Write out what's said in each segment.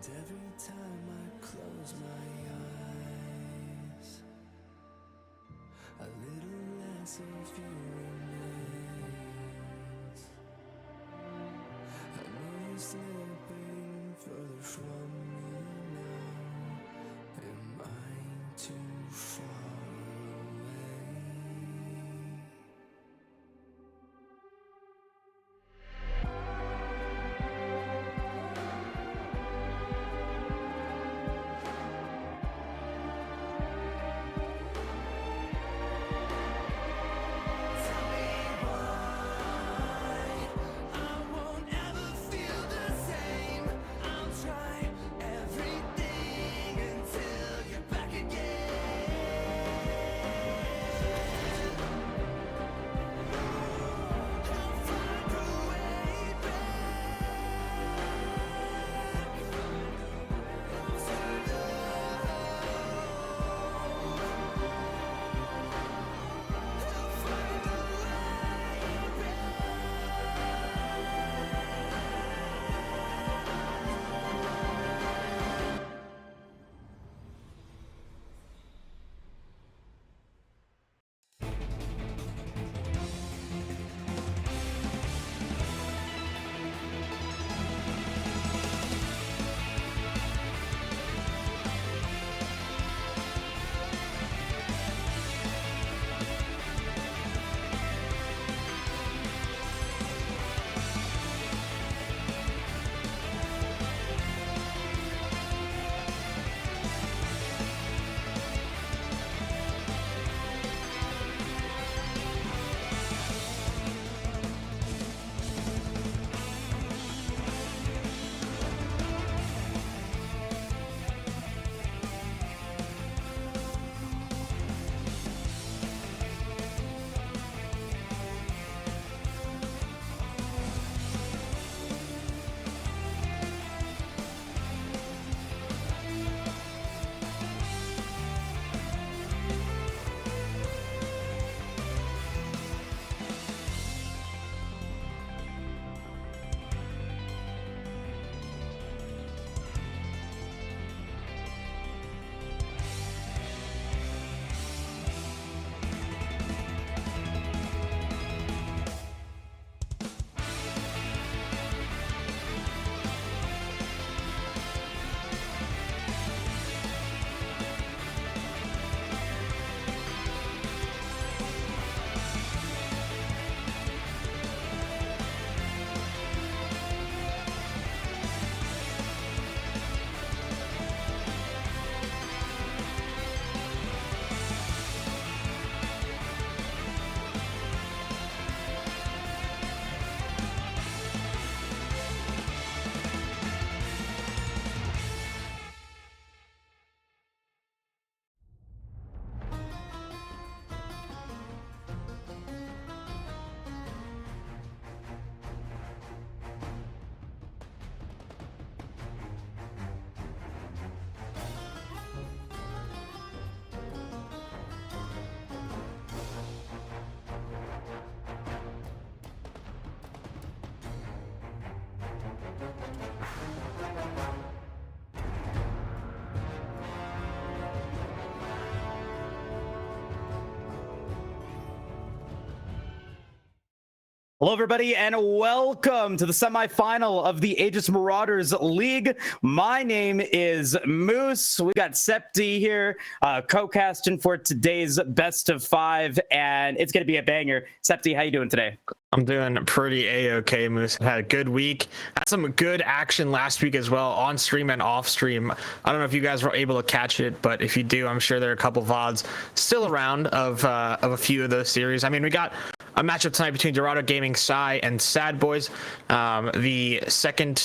every time I close my eyes, a little less of you remains. I know you're slipping further from me now. Am I too far away? Hello, everybody, and welcome to the semifinal of the Aegis Marauders League. My name is Moose. We got S.A.D.B.O.I.S here, co-casting for today's best of 5, and it's going to be a banger. S.A.D.B.O.I.S, how you doing today? I'm doing pretty A-okay, Moose. Had a good week. Had some good action last week as well, on stream and off stream. I don't know if you guys were able to catch it, but if you do, I'm sure there are a couple VODs still around of a few of those series. I mean, we got a matchup tonight between Dorado Gaming, S.A.I and S.A.D.B.O.I.S. The second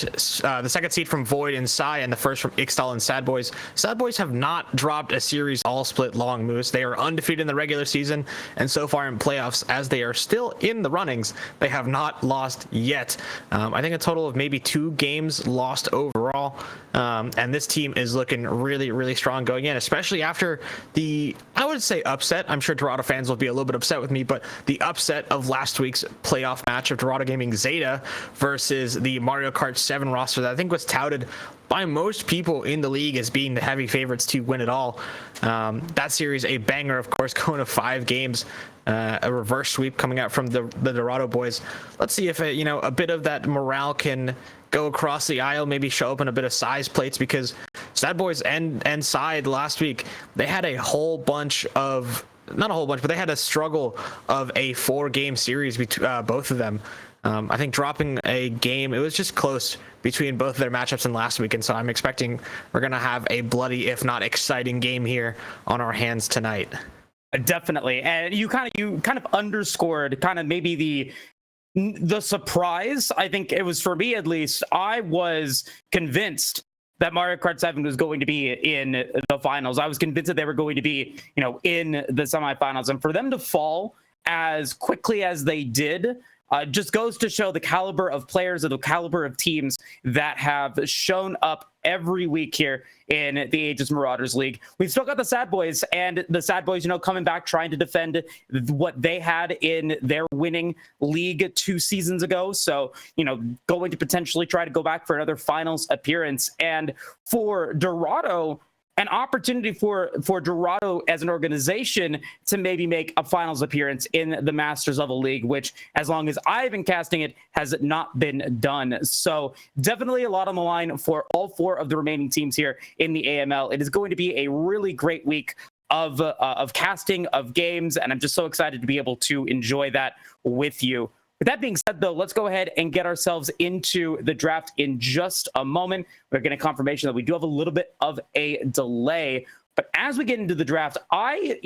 seed from Void and S.A.I, and the first from Ixtal and S.A.D.B.O.I.S. S.A.D.B.O.I.S have not dropped a series all split long, Moose. They are undefeated in the regular season and so far in playoffs, as they are still in the runnings They have not lost yet. I think a total of maybe 2 games lost overall. And this team is looking really, really strong going in, especially after the, I would say, upset. I'm sure Dorado fans will be a little bit upset with me, but the upset of last week's playoff match of Dorado Gaming Zeta versus the Mario Kart 7 roster that I think was touted by most people in the league as being the heavy favorites to win it all. That series, a banger, of course, going to 5 games. A reverse sweep coming out from the Dorado boys. Let's see if a bit of that morale can go across the aisle, maybe show up in a bit of size plates, because S.A.D.B.O.I.S and S.A.D.B.O.I.S, last week, they had a whole bunch of, not a whole bunch, but they had a struggle of a 4-game series between both of them. I think dropping a game, it was just close between both of their matchups in last week, and so I'm expecting we're going to have a bloody, if not exciting, game here on our hands tonight. Definitely. And you kind of underscored kind of maybe the surprise. I think it was, for me at least, I was convinced that Mario Kart 7 was going to be in the finals. I was convinced that they were going to be, in the semifinals, and for them to fall as quickly as they did just goes to show the caliber of players and the caliber of teams that have shown up every week here in the Aegis Marauders League. We've still got the S.A.D.B.O.I.S, and the S.A.D.B.O.I.S, coming back, trying to defend what they had in their winning league 2 seasons ago. So, going to potentially try to go back for another finals appearance. And for Dorado, an opportunity for Dorado as an organization to maybe make a finals appearance in the Masters Level League, which, as long as I've been casting it, has not been done. So definitely a lot on the line for all 4 of the remaining teams here in the AML. It is going to be a really great week of casting, of games, and I'm just so excited to be able to enjoy that with you. With that being said, though, let's go ahead and get ourselves into the draft in just a moment. We're getting confirmation that we do have a little bit of a delay. But as we get into the draft, I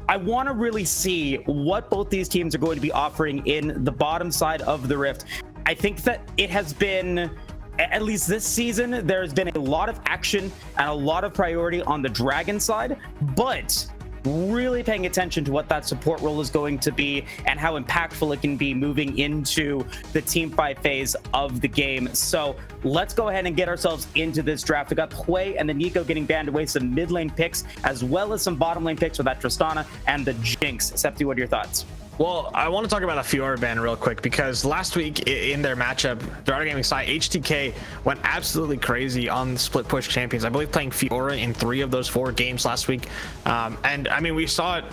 want to really see what both these teams are going to be offering in the bottom side of the rift. I think that it has been, at least this season, there's been a lot of action and a lot of priority on the Dragon side, but really paying attention to what that support role is going to be and how impactful it can be moving into the team fight phase of the game. So let's go ahead and get ourselves into this draft. We got Hwei and the Nico getting banned away, some mid lane picks, as well as some bottom lane picks with that Tristana and the Jinx. Septi, what are your thoughts? Well, I want to talk about a Fiora ban real quick, because last week in their matchup, Dorado Gaming side, HTK went absolutely crazy on the split push champions. I believe playing Fiora in 3 of those 4 games last week. And I mean, we saw it.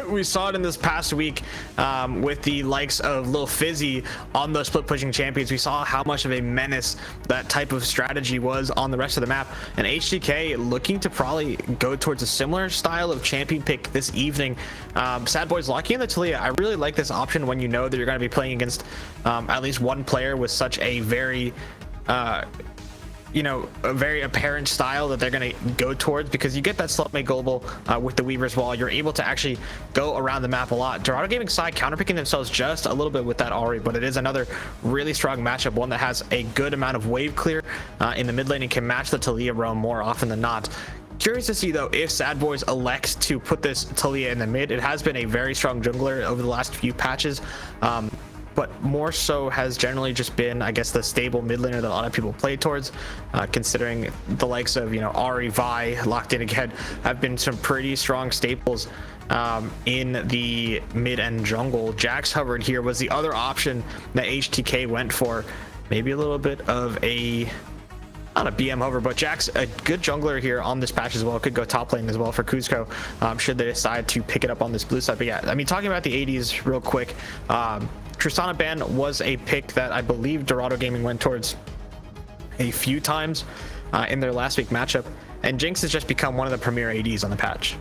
We saw it in this past week with the likes of Lil Fizzy on those split pushing champions. We saw how much of a menace that type of strategy was on the rest of the map, and HDK looking to probably go towards a similar style of champion pick this evening. S.A.D.B.O.I.S locking in the Talia. I really like this option when you know that you're going to be playing against at least one player with such a very a very apparent style that they're going to go towards, because you get that Slutmate Global with the Weaver's Wall. You're able to actually go around the map a lot. Dorado Gaming side counterpicking themselves just a little bit with that Ahri, but it is another really strong matchup, one that has a good amount of wave clear in the mid lane and can match the Talia roam more often than not. Curious to see, though, if S.A.D.B.O.I.S elects to put this Talia in the mid. It has been a very strong jungler over the last few patches, but more so has generally just been, I guess, the stable mid laner that a lot of people play towards, considering the likes of, Ahri, Vi, locked in again, have been some pretty strong staples in the mid and jungle. Jax Hovered here was the other option that HTK went for. Maybe a little bit of a, not a BM hover, but Jax, a good jungler here on this patch as well. Could go top lane as well for Kuzco, should they decide to pick it up on this blue side. But yeah, I mean, talking about the 80s real quick, Tristana ban was a pick that I believe Dorado Gaming went towards a few times in their last week matchup, and Jinx has just become one of the premier ADs on the patch.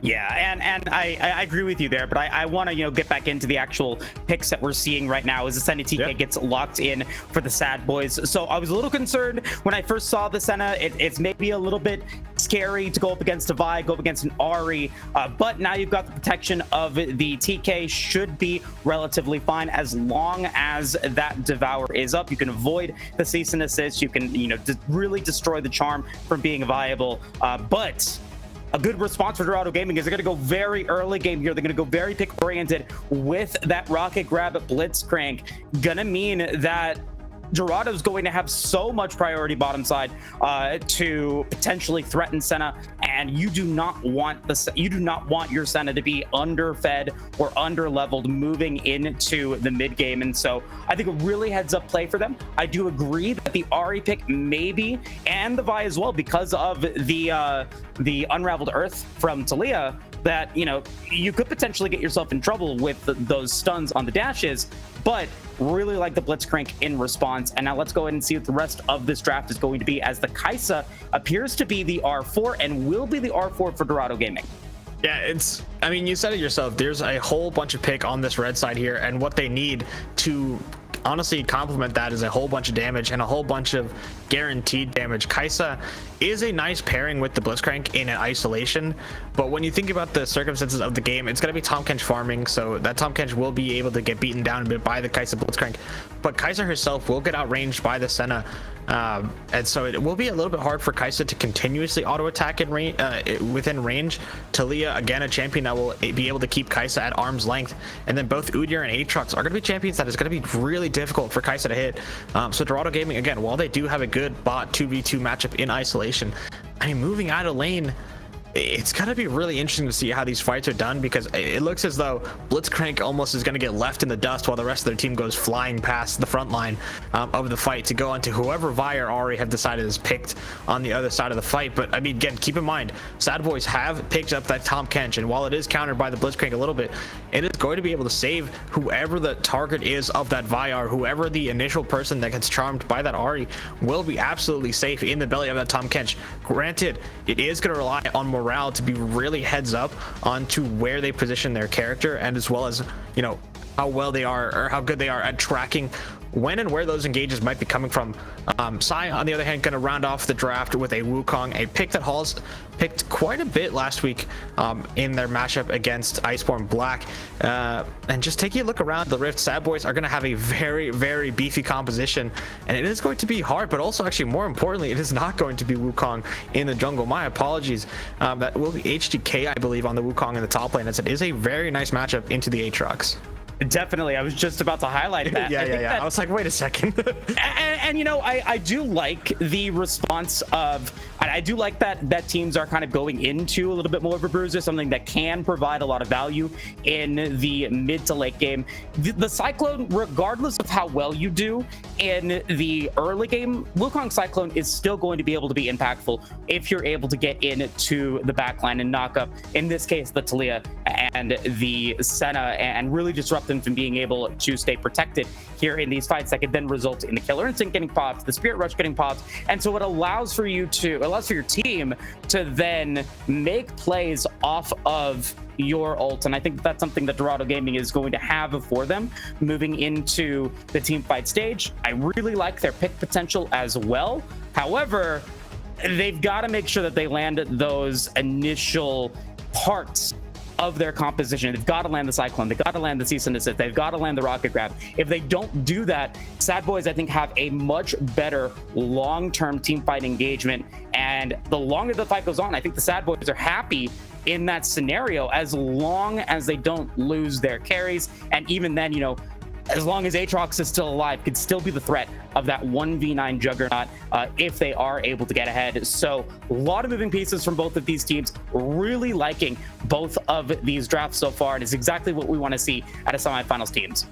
Yeah, and I agree with you there, but I want to get back into the actual picks that we're seeing right now as the Senna TK gets locked in for the S.A.D.B.O.I.S. So I was a little concerned when I first saw the Senna. It's maybe a little bit scary to go up against a Vi, go up against an Ahri, but now you've got the protection of the TK. Should be relatively fine as long as that Devour is up. You can avoid the cease and assist. You can really destroy the charm from being viable, but a good response for Dorado Gaming is they're going to go very early game here. They're going to go very pick oriented with that rocket grab at Blitzcrank. Gonna mean that Dorado's going to have so much priority bottom side to potentially threaten Senna, and you do not want your Senna to be underfed or underleveled moving into the mid game. And so I think a really heads up play for them. I do agree that the Ahri pick maybe, and the Vi as well, because of the Unraveled Earth from Talia, that you could potentially get yourself in trouble with those stuns on the dashes. But really like the Blitzcrank in response. And now let's go ahead and see what the rest of this draft is going to be, as the Kai'Sa appears to be the R4 and will be the R4 for Dorado Gaming. Yeah, I mean, you said it yourself. There's a whole bunch of pick on this red side here, and what they need to honestly complement that is a whole bunch of damage and a whole bunch of guaranteed damage. Kai'Sa is a nice pairing with the Blitzcrank in an isolation, but when you think about the circumstances of the game, it's going to be Tahm Kench farming, so that Tahm Kench will be able to get beaten down a bit by the Kai'Sa Blitzcrank, but Kai'Sa herself will get outranged by the Senna, and so it will be a little bit hard for Kai'Sa to continuously auto attack in within range. Talia, again, a champion that will be able to keep Kai'Sa at arm's length, and then both Udyr and Aatrox are going to be champions that is going to be really difficult for Kai'Sa to hit. So Dorado Gaming, again, while they do have a good bot 2v2 matchup in isolation, I mean, moving out of lane, it's going to be really interesting to see how these fights are done, because it looks as though Blitzcrank almost is going to get left in the dust while the rest of their team goes flying past the front line of the fight to go onto whoever Vi or Ahri have decided is picked on the other side of the fight. But I mean, again, keep in mind, S.A.D.B.O.I.S have picked up that Tahm Kench, and while it is countered by the Blitzcrank a little bit, it is going to be able to save whoever the target is of that Vi, or whoever the initial person that gets charmed by that Ahri will be absolutely safe in the belly of that Tahm Kench. Granted, it is going to rely on morale to be really heads up onto where they position their character, and as well as how well they are, or how good they are at tracking when and where those engages might be coming from. Sai, on the other hand, going to round off the draft with a Wukong, a pick that Halls picked quite a bit last week in their matchup against Iceborne Black. And just taking a look around the Rift, S.A.D.B.O.I.S are going to have a very, very beefy composition, and it is going to be hard, but also, actually, more importantly, it is not going to be Wukong in the jungle. My apologies. That will be HDK, I believe, on the Wukong in the top lane, as it is a very nice matchup into the Aatrox. Definitely. I was just about to highlight that. I was like, wait a second. and I do like the response of, I do like that teams are kind of going into a little bit more of a bruiser, something that can provide a lot of value in the mid to late game. The Cyclone, regardless of how well you do in the early game, Wukong Cyclone is still going to be able to be impactful if you're able to get into the backline and knock up, in this case, the Talia and the Senna, and really disrupt them from being able to stay protected here in these fights that could then result in the Killer Instinct getting popped, the Spirit Rush getting popped. And so it allows for your team to then make plays off of your ult, and I think that's something that Dorado Gaming is going to have for them moving into the team fight stage. I really like their pick potential as well. However, they've got to make sure that they land those initial parts of their composition. They've got to land the Cyclone, they've got to land the Cease and Desist, they've got to land the Rocket Grab. If they don't do that, S.A.D.B.O.I.S, I think, have a much better long-term team fight engagement, and the longer the fight goes on, I think the S.A.D.B.O.I.S are happy in that scenario, as long as they don't lose their carries. And even then, as long as Aatrox is still alive, could still be the threat of that 1v9 juggernaut if they are able to get ahead. So a lot of moving pieces from both of these teams. Really liking both of these drafts so far. It is exactly what we want to see out of semifinals teams.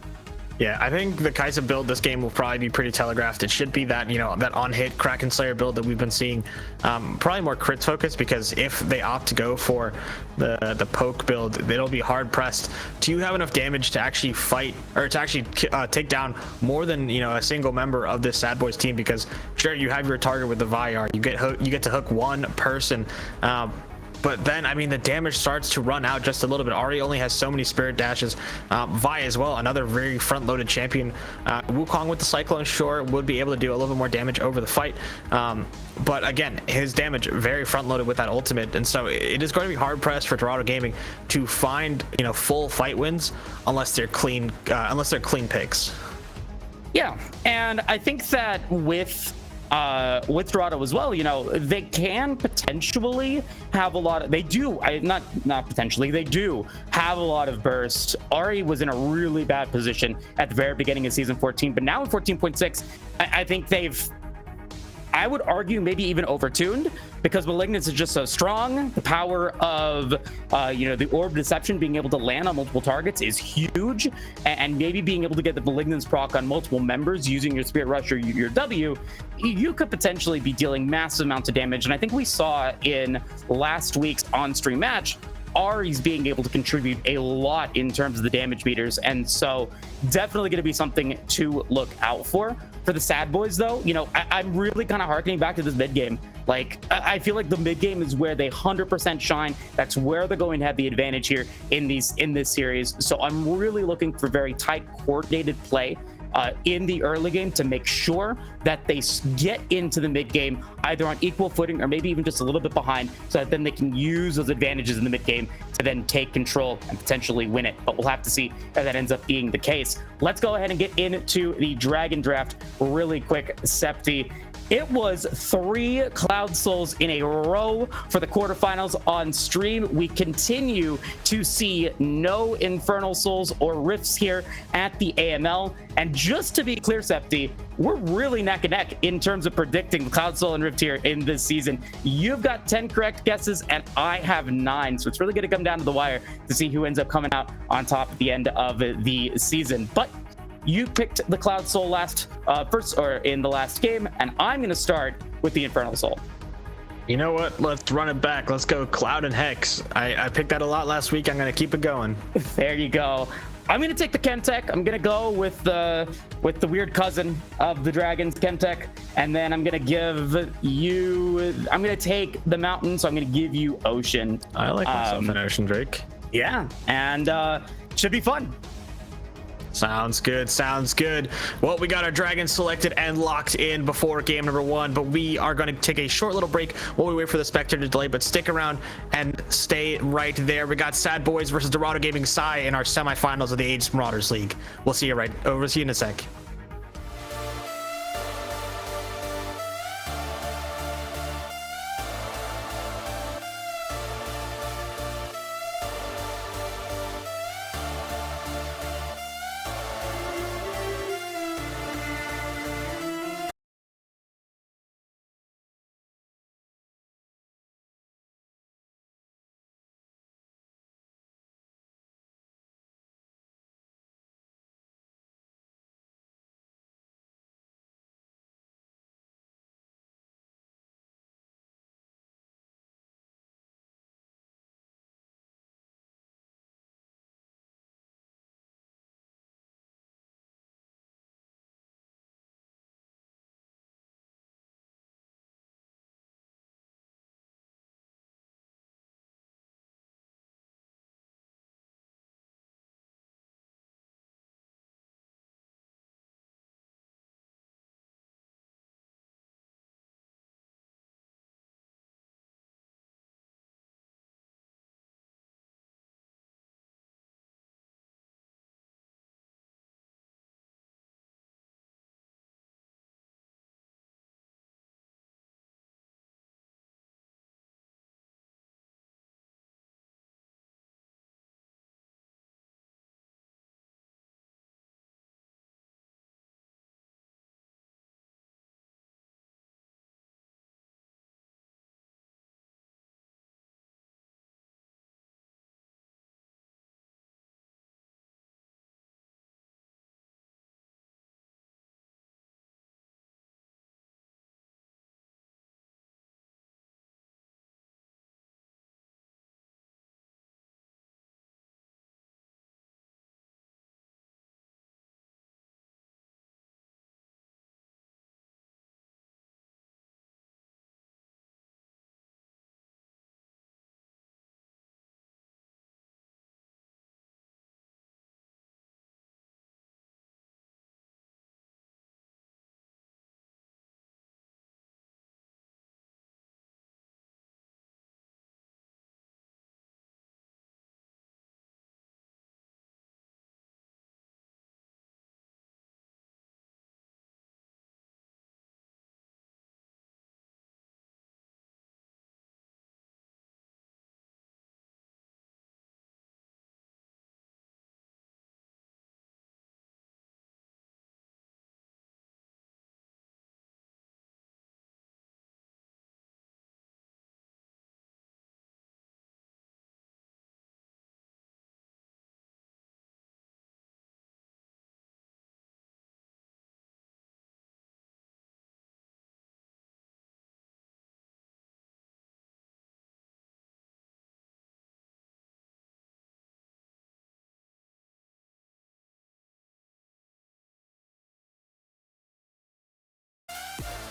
Yeah, I think the Kai'Sa build this game will probably be pretty telegraphed. It should be that, that on-hit Kraken Slayer build that we've been seeing. Probably more crits focused, because if they opt to go for the poke build, it'll be hard-pressed to have enough damage to actually fight, or to actually take down more than, a single member of this S.A.D.B.O.I.S team, because sure, you have your target with the Vi, you get to hook one person, but then, I mean, the damage starts to run out just a little bit. Ahri only has so many Spirit Dashes. Vi as well, another very front-loaded champion. Wukong with the Cyclone, sure, would be able to do a little bit more damage over the fight. But again, his damage very front-loaded with that ultimate. And so it is going to be hard-pressed for Dorado Gaming to find, full fight wins unless they're clean picks. Yeah, and I think that with with Dorado as well, you know, they can potentially have a lot of, they do, not potentially, they do have a lot of burst. Ari was in a really bad position at the very beginning of season 14, but now in 14.6, I think I would argue maybe even overtuned, because Malignance is just so strong. The power of you know, the Orb Deception being able to land on multiple targets is huge, and maybe being able to get the Malignance proc on multiple members using your Spirit Rush or your W, you could potentially be dealing massive amounts of damage. And I think we saw in last week's on-stream match, Ari's being able to contribute a lot in terms of the damage meters, and so definitely going to be something to look out for. For the S.A.D.B.O.I.S, though, you know, I'm really kind of harkening back to this mid game. Like, I feel like the mid game is where they 100% shine. That's where they're going to have the advantage here in this series. So I'm really looking for very tight, coordinated play in the early game to make sure that they get into the mid game either on equal footing or maybe even just a little bit behind, so that then they can use those advantages in the mid game to then take control and potentially win it. But we'll have to see if that ends up being the case. Let's go ahead and get into the Dragon Draft really quick. S.A.D.B.O.I.S, it was 3 Cloud Souls in a row for the quarterfinals on stream. We continue to see no Infernal Souls or Rifts here at the AML. And just to be clear, S.A.D.B.O.I.S, we're really neck and neck in terms of predicting the Cloud Soul and Rift here in this season. You've got 10 correct guesses and I have 9. So it's really going to come down to the wire to see who ends up coming out on top at the end of the season. But you picked the Cloud Soul first, or in the last game, and I'm going to start with the Infernal Soul. You know what? Let's run it back. Let's go Cloud and Hex. I picked that a lot last week. I'm going to keep it going. There you go. I'm going to take the Chemtech. I'm going to go with the weird cousin of the Dragons, Chemtech, and then I'm going to take the Mountain, so I'm going to give you Ocean. I like myself an Ocean Drake. Yeah, and should be fun. Sounds good. Sounds good. Well, we got our Dragons selected and locked in before game number 1, but we are going to take a short little break while we wait for the Spectre to delay, but stick around and stay right there. We got S.A.D.B.O.I.S versus Dorado Gaming Psy in our semifinals of the Aegis Marauders League. We'll see you right over. See you in a sec.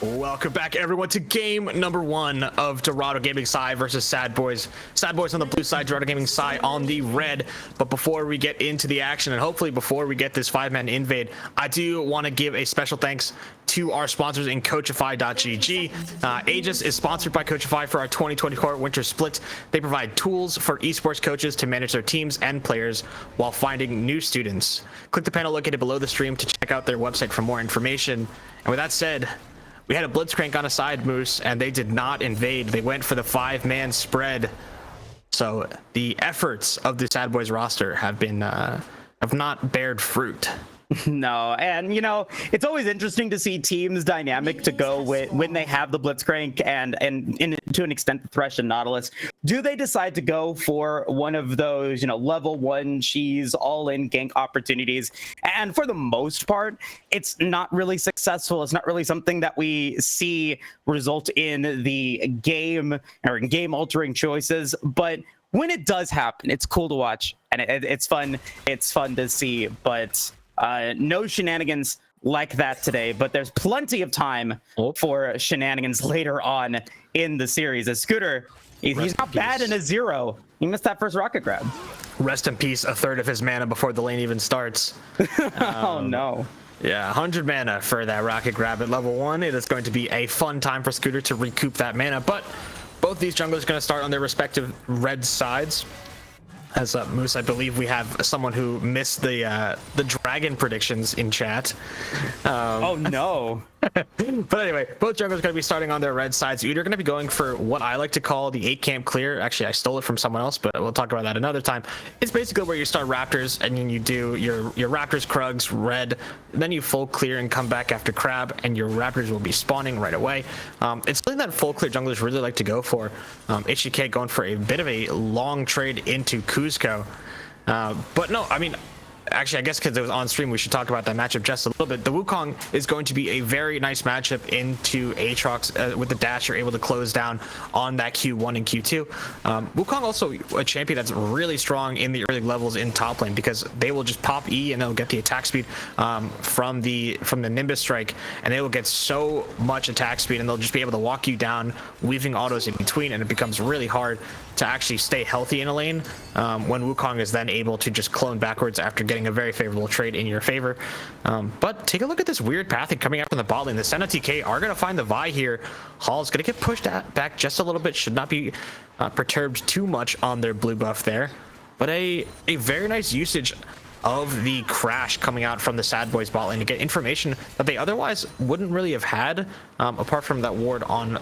Welcome back, everyone, to game number 1 of Dorado Gaming Sai versus S.A.D.B.O.I.S. S.A.D.B.O.I.S on the blue side, Dorado Gaming Sai on the red. But before we get into the action, and hopefully before we get this 5-man invade, I do want to give a special thanks to our sponsors in Coachify.gg. Aegis is sponsored by Coachify for our 2024 Winter Split. They provide tools for esports coaches to manage their teams and players while finding new students. Click the panel located below the stream to check out their website for more information. And with that said, we had a blitzcrank on a side, Moose, and they did not invade. They went for the 5-man spread. So the efforts of the S.A.D.B.O.I.S roster have not bared fruit. No, and you know, it's always interesting to see teams dynamic to go with when they have the blitzcrank and to an extent the Thresh and Nautilus. Do they decide to go for one of those, you know, level 1 cheese all-in gank opportunities? And for the most part, it's not really successful. It's not really something that we see result in the game or in game-altering choices, but when it does happen, it's cool to watch and it's fun. It's fun to see, but no shenanigans like that today, but there's plenty of time for shenanigans later on in the series. As Scooter, he's not bad in a 0. He missed that first rocket grab. Rest in peace, a third of his mana before the lane even starts. Oh no. Yeah, 100 mana for that rocket grab at level 1. It is going to be a fun time for Scooter to recoup that mana, but both these junglers are going to start on their respective red sides. As Moose, I believe we have someone who missed the dragon predictions in chat. Oh no. But anyway, both junglers are going to be starting on their red sides. You're going to be going for what I like to call the 8-camp clear. Actually, I stole it from someone else, but we'll talk about that another time. It's basically where you start Raptors, and then you do your Raptors, Krugs, red, then you full clear and come back after Crab, and your Raptors will be spawning right away. It's something that full clear junglers really like to go for. HDK going for a bit of a long trade into Cusco. But no, I mean, actually, I guess because it was on stream, we should talk about that matchup just a little bit. The Wukong is going to be a very nice matchup into Aatrox. With the dash, you're able to close down on that Q1 and Q2. Wukong also a champion that's really strong in the early levels in top lane because they will just pop E and they'll get the attack speed from the Nimbus strike, and they will get so much attack speed and they'll just be able to walk you down, weaving autos in between, and it becomes really hard to actually stay healthy in a lane when Wukong is then able to just clone backwards after getting a very favorable trade in your favor. But take a look at this weird pathing coming out from the bot lane. The Senna TK are going to find the Vi here. Hall's going to get pushed back just a little bit. Should not be perturbed too much on their blue buff there. But a very nice usage of the crash coming out from the S.A.D.B.O.I.S bot lane to get information that they otherwise wouldn't really have had, apart from that ward on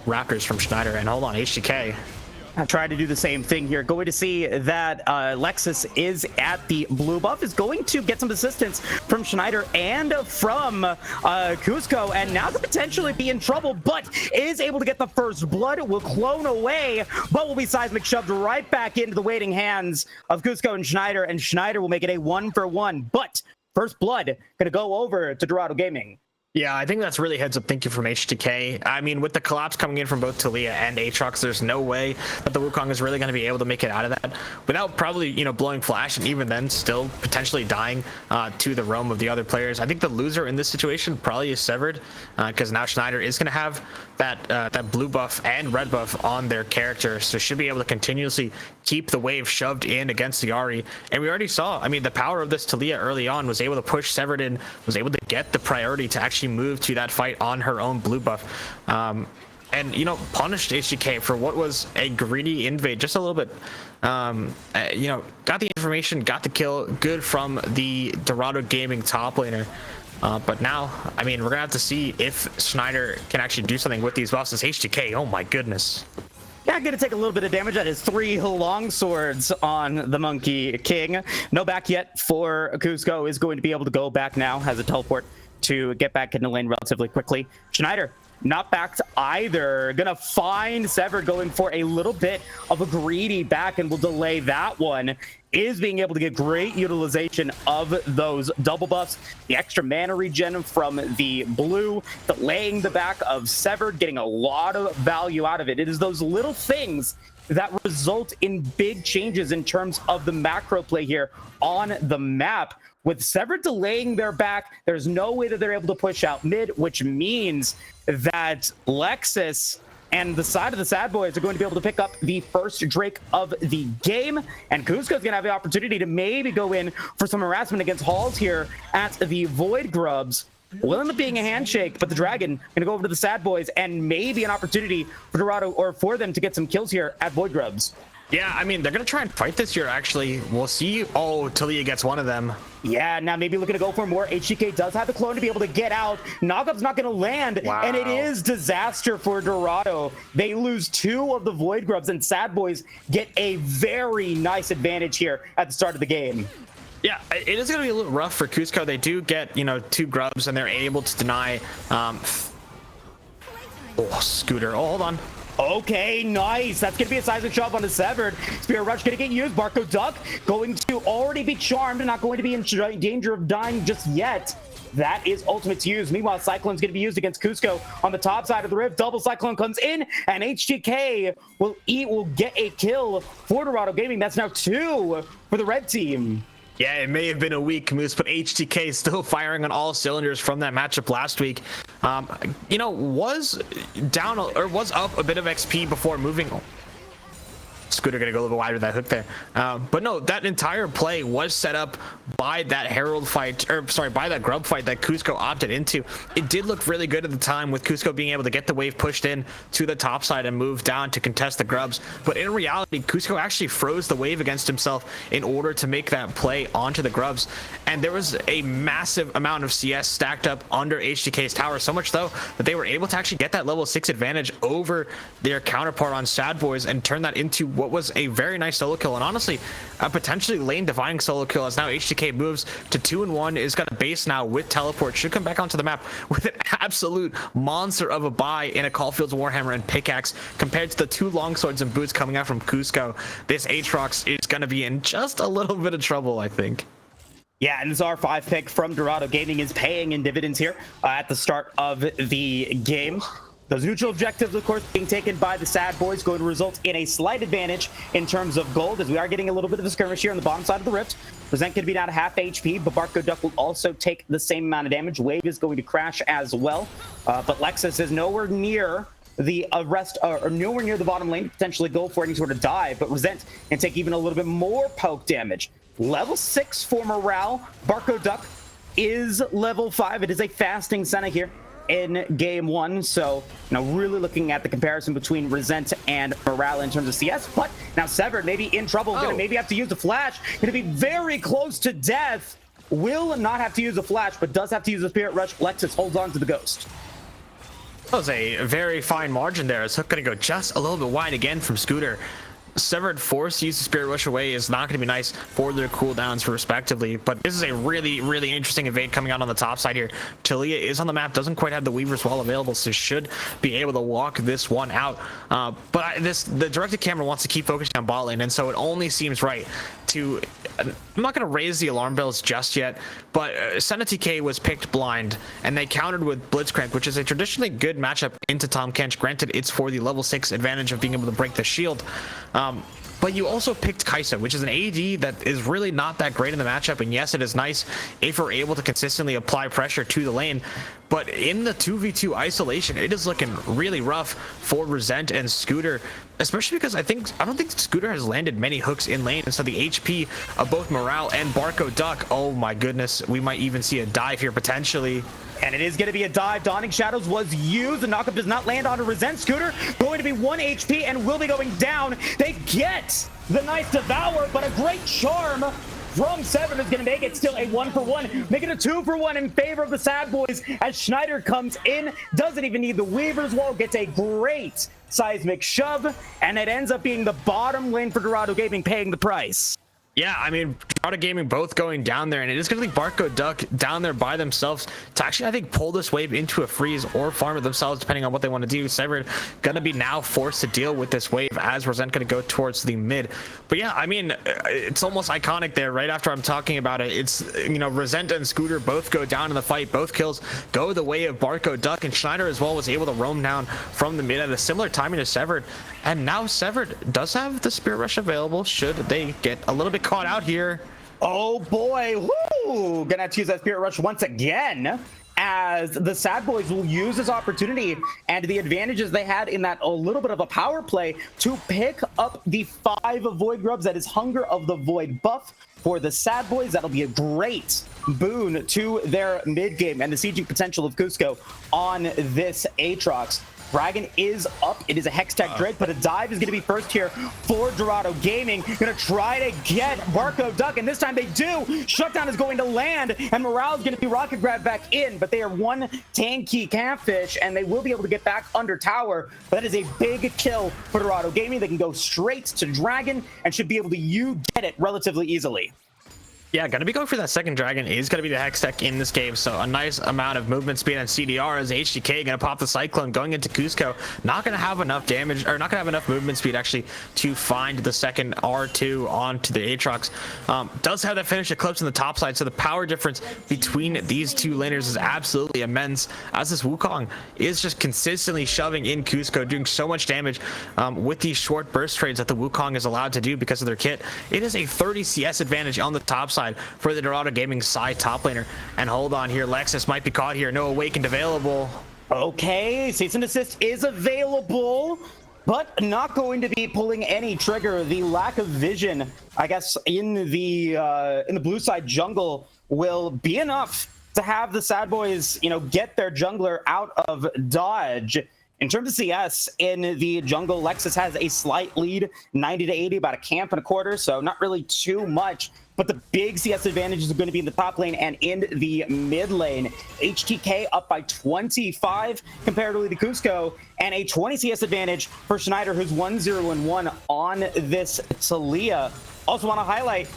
Raptors from Schneider. And hold on, HDK. I tried to do the same thing here. Going to see that Lexus is at the blue buff, is going to get some assistance from Schneider and from Cusco, and now could potentially be in trouble, but is able to get the first blood. Will clone away, but will be seismic shoved right back into the waiting hands of Cusco and Schneider will make it a 1-for-1. But first blood gonna go over to Dorado Gaming. Yeah, I think that's really heads up thinking from HDK. I mean, with the collapse coming in from both Taliyah and Aatrox, there's no way that the Wukong is really going to be able to make it out of that without probably, you know, blowing flash, and even then still potentially dying to the roam of the other players. I think the loser in this situation probably is Severed, because now Schneider is going to have that blue buff and red buff on their character, so should be able to continuously keep the wave shoved in against the Ahri. And we already saw, I mean, the power of this Taliyah early on was able to push Severed in, was able to get the priority to actually move to that fight on her own blue buff, and you know, punished HGK for what was a greedy invade just a little bit. You know, got the information, got the kill, good from the Dorado Gaming top laner. But now, I mean, we're gonna have to see if Schneider can actually do something with these buffs. HGK, oh my goodness. Yeah, gonna take a little bit of damage. That is 3 long swords on the Monkey King. No back yet for Cusco. Is going to be able to go back now, has a teleport to get back in the lane relatively quickly. Schneider not backed either. Gonna find Severed going for a little bit of a greedy back and will delay that one. Is being able to get great utilization of those double buffs, the extra mana regen from the blue, delaying the back of Severed, getting a lot of value out of it. It is those little things that result in big changes in terms of the macro play here on the map with S.A.D.B.O.I.S delaying their back, there's no way that they're able to push out mid, which means that Lexus and the side of the S.A.D.B.O.I.S are going to be able to pick up the first Drake of the game, and Cusco's going to have the opportunity to maybe go in for some harassment against Halls here at the Void Grubs. Will end up being a handshake, but the Dragon going to go over to the S.A.D.B.O.I.S and maybe an opportunity for Dorado or for them to get some kills here at Void Grubs. Yeah, I mean, they're going to try and fight this here, actually. We'll see. Oh, Talia gets one of them. Yeah, now maybe looking to go for more. HTK does have the clone to be able to get out. Knockup's not going to land, and it is disaster for Dorado. They lose 2 of the Void Grubs, and S.A.D.B.O.I.S get a very nice advantage here at the start of the game. Yeah, it is going to be a little rough for Cusco. They do get, 2 grubs, and they're able to deny... Scooter. Oh, hold on. Okay, nice. That's going to be a seismic shove on the Severed. Spirit Rush going to get used. Barco Duck going to already be charmed and not going to be in danger of dying just yet. That is Ultimate's used. Meanwhile, Cyclone's going to be used against Cusco on the top side of the rift. Double Cyclone comes in, and HTK will get a kill for Dorado Gaming. That's now 2 for the red team. Yeah, it may have been a weak Moose, but HTK still firing on all cylinders from that matchup last week. Was down or was up a bit of XP before moving. Scooter gonna go a little wider with that hook there, but no, that entire play was set up by that Herald fight, or sorry, by that Grub fight that Cusco opted into. It did look really good at the time, with Cusco being able to get the wave pushed in to the top side and move down to contest the Grubs. But in reality, Cusco actually froze the wave against himself in order to make that play onto the Grubs, and there was a massive amount of CS stacked up under HTK's tower, so much though that they were able to actually get that level 6 advantage over their counterpart on S.A.D.B.O.I.S and turn that into what was a very nice solo kill, and honestly a potentially lane dividing solo kill, as now HTK moves to 2-1, is got a base now with teleport, should come back onto the map with an absolute monster of a buy in a Caulfield's Warhammer and pickaxe compared to the 2 longswords and boots coming out from Cusco. This Aatrox is going to be in just a little bit of trouble, I think. Yeah, and this R5 pick from Dorado Gaming is paying in dividends here at the start of the game. Those neutral objectives, of course, being taken by the S.A.D.B.O.I.S, going to result in a slight advantage in terms of gold, as we are getting a little bit of a skirmish here on the bottom side of the rift. Present could be down to half HP, but Barco Duck will also take the same amount of damage. Wave is going to crash as well, but Lexus is nowhere near the nowhere near the bottom lane to potentially go for any sort of dive, but Resent can take even a little bit more poke damage. Level 6 for morale. Barco Duck is level 5. It is a fasting Senna here in game 1, so really looking at the comparison between Resent and morale in terms of CS. But now Severed maybe in trouble, gonna maybe have to use the flash, gonna be very close to death. Will not have to use a flash, but does have to use a Spirit Rush. Lexus holds on to the Ghost. That was a very fine margin there. It's gonna go just a little bit wide again from Scooter. Severed force to use the Spirit Rush away is not going to be nice for their cooldowns respectively, but this is a really interesting evade coming out on the top side here. Talia is on the map, doesn't quite have the Weaver's Wall available, so should be able to walk this one out, but the directed camera wants to keep focusing on bot lane, and so it only seems right to I'm not going to raise the alarm bells just yet, but Senna TK was picked blind, and they countered with Blitzcrank, which is a traditionally good matchup into Tahm Kench. Granted, it's for the level 6 advantage of being able to break the shield. But you also picked Kai'Sa, which is an AD that is really not that great in the matchup. And yes, it is nice if we're able to consistently apply pressure to the lane. But in the 2v2 isolation, it is looking really rough for Resent and Scooter, especially because I don't think Scooter has landed many hooks in lane. And so the HP of both Morale and Barco Duck, oh my goodness, we might even see a dive here potentially. And it is going to be a dive. Dawning Shadows was used. The knockup does not land on a Resent. Scooter going to be 1 HP and will be going down. They get the nice Devour, but a great charm from Severed is going to make it still a 1-for-1. Make it a 2-for-1 in favor of the S.A.D.B.O.I.S as Schneider comes in. Doesn't even need the Weaver's Wall. Gets a great seismic shove. And it ends up being the bottom lane for Dorado Gaming paying the price. Yeah, I mean, Dorado Gaming both going down there, and it is going to be Barco Duck down there by themselves to actually, I think, pull this wave into a freeze or farm it themselves, depending on what they want to do. Severed going to be now forced to deal with this wave as Resent going to go towards the mid. But yeah, I mean, it's almost iconic there right after I'm talking about it. It's, Resent and Scooter both go down in the fight. Both kills go the way of Barco Duck, and Schneider as well was able to roam down from the mid at a similar timing to Severed. And now Severed does have the Spirit Rush available should they get a little bit caught out here. Oh boy, woo! Ooh, gonna have to use that Spirit Rush once again, as the S.A.D.B.O.I.S will use this opportunity and the advantages they had in that a little bit of a power play to pick up the 5 Void Grubs. That is Hunger of the Void buff for the S.A.D.B.O.I.S. That'll be a great boon to their mid game and the sieging potential of Cusco on this Aatrox. Dragon is up. It is a Hextech Drake, but a dive is going to be first here for Dorado Gaming. Going to try to get Barco Duck, and this time they do. Shutdown is going to land, and Morale is going to be rocket grab back in, but they are one tanky Catfish, and they will be able to get back under tower. But that is a big kill for Dorado Gaming. They can go straight to Dragon and should be able to get it relatively easily. Yeah, going to be going for that second dragon is going to be the Hextech in this game. So a nice amount of movement speed on CDR as HDK going to pop the Cyclone going into Cusco. Not going to have enough damage, or not going to have enough movement speed actually to find the second R2 onto the Aatrox. Does have that finish Eclipse on the top side. So the power difference between these two laners is absolutely immense, as this Wukong is just consistently shoving in Cusco, doing so much damage with these short burst trades that the Wukong is allowed to do because of their kit. It is a 30 CS advantage on the top side for the Dorado Gaming side top laner. And hold on here, Lexus might be caught here. No Awakened available. Okay, Cease and Desist is available, but not going to be pulling any trigger. The lack of vision, I guess, in the blue side jungle will be enough to have the S.A.D.B.O.I.S, get their jungler out of dodge. In terms of CS in the jungle, Lexus has a slight lead, 90 to 80, about a camp and a quarter, so not really too much. But the big CS advantages are going to be in the top lane and in the mid lane. HTK up by 25 comparatively to Cusco, and a 20 CS advantage for Schneider, who's 1-0-1 on this Talia. Also want to highlight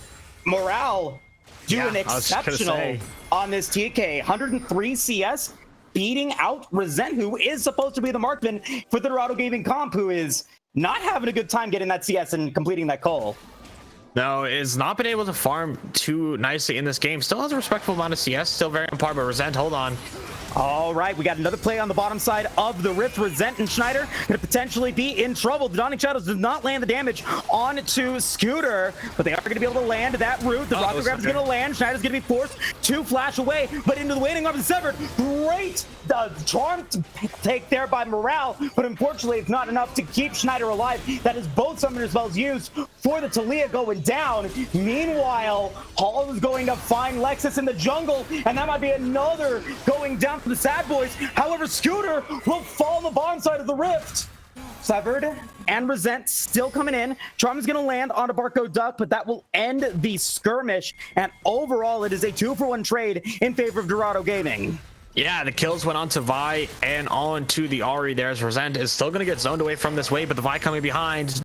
Morale doing exceptional on this TK. 103 CS, beating out Resent, who is supposed to be the marksman for the Dorado Gaming comp, who is not having a good time getting that CS and completing that call. No, is not been able to farm too nicely in this game. Still has a respectable amount of CS, still very on par, but Resent, hold on. All right, we got another play on the bottom side of the Rift. Resent and Schneider going to potentially be in trouble. The Dawning Shadows does not land the damage onto Scooter, but they are going to be able to land that root. The rocket grab is going to land. Schneider's going to be forced to flash away, but into the waiting arm of Severed. Great charm to take there by Morale, but unfortunately it's not enough to keep Schneider alive. That is both summoner spells used for the Talia going down. Meanwhile, Hall is going to find Lexus in the jungle, and that might be another going down for the S.A.D.B.O.I.S. However, Scooter will fall on the bottom side of the Rift. Severed and Resent still coming in. Charm is going to land onto Barco Duck, but that will end the skirmish. And overall, it is a 2-for-1 trade in favor of Dorado Gaming. Yeah, the kills went on to Vi and on to the Ahri there, as Resent is still going to get zoned away from this wave, but the Vi coming behind.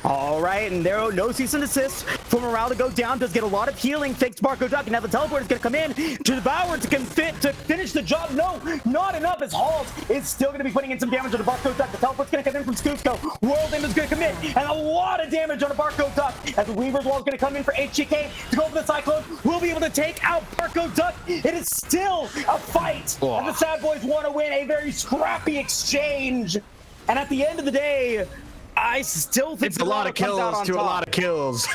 All right, and there are no cease and desist for Morale to go down. Does get a lot of healing thanks to Barco Duck. And now the teleport is going to come in to Devour to finish the job. No, not enough, as Halls is still going to be putting in some damage on the Barco Duck. The teleport's going to come in from Cusco. World End is going to come in, and a lot of damage on the Barco Duck, as the Weaver's Wall is going to come in for HGK to go for the Cyclone. We'll be able to take out Barco Duck. It is still a fight, and the S.A.D.B.O.I.S want to win a very scrappy exchange. And at the end of the day, I still think it's a lot of kills to a lot of kills.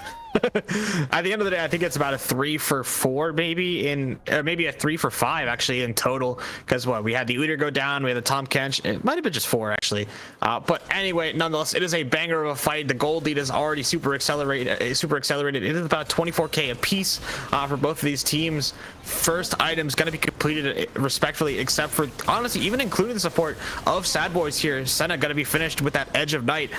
At the end of the day, I think it's about a 3-for-4 maybe, or maybe a 3-for-5 actually in total, because we had the Udyr go down, we had the Tom Kench, it might have been just 4 actually, but anyway, nonetheless, it is a banger of a fight. The gold lead is already super accelerated. It is about 24k a piece for both of these teams. First item's going to be completed respectfully, except for, honestly, even including the support of S.A.D.B.O.I.S here. Senna going to be finished with that Edge of Night.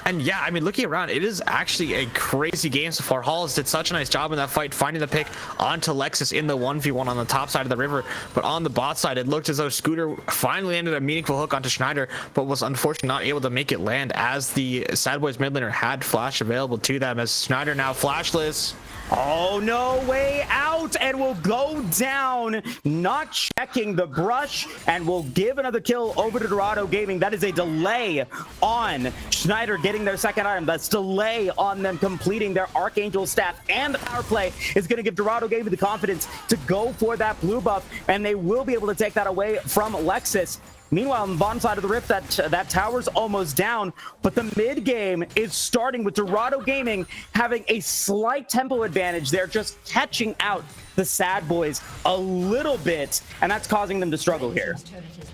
And yeah, I mean, looking around, it is actually a crazy game so far. Halls did such a nice job in that fight, finding the pick onto Lexus in the 1v1 on the top side of the river. But on the bot side, it looked as though Scooter finally landed a meaningful hook onto Schneider, but was unfortunately not able to make it land, as the S.A.D.B.O.I.S mid laner had flash available to them, as Schneider now flashless. Oh, no way out, and will go down, not checking the brush, and will give another kill over to Dorado Gaming. That is a delay on Schneider getting their second item. That's delay on them completing their Archangel staff, and the power play is going to give Dorado Gaming the confidence to go for that blue buff, and they will be able to take that away from Lexus. Meanwhile, on the bottom side of the rift, that tower's almost down, but the mid game is starting with Dorado Gaming having a slight tempo advantage. They're just catching out the S.A.D.B.O.I.S a little bit, and that's causing them to struggle here.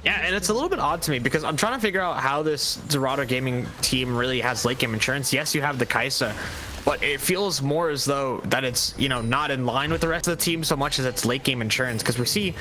Yeah, and it's a little bit odd to me because I'm trying to figure out how this Dorado Gaming team really has late game insurance. Yes, you have the Kaisa, but it feels more as though that it's, you know, not in line with the rest of the team so much as it's late game insurance, because we see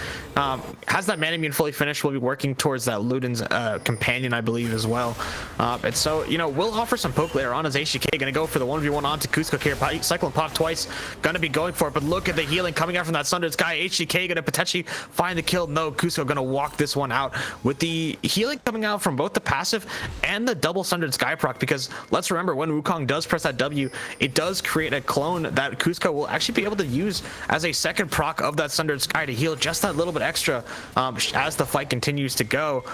has that mana immune fully finished, we'll be working towards that Luden's companion, I believe, as well. And so, you know, we'll offer some poke later on as HGK gonna go for the 1v1 onto Cusco here. Cyclone pop twice, gonna be going for it, but look at the healing coming out from that Sundered Sky. HGK gonna potentially find the kill. No, Cusco gonna walk this one out with the healing coming out from both the passive and the double Sundered Sky proc, because let's remember, when Wukong does press that W, it does create a clone that Cusco will actually be able to use as a second proc of that Sundered Sky to heal just that little bit extra as the fight continues to go.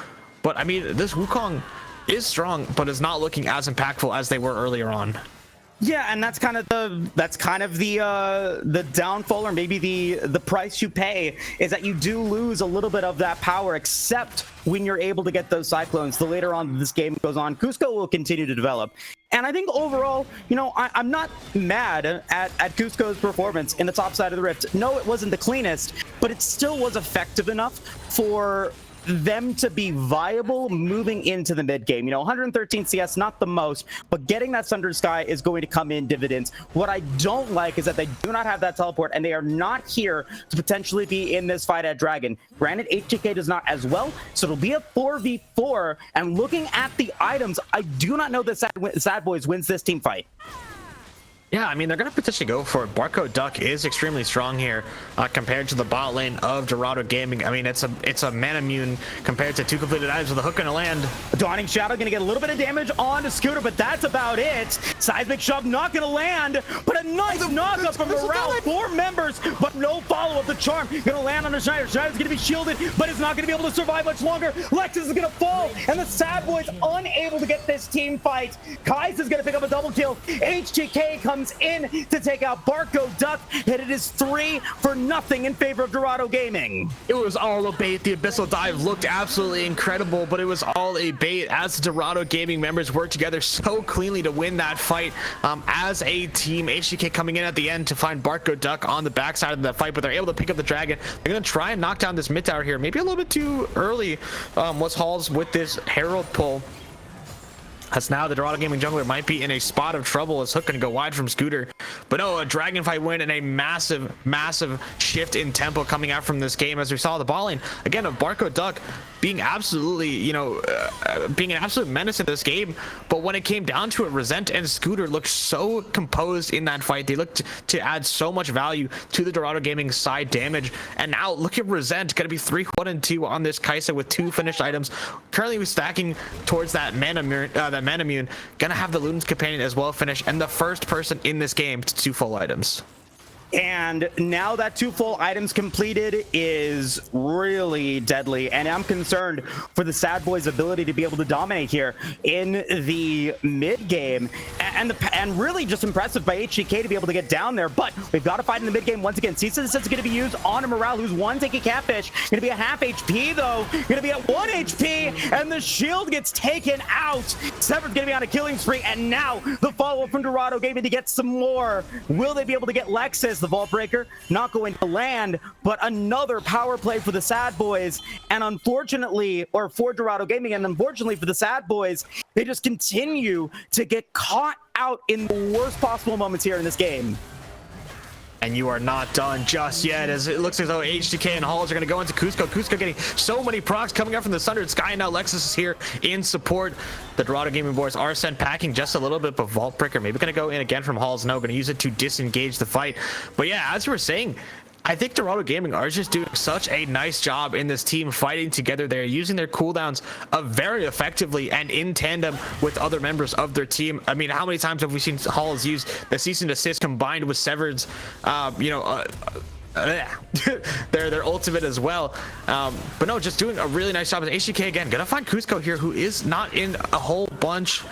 But I mean, this Wukong is strong, but is not looking as impactful as they were earlier on. Yeah, and that's kind of the downfall, or maybe the price you pay, is that you do lose a little bit of that power, except when you're able to get those cyclones. The later on this game goes on, Cusco will continue to develop. And I think overall, you know, I'm not mad at Cusco's performance in the top side of the rift. No, it wasn't the cleanest, but it still was effective enough for them to be viable moving into the mid game. You know, 113 CS, not the most, but getting that Sundered Sky is going to come in dividends. What I don't like is that they do not have that teleport, and they are not here to potentially be in this fight at Dragon. Granted, HGK does not as well, so it'll be a 4v4, and looking at the items, I do not know that S.A.D.B.O.I.S wins this team fight. Yeah, I mean, they're going to potentially go for it. Barco Duck is extremely strong here compared to the bot lane of Dorado Gaming. I mean, it's a mana immune compared to 2 completed items with a hook going to land. Dawning Shadow going to get a little bit of damage on the Scooter, but that's about it. Seismic Shove not going to land, but a nice knockup from Marauder. 4 members, but no follow-up. The Charm going to land on the Schneider. Schneider's going to be shielded, but it's not going to be able to survive much longer. Lexus is going to fall, and the S.A.D.B.O.I.S unable to get this team fight. Kais is going to pick up a double kill. HGK comes in to take out Barco Duck, and it is 3-0 in favor of Dorado Gaming. It was all a bait. The Abyssal Dive looked absolutely incredible, but it was all a bait as the Dorado Gaming members worked together so cleanly to win that fight as a team. HGK coming in at the end to find Barco Duck on the backside of that fight, but they're able to pick up the Dragon. They're going to try and knock down this mid tower here. Maybe a little bit too early was Halls with this Herald pull. As now the Dorado Gaming jungler might be in a spot of trouble as Hook can go wide from Scooter. But no, a Dragon fight win and a massive, massive shift in tempo coming out from this game, as we saw the ball lane again of Barco Duck being absolutely, you know, being an absolute menace in this game. But when it came down to it, Resent and Scooter looked so composed in that fight. They looked to add so much value to the Dorado Gaming side damage. And now look at Resent, gonna be 3-1-2 on this Kaisa with 2 finished items. Currently stacking towards that mana immune, gonna have the Luden's companion as well finish, and the first person in this game to 2 full items. And now that 2 full items completed is really deadly, and I'm concerned for the S.A.D.B.O.I.S ability to be able to dominate here in the mid game, and really just impressive by HGK to be able to get down there. But we've got to fight in the mid game once again. Ceaseless is going to be used on a Morale, who's 1 taking catfish. Going to be a half HP though. Going to be at 1 HP, and the shield gets taken out. Severed's going to be on a killing spree, and now the follow up from Dorado Gaming to get some more. Will they be able to get Lexus? The Vault Breaker not going to land, but another power play for the S.A.D.B.O.I.S, and unfortunately, or for Dorado Gaming, and unfortunately for the S.A.D.B.O.I.S, they just continue to get caught out in the worst possible moments here in this game. And you are not done just yet, as it looks as though HDK and Halls are going to go into Cusco. Cusco getting so many procs coming up from the Sundered Sky, and now Lexus is here in support. The Dorado Gaming boys are sent packing just a little bit, but Vault Breaker maybe going to go in again from Halls. No, going to use it to disengage the fight. But yeah, as we were saying, I think Dorado Gaming are just doing such a nice job in this team fighting together. They're using their cooldowns very effectively and in tandem with other members of their team. I mean, how many times have we seen Halls use the cease and desist combined with Severed's, their ultimate as well. But no, just doing a really nice job. HGK again, gonna find Cusco here, who is not in a whole bunch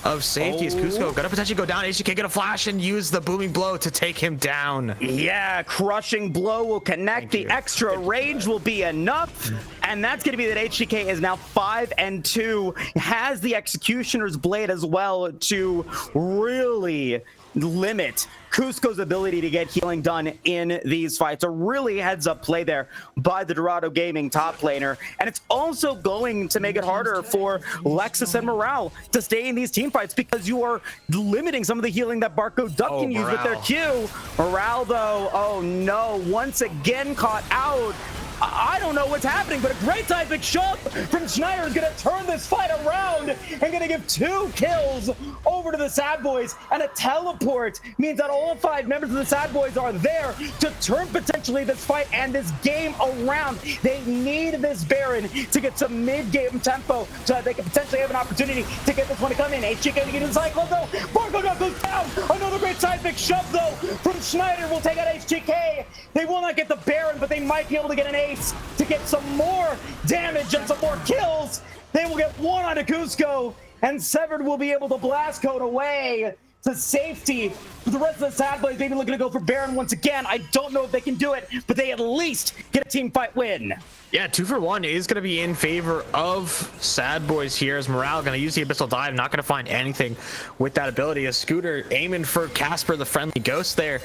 of safety. Is Cusco gonna potentially go down? HGK gonna flash and use the booming blow to take him down. Yeah, crushing blow will connect. The extra range will be enough, and that's going to be that HGK is now 5-2, has the Executioner's Blade as well to really limit Cusco's ability to get healing done in these fights. A really heads up play there by the Dorado Gaming top laner, and it's also going to make it harder for Lexus and Morale to stay in these team fights because you are limiting some of the healing that Barco Duck can use with their Q. Morale though, oh no, once again caught out. I don't know what's happening, but a great seismic shove from Schneider is going to turn this fight around and going to give 2 kills over to the S.A.D.B.O.I.S. And a teleport means that all 5 members of the S.A.D.B.O.I.S are there to turn potentially this fight and this game around. They need this Baron to get some mid-game tempo so that they can potentially have an opportunity to get this one to come in. HGK to get in the cycle though. Barco Duck goes down. Another great seismic shove though from Schneider will take out HGK. They will not get the Baron, but they might be able to get an ace to get some more damage and some more kills. They will get 1 on Cusco, and Severed will be able to blast code away to safety. But the rest of the S.A.D.B.O.I.S maybe looking to go for Baron once again. I don't know if they can do it, but they at least get a team fight win. Yeah, 2 for 1 is going to be in favor of S.A.D.B.O.I.S here, as Morale going to use the Abyssal Dive, not going to find anything with that ability. A Scooter aiming for Casper, the friendly ghost there.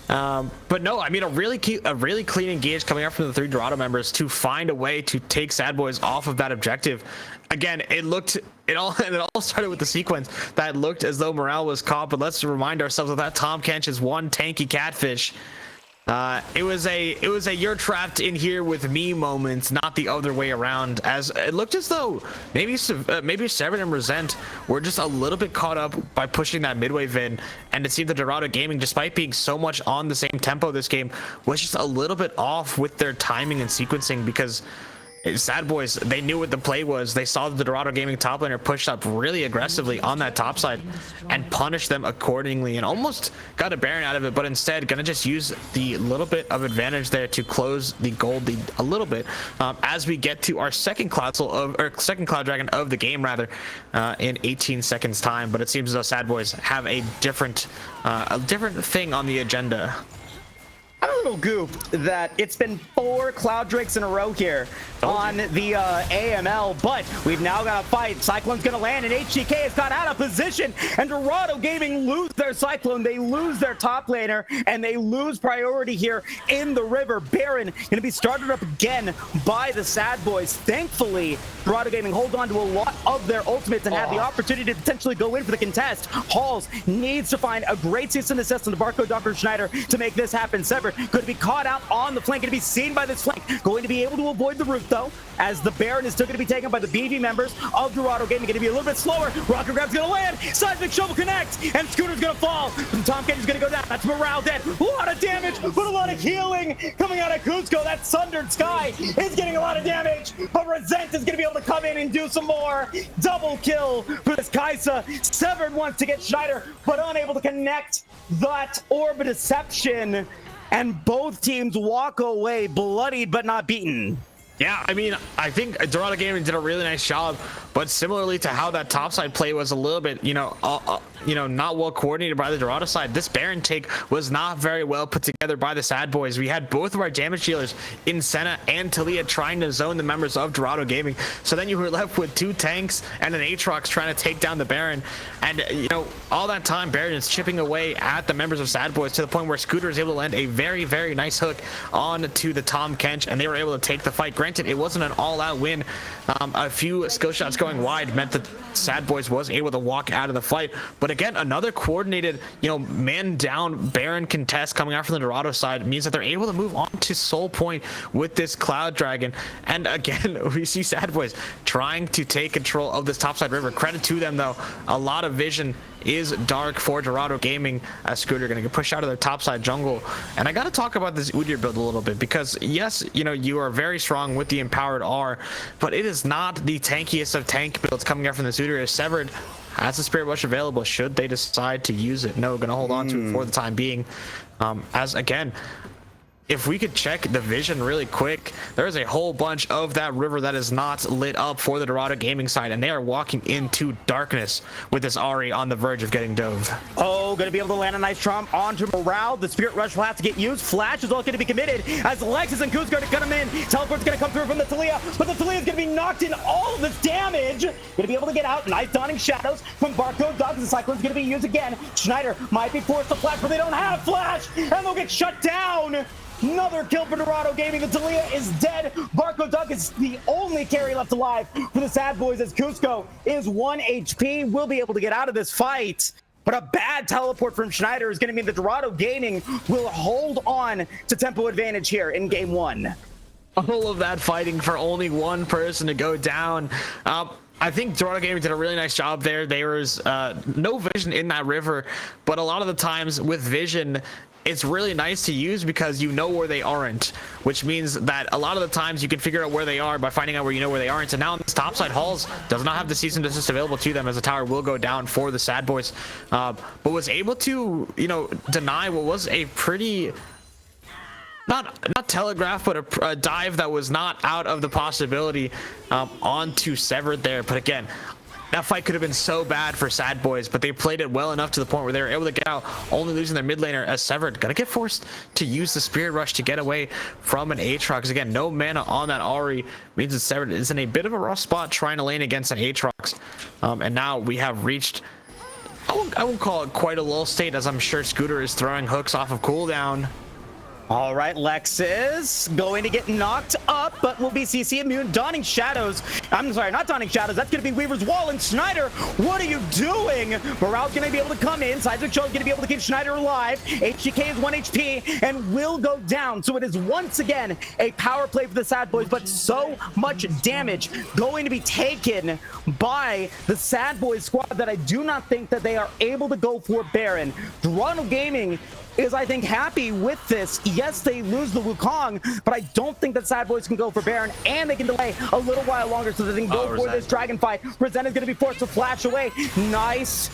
But no, I mean, a really clean engage coming out from the 3 Dorado members to find a way to take S.A.D.B.O.I.S off of that objective. Again, it all started with the sequence that looked as though Morale was caught, but let's remind ourselves that Tom Kench is one tanky catfish. It was a you're trapped in here with me moments, not the other way around, as it looked as though maybe Severed and Resent were just a little bit caught up by pushing that midway in, and it seemed that Dorado Gaming, despite being so much on the same tempo this game, was just a little bit off with their timing and sequencing, because S.A.D.B.O.I.S, they knew what the play was. They saw the Dorado Gaming top laner pushed up really aggressively on that top side and punished them accordingly, and almost got a Baron out of it, but instead gonna just use the little bit of advantage there to close the gold lead a little bit, as we get to our second Cloud Dragon of the game, rather, in 18 seconds time. But it seems as though S.A.D.B.O.I.S have a different thing on the agenda. I'm a little goop that it's been 4 Cloud Drakes in a row here on the AML, but we've now got a fight. Cyclone's going to land, and HGK has got out of position, and Dorado Gaming lose their Cyclone. They lose their top laner, and they lose priority here in the river. Baron going to be started up again by the S.A.D.B.O.I.S. Thankfully, Dorado Gaming hold on to a lot of their ultimates and have the opportunity to potentially go in for the contest. Halls needs to find a great cease and desist on the Barco Dr. Schneider to make this happen. Sever going to be caught out on the flank, going to be seen by this flank, going to be able to avoid the root though, as the Baron is still going to be taken by the BV members of Dorado Gaming. Going to be a little bit slower. Rocket Grab's going to land, seismic shovel connect, and Scooter's going to fall. Tom Kenny's going to go down. That's Morale dead. A lot of damage, but a lot of healing coming out of Cusco. That Sundered Sky is getting a lot of damage, but Resent is going to be able to come in and do some more. Double kill for this Kaisa. Severed wants to get Schneider, but unable to connect that Orb of Deception. And both teams walk away bloodied but not beaten. Yeah, I mean, I think Dorado Gaming did a really nice job, but similarly to how that topside play was a little bit, not well coordinated by the Dorado side, this Baron take was not very well put together by the S.A.D.B.O.I.S. We had both of our damage dealers in Senna and Talia trying to zone the members of Dorado Gaming. So then you were left with 2 tanks and an Aatrox trying to take down the Baron. And, all that time, Baron is chipping away at the members of S.A.D.B.O.I.S. to the point where Scooter is able to land a very, very nice hook on to the Tom Kench, and they were able to take the fight. Granted, it wasn't an all-out win. A few skill shots going wide meant that S.A.D.B.O.I.S was able to walk out of the fight. But again, another coordinated, man down Baron contest coming out from the Dorado side means that they're able to move on to Soul Point with this Cloud Dragon. And again, we see S.A.D.B.O.I.S trying to take control of this topside river. Credit to them though, a lot of vision is dark for Dorado Gaming. Scooter going to get pushed out of their topside jungle. And I got to talk about this Udyr build a little bit, because yes, you are very strong with the Empowered R, but it is not the tankiest of tank builds coming out from this Udyr. Severed has a Spirit Rush available should they decide to use it. No, going to hold on to it for the time being. As again, if we could check the vision really quick, there is a whole bunch of that river that is not lit up for the Dorado Gaming side, and they are walking into darkness with this Ahri on the verge of getting dove. Oh, gonna be able to land a nice charm onto Morale. The Spirit Rush will have to get used. Flash is all gonna be committed as Lexus and Kuz are gonna come in. Teleport's gonna come through from the Talia, but the Talia is gonna be knocked in all of this damage. Gonna be able to get out. Nice Dawning Shadows from Barcode Dogs. The Cyclone's gonna be used again. Schneider might be forced to flash, but they don't have flash, and they'll get shut down. Another kill for Dorado Gaming. The Talia is dead. Barco Duck is the only carry left alive for the S.A.D.B.O.I.S as Cusco is 1 HP. Will be able to get out of this fight. But a bad teleport from Schneider is going to mean that Dorado Gaming will hold on to tempo advantage here in game 1. All of that fighting for only one person to go down. I think Dorado Gaming did a really nice job there. There was no vision in that river, but a lot of the times with vision, it's really nice to use because you know where they aren't, which means that a lot of the times you can figure out where they are by finding out where you know where they aren't. And now this topside halls does not have the cease and desist available to them, as the tower will go down for the S.A.D.B.O.I.S, but was able to, you know, deny what was a pretty not telegraph, but a dive that was not out of the possibility onto Severed there. But again, that fight could have been so bad for S.A.D.B.O.I.S, but they played it well enough to the point where they were able to get out, only losing their mid laner as Severed gonna get forced to use the Spirit Rush to get away from an Aatrox. Again, no mana on that Ahri means that Severed is in a bit of a rough spot trying to lane against an Aatrox. And now we have reached, I won't call it quite a lull state, as I'm sure Scooter is throwing hooks off of cooldown. All right, Lexus going to get knocked up, but will be CC immune. Dawning Shadows. I'm sorry, not Dawning Shadows. That's going to be Weaver's Wall. And Schneider, what are you doing? Morale's going to be able to come in. Seismic Show's going to be able to keep Schneider alive. HGK is 1 HP and will go down. So it is once again a power play for the S.A.D.B.O.I.S, but so much damage going to be taken by the S.A.D.B.O.I.S squad that I do not think that they are able to go for Baron. Dorado Gaming is, I think, happy with this. Yes, they lose the Wukong, but I don't think that S.A.D.B.O.I.S can go for Baron, and they can delay a little while longer so that they can go for this dragon fight. Resent is going to be forced to flash away. Nice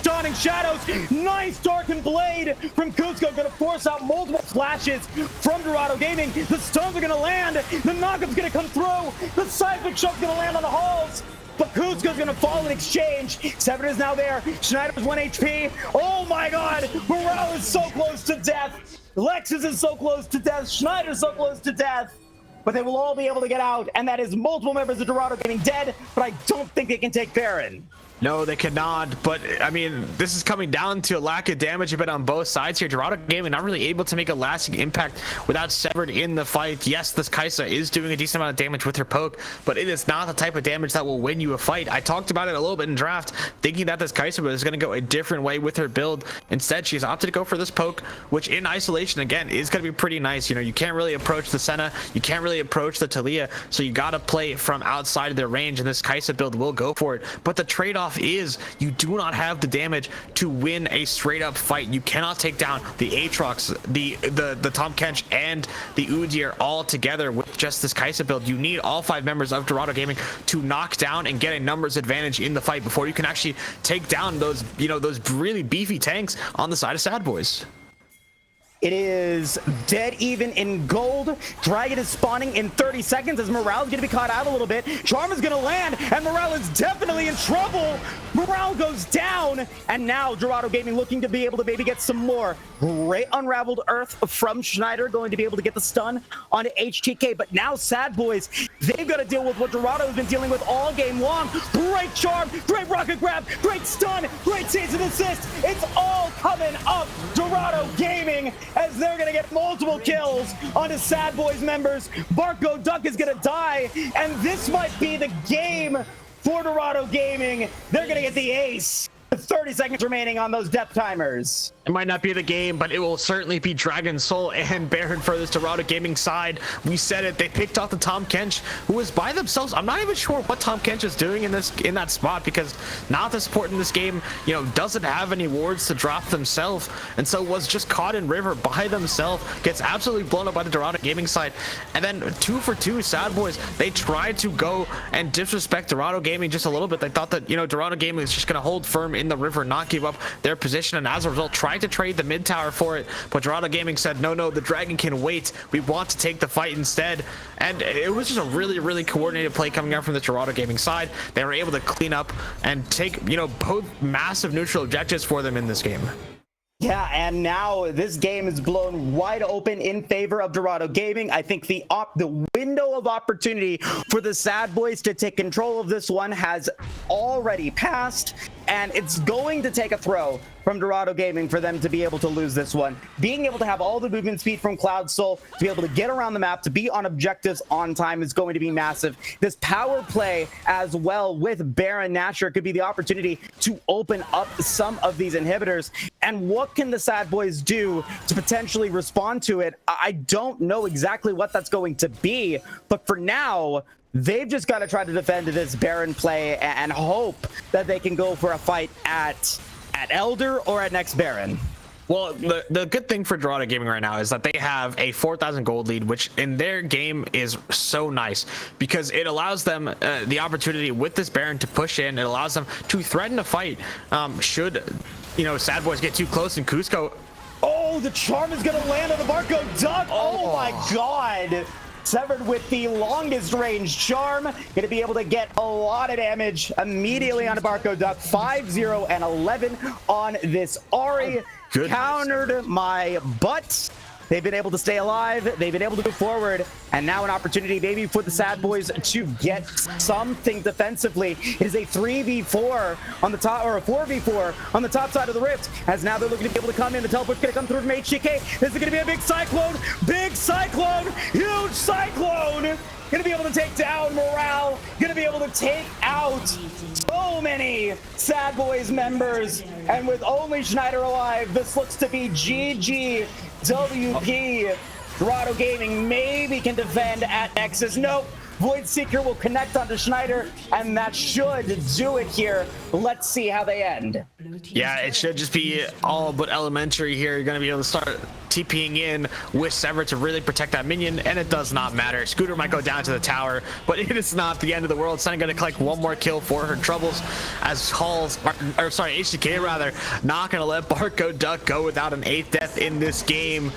Dawning Shadows. Nice Darkened Blade from Cusco. Going to force out multiple flashes from Dorado Gaming. The stones are going to land. The knockup's going to come through. The Seismic Shock's going to land on the halls. But Cusco's gonna fall in exchange. Seven is now there. Schneider's 1 HP. Oh my god! Morale is so close to death. Lexus is so close to death. Schneider's so close to death. But they will all be able to get out, and that is multiple members of Dorado getting dead, but I don't think they can take Baron. No, they cannot. But I mean, this is coming down to a lack of damage a bit on both sides here. Dorado Gaming not really able to make a lasting impact without Severed in the fight. Yes, this Kai'Sa is doing a decent amount of damage with her poke, but it is not the type of damage that will win you a fight. I talked about it a little bit in draft, thinking that this Kai'Sa was going to go a different way with her build. Instead, she's opted to go for this poke, which in isolation, again, is going to be pretty nice. You know, you can't really approach the Senna, you can't really approach the Talia, so you got to play from outside of their range, and this Kai'Sa build will go for it. But the trade-off is you do not have the damage to win a straight up fight. You cannot take down the Aatrox, the Tom Kench, and the Udyr all together with just this Kai'Sa build. You need all 5 members of Dorado Gaming to knock down and get a numbers advantage in the fight before you can actually take down those, you know, those really beefy tanks on the side of S.A.D.B.O.I.S. It is dead even in gold. Dragon is spawning in 30 seconds as Morale's gonna be caught out a little bit. Charm is gonna land, and Morale is definitely in trouble. Morale goes down, and now Dorado Gaming looking to be able to maybe get some more. Great Unraveled Earth from Schneider, going to be able to get the stun on HTK, but now S.A.D.B.O.I.S, they've got to deal with what Dorado has been dealing with all game long. Great Charm, great Rocket Grab, great stun, great Cease and Desist. It's all coming up Dorado Gaming, as they're going to get multiple kills onto S.A.D.B.O.I.S members. Barco Duck is going to die, and this might be the game for Dorado Gaming. They're going to get the ace. 30 seconds remaining on those death timers. It might not be the game, but it will certainly be Dragon Soul and Baron for this Dorado Gaming side. We said it. They picked off the Tom Kench, who was by themselves. I'm not even sure what Tom Kench is doing in that spot, because not the support in this game, you know, doesn't have any wards to drop themselves, and so was just caught in river by themselves. Gets absolutely blown up by the Dorado Gaming side, and then 2 for 2 S.A.D.B.O.I.S. They tried to go and disrespect Dorado Gaming just a little bit. They thought that, you know, Dorado Gaming is just going to hold firm in the river, not give up their position, and as a result tried to trade the mid tower for it, but Dorado Gaming said no, the dragon can wait, we want to take the fight instead. And it was just a really coordinated play coming out from the Dorado Gaming side. They were able to clean up and take, you know, both massive neutral objectives for them in this game. Yeah, and now this game is blown wide open in favor of Dorado Gaming. I think the window of opportunity for the S.A.D.B.O.I.S to take control of this one has already passed, and it's going to take a throw from Dorado Gaming for them to be able to lose this one. Being able to have all the movement speed from Cloud Soul, to be able to get around the map, to be on objectives on time is going to be massive. This power play as well with Baron Nashor could be the opportunity to open up some of these inhibitors. And what can the S.A.D.B.O.I.S do to potentially respond to it? I don't know exactly what that's going to be, but for now, they've just got to try to defend this Baron play and hope that they can go for a fight at Elder or at next Baron. Well, the good thing for Dorado Gaming right now is that they have a 4,000 gold lead, which in their game is so nice because it allows them the opportunity with this Baron to push in. It allows them to threaten a fight should, you know, S.A.D.B.O.I.S get too close and Cusco. Oh, the charm is going to land on the Barco Duck. Oh my God. Severed with the longest range charm, going to be able to get a lot of damage immediately on a Barco Duck. 5-0 and 11 on this Ari. Countered my butt. They've been able to stay alive. They've been able to move forward. And now an opportunity maybe for the S.A.D.B.O.I.S to get something defensively. It is a 3v4 on the top, or a 4v4 on the top side of the rift. As now they're looking to be able to come in. The teleport's going to come through from HGK. This is going to be a big cyclone. Big cyclone. Huge cyclone. Going to be able to take down Morale. Going to be able to take out so many S.A.D.B.O.I.S members. And with only Schneider alive, this looks to be GG. WP. Dorado Gaming maybe can defend at Nexus. Nope. Void Seeker will connect onto Schneider, and that should do it here. Let's see how they end. Yeah, it should just be all but elementary here. You're going to be able to start TPing in with Sever to really protect that minion, and it does not matter. Scooter might go down to the tower, but it is not the end of the world. It's not going to collect one more kill for her troubles, as HDK rather, not going to let Barco Duck go without an 8th death in this game.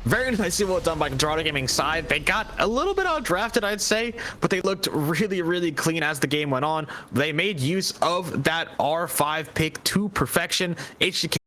Very nicely well done by Dorado Gaming side. They got a little bit outdrafted, I'd say, but they looked really clean as the game went on. They made use of that R5 pick to perfection. HDK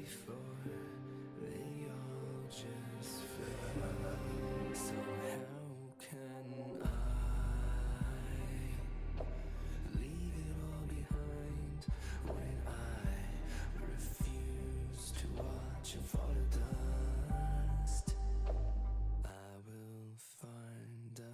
before they all just fade. So how can I leave it all behind when I refuse to watch it fall to dust? I will find a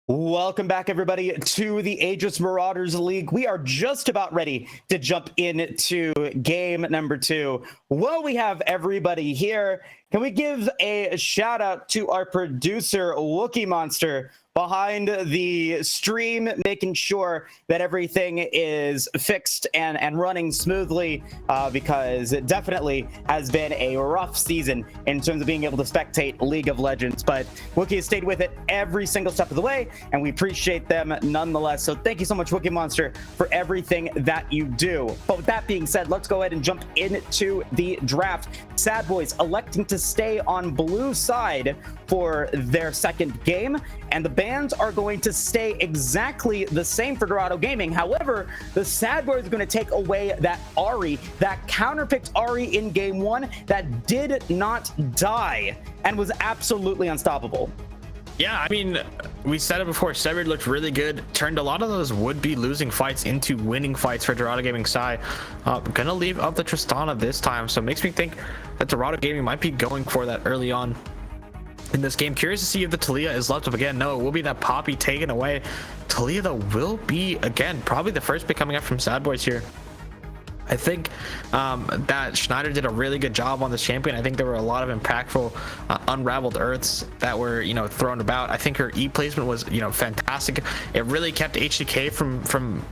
Welcome back, everybody, to the Aegis Marauders League. We are just about ready to jump into game number 2. While we have everybody here, can we give a shout out to our producer, Wookie Monster, behind the stream, making sure that everything is fixed and running smoothly, because it definitely has been a rough season in terms of being able to spectate League of Legends. But Wookie has stayed with it every single step of the way, and we appreciate them nonetheless. So thank you so much, Wookie Monster, for everything that you do. But with that being said, let's go ahead and jump into the draft. S.A.D.B.O.I.S electing to stay on blue side for their second game, and the bans are going to stay exactly the same for Dorado Gaming. However, the S.A.D.B.O.I.S is going to take away that Ahri, that counterpicked Ahri in game 1 that did not die and was absolutely unstoppable. Yeah, I mean, we said it before, S.A.D.B.O.I.S looked really good, turned a lot of those would-be losing fights into winning fights for Dorado Gaming side. Gonna leave up the Tristana this time, so it makes me think that Dorado Gaming might be going for that early on in this game. Curious to see if the Talia is left up again. No, it will be that Poppy taken away. Talia, though, will be, again, probably the first pick coming up from S.A.D.B.O.I.S here. I think that Schneider did a really good job on this champion. I think there were a lot of impactful unraveled earths that were, thrown about. I think her E placement was, fantastic. It really kept HDK from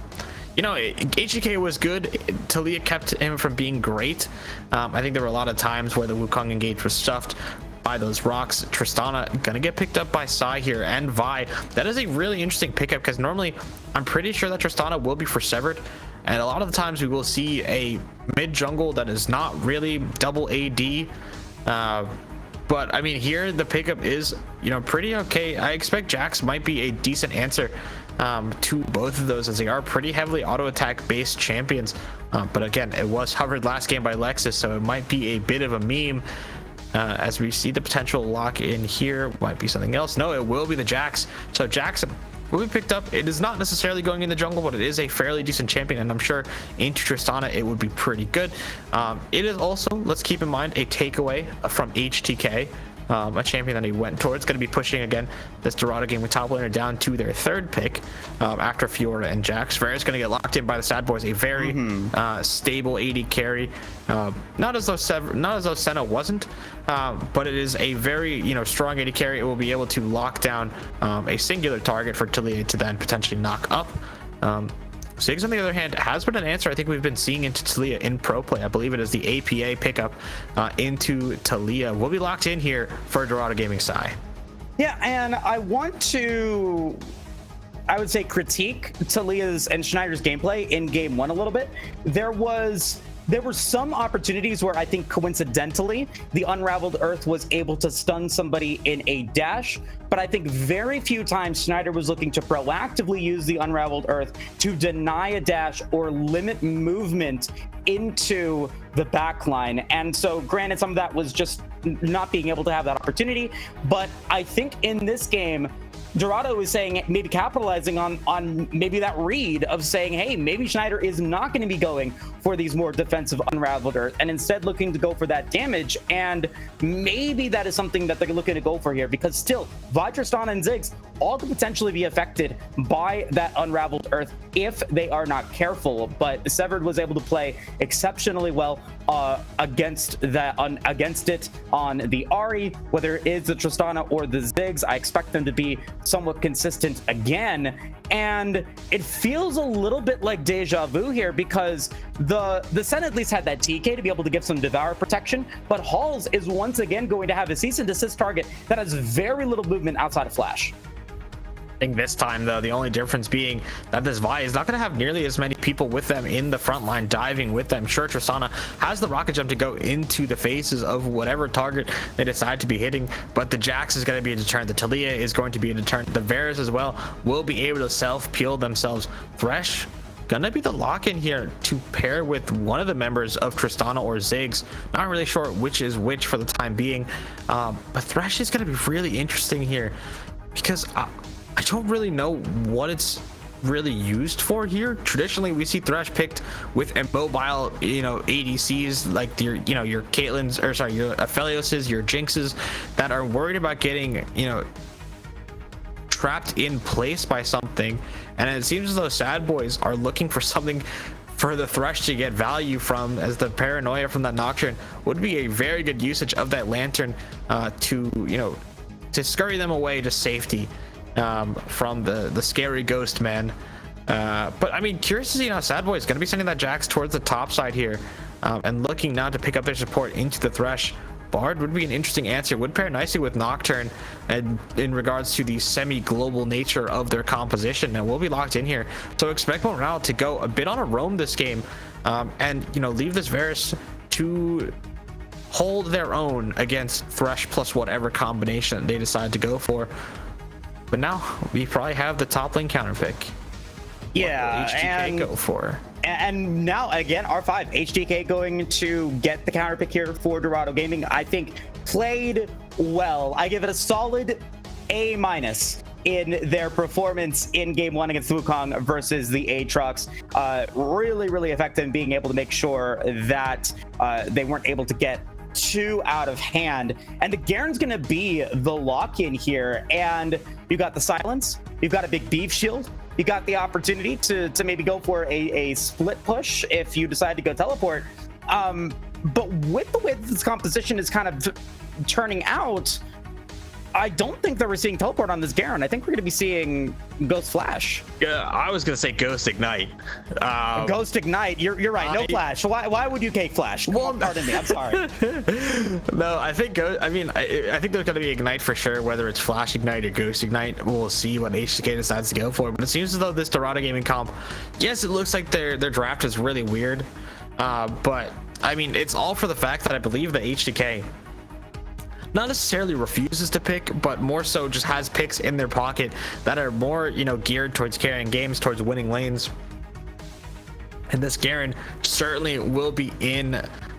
HDK was good. Talia kept him from being great. I think there were a lot of times where the Wukong engage was stuffed by those rocks. Tristana gonna get picked up by Sai here, and Vi. That is a really interesting pickup, because normally I'm pretty sure that Tristana will be for Severed, and a lot of the times we will see a mid jungle that is not really double AD. But I mean, here the pickup is pretty okay. I expect Jax might be a decent answer to both of those, as they are pretty heavily auto attack based champions. But again, it was hovered last game by Lexus, so it might be a bit of a meme. As we see the potential lock in here, might be something else. No, it will be the Jax. So Jax will be picked up. It is not necessarily going in the jungle, but it is a fairly decent champion, and I'm sure into Tristana it would be pretty good. It is also, let's keep in mind, a takeaway from HTK, a champion that he went towards. Going to be pushing again this Dorado game with top laner down to their third pick after Fiora and Jax. Vera is going to get locked in by the S.A.D.B.O.I.S, a very stable AD carry. Not as though Senna wasn't, but it is a very strong AD carry. It will be able to lock down a singular target for Talia to then potentially knock up. Ziggs, on the other hand, has been an answer I think we've been seeing into Talia in pro play. I believe it is the APA pickup into Talia. We'll be locked in here for Dorado Gaming side. Yeah, and I want to, I would say, critique Talia's and Schneider's gameplay in game 1 a little bit. There were some opportunities where I think coincidentally the Unraveled Earth was able to stun somebody in a dash, but I think very few times Schneider was looking to proactively use the Unraveled Earth to deny a dash or limit movement into the backline. And so granted, some of that was just not being able to have that opportunity, but I think in this game Dorado is saying, maybe capitalizing on maybe that read of saying, hey, maybe Schneider is not going to be going for these more defensive Unraveled Earth and instead looking to go for that damage. And maybe that is something that they're looking to go for here, because still, Vi, Tristana, and Ziggs all could potentially be affected by that Unraveled Earth if they are not careful. But Severed was able to play exceptionally well against it on the Ahri, whether it is the Tristana or the Ziggs. I expect them to be somewhat consistent again, and it feels a little bit like deja vu here, because the Sen at least had that TK to be able to give some Devour protection, but Halls is once again going to have a cease and desist target that has very little movement outside of Flash. I think this time, though, the only difference being that this Vi is not going to have nearly as many people with them in the front line diving with them. Sure, Tristana has the rocket jump to go into the faces of whatever target they decide to be hitting, but the Jax is going to be a deterrent. The Talia is going to be a deterrent. The Varus as well will be able to self-peel themselves. Thresh gonna be the lock-in here to pair with one of the members of Tristana or Ziggs. Not really sure which is which for the time being, but Thresh is gonna be really interesting here because I don't really know what it's really used for here. Traditionally, we see Thresh picked with immobile, ADCs like your Caitlyn's, or sorry, your Aphelioses, your Jinxes that are worried about getting, trapped in place by something. And it seems as though S.A.D.B.O.I.S are looking for something for the Thresh to get value from, as the paranoia from that Nocturne would be a very good usage of that Lantern to scurry them away to safety from the scary ghost man. But I mean, curious to see how S.A.D.B.O.I.S is going to be sending that Jax towards the top side here, and looking now to pick up their support into the Thresh. Bard would be an interesting answer, would pair nicely with Nocturne, and in regards to the semi-global nature of their composition, and we'll be locked in here. So expect Morale to go a bit on a roam this game, and leave this Varus to hold their own against Thresh plus whatever combination they decide to go for. But now we probably have the top lane counter pick. Yeah, what will HDK go for? And now again, R5 HDK going to get the counter pick here for Dorado Gaming. I think played well. I give it a solid A- in their performance in game 1 against Wukong versus the Aatrox. Really effective in being able to make sure that they weren't able to get too out of hand. And the Garen's gonna be the lock-in here, and you got the silence, you've got a big beef shield, you got the opportunity to maybe go for a split push if you decide to go teleport. But with the way this composition is kind of turning out, I don't think that we're seeing teleport on this Garen. I think we're going to be seeing Ghost Flash. Yeah, I was going to say Ghost Ignite. Ghost Ignite. You're right. No Flash. Why would you take Flash? Well, pardon me. I'm sorry. No, I think I think there's going to be Ignite for sure. Whether it's Flash Ignite or Ghost Ignite, we'll see what HDK decides to go for. But it seems as though this Dorado Gaming comp, yes, it looks like their draft is really weird. But I mean, it's all for the fact that I believe that HDK not necessarily refuses to pick, but more so just has picks in their pocket that are more, geared towards carrying games, towards winning lanes. And this Garen certainly will be in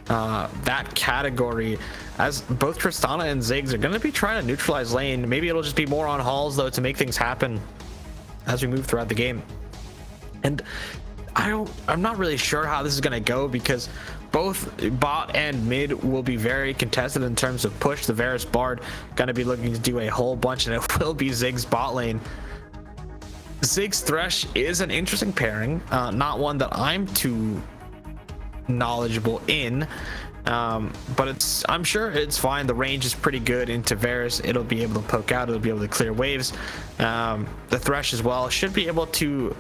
that category, as both Tristana and Ziggs are going to be trying to neutralize lane. Maybe it'll just be more on halls, though, to make things happen as we move throughout the game. And I'm not really sure how this is going to go, because both bot and mid will be very contested in terms of push. The Varus Bard going to be looking to do a whole bunch, and it will be Ziggs bot lane. Ziggs Thresh is an interesting pairing, not one that I'm too knowledgeable in, but I'm sure it's fine. The range is pretty good into Varus. It'll be able to poke out, it'll be able to clear waves. The Thresh as well should be able to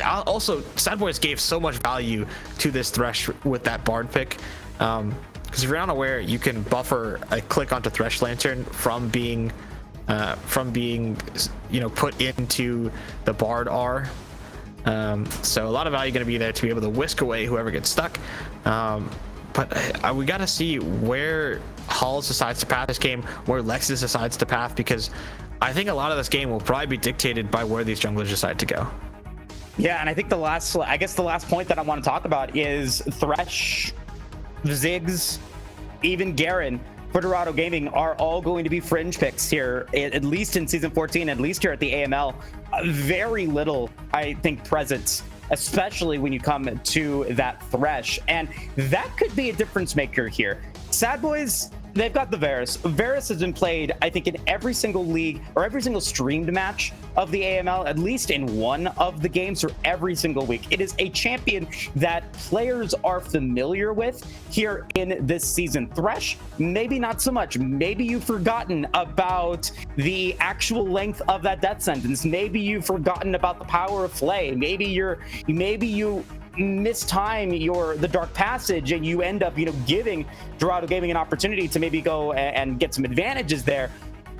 also, S.A.D.B.O.I.S gave so much value to this Thresh with that Bard pick, because if you're unaware, you can buffer a click onto Thresh Lantern from being put into the Bard R. So a lot of value going to be there to be able to whisk away whoever gets stuck. But we got to see where Halls decides to path this game, where Lexus decides to path, because I think a lot of this game will probably be dictated by where these junglers decide to go. Yeah, and I think the last point that I want to talk about is Thresh, Ziggs, even Garen for Dorado Gaming are all going to be fringe picks here, at least in season 14, at least here at the AML. Very little, I think, presence, especially when you come to that Thresh, and that could be a difference maker here. S.A.D.B.O.I.S, they've got the Varus. Varus has been played, I think, in every single league or every single streamed match of the AML, at least in one of the games, or every single week. It is a champion that players are familiar with here in this season. Thresh, maybe not so much. Maybe you've forgotten about the actual length of that death sentence. Maybe you've forgotten about the power of Flay. Maybe you mistime the Dark Passage, and you end up giving Dorado Gaming an opportunity to maybe go and get some advantages there.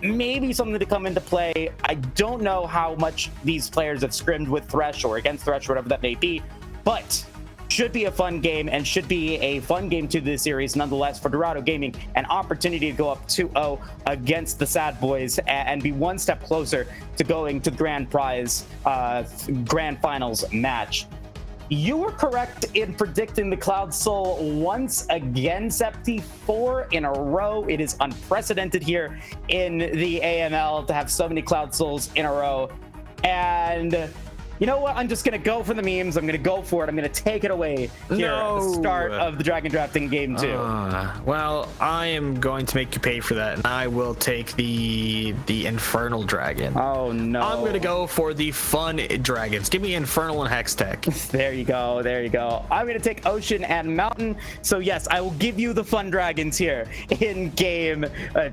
maybe something to come into play. I don't know how much these players have scrimmed with Thresh or against Thresh, whatever that may be, but should be a fun game and should be a fun game to this series nonetheless for Dorado Gaming. An opportunity to go up 2-0 against the S.A.D.B.O.I.S and be one step closer to going to the grand prize grand finals match. You were correct in predicting the Cloud Soul once again, Septi, 4 in a row. It is unprecedented here in the AML to have so many Cloud Souls in a row. And you know what? I'm just going to go for the memes. I'm going to go for it. I'm going to take it away here at the start of the Dragon Drafting Game 2. Well, I am going to make you pay for that, and I will take the Infernal Dragon. Oh, no. I'm going to go for the fun dragons. Give me Infernal and Hextech. There you go. There you go. I'm going to take Ocean and Mountain. So, yes, I will give you the fun dragons here in Game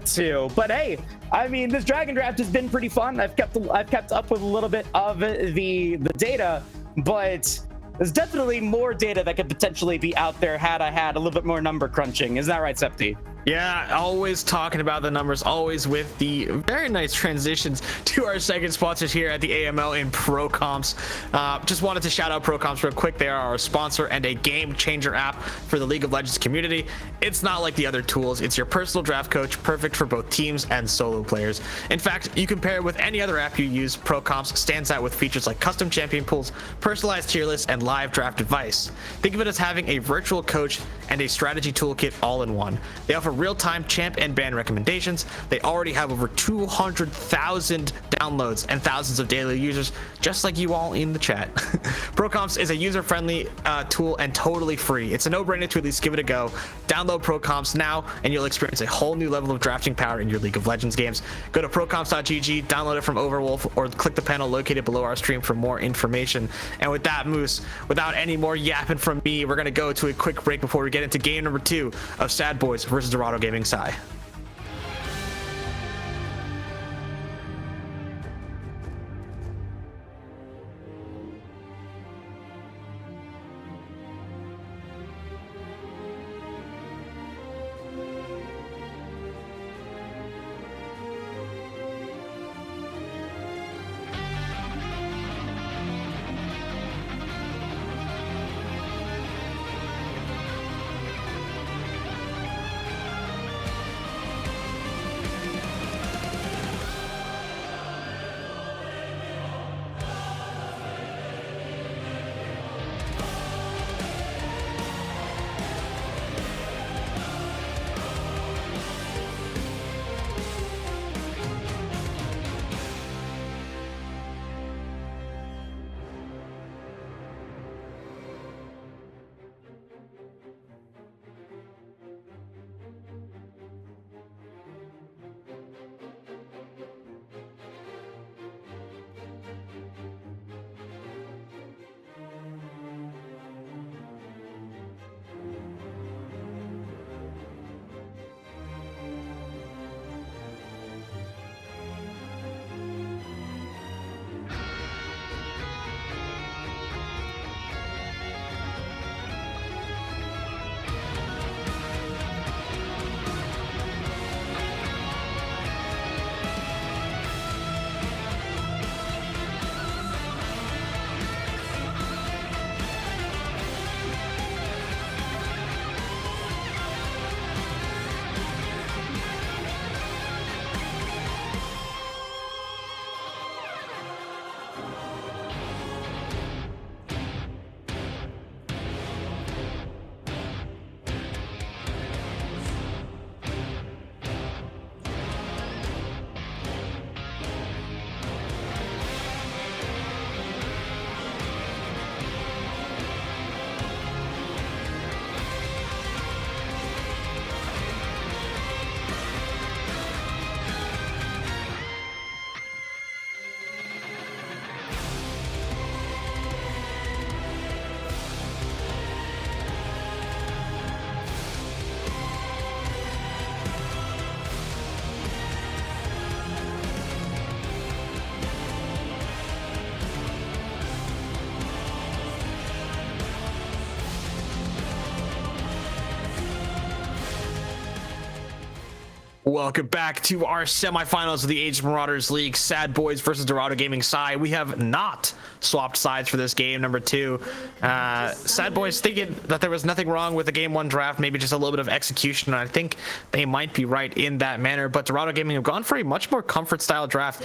2. But, hey, I mean, this Dragon Draft has been pretty fun. I've kept up with a little bit of the data, but there's definitely more data that could potentially be out there had I had a little bit more number crunching. Isn't that right, Septi? Yeah, always talking about the numbers, always with the very nice transitions to our second sponsors here at the AML in Pro Comps. Just wanted to shout out Pro Comps real quick. They are our sponsor and a game changer app for the League of Legends community. It's not like the other tools. It's your personal draft coach, perfect for both teams and solo players. In fact, you compare it with any other app you use. Pro Comps stands out with features like custom champion pools, personalized tier lists, and live draft advice. Think of it as having a virtual coach and a strategy toolkit all in one. They offer real-time champ and ban recommendations. They already have over 200,000 downloads and thousands of daily users, just like you all in the chat. ProComps is a user-friendly tool and totally free. It's a no-brainer to at least give it a go. Download ProComps now, and you'll experience a whole new level of drafting power in your League of Legends games. Go to procomps.gg, download it from Overwolf, or click the panel located below our stream for more information. And with that, Moose, without any more yapping from me, we're going to go to a quick break before we get into game number 2 of S.A.D.B.O.I.S versus Dorado Gaming Psy. Welcome back to our semifinals of the Aegis Marauders League. S.A.D.B.O.I.S versus Dorado Gaming Psi. We have not swapped sides for this game number 2. S.A.D.B.O.I.S thinking that there was nothing wrong with the game 1 draft, maybe just a little bit of execution, and I think they might be right in that manner. But Dorado Gaming have gone for a much more comfort style draft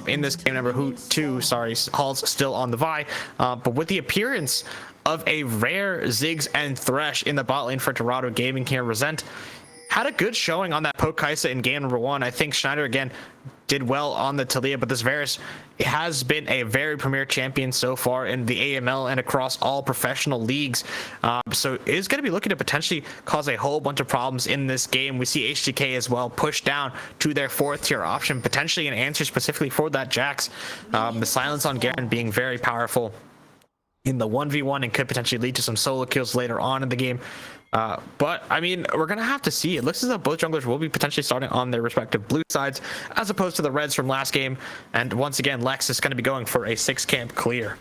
in this game number 2. Sorry, Hall's still on the Vi, but with the appearance of a rare Ziggs and Thresh in the bot lane for Dorado Gaming here. Resent had a good showing on that poke Kai'Sa in game number 1. I think Schneider again did well on the Taliyah, but this Varus has been a very premier champion so far in the AML and across all professional leagues. So is going to be looking to potentially cause a whole bunch of problems in this game. We see HTK as well push down to their 4th tier option, potentially an answer specifically for that Jax. The silence on Garen being very powerful in the 1v1 and could potentially lead to some solo kills later on in the game. But I mean, we're gonna have to see. It looks as though both junglers will be potentially starting on their respective blue sides as opposed to the reds from last game. And once again, Lex is going to be going for a 6-camp clear.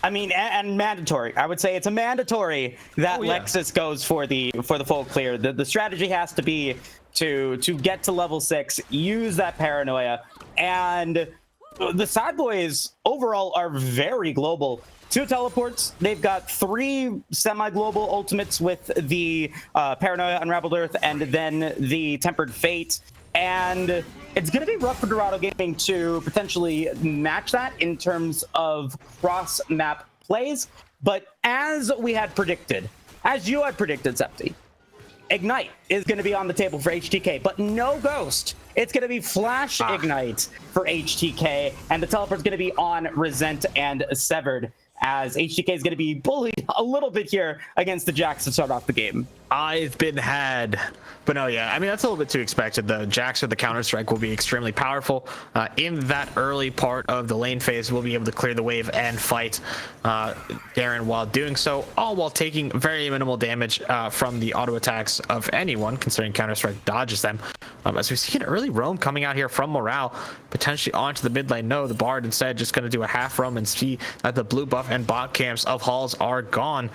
I mean, and mandatory. I would say it's a mandatory that Lexus goes for the full clear. The strategy has to be to get to level 6, use that paranoia, and the S.A.D.B.O.I.S overall are very global. 2 teleports. They've got 3 semi-global ultimates with the Paranoia, Unraveled Earth, and then the Tempered Fate. And it's going to be rough for Dorado Gaming to potentially match that in terms of cross-map plays. But as we had predicted, as you had predicted, Septi, Ignite is going to be on the table for HTK, but no Ghost. It's going to be Flash Ignite for HTK, and the teleport's going to be on Resent and Severed, as HTK is going to be bullied a little bit here against the Jax to start off the game. I've been had. But no, yeah, I mean, that's a little bit too expected. The Jax or the Counter-Strike will be extremely powerful. In that early part of the lane phase, we'll be able to clear the wave and fight Garen while doing so, all while taking very minimal damage from the auto attacks of anyone, considering Counter-Strike dodges them. As we see an early roam coming out here from Morale, potentially onto the mid lane. No, the Bard instead just going to do a half roam and see that the blue buff and bot camps of Halls are gone.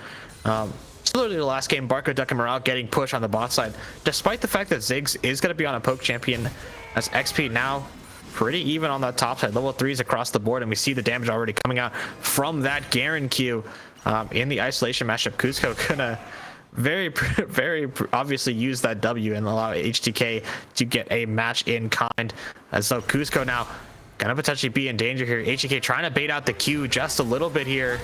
Similarly to the last game, Barco, Duck, and Morale getting pushed on the bot side, despite the fact that Ziggs is going to be on a poke champion, as XP now pretty even on that top side. Level 3s across the board, and we see the damage already coming out from that Garen Q in the isolation matchup. Cusco gonna very obviously use that W and allow HTK to get a match in kind, as though Cusco now gonna potentially be in danger here. HTK trying to bait out the Q just a little bit here.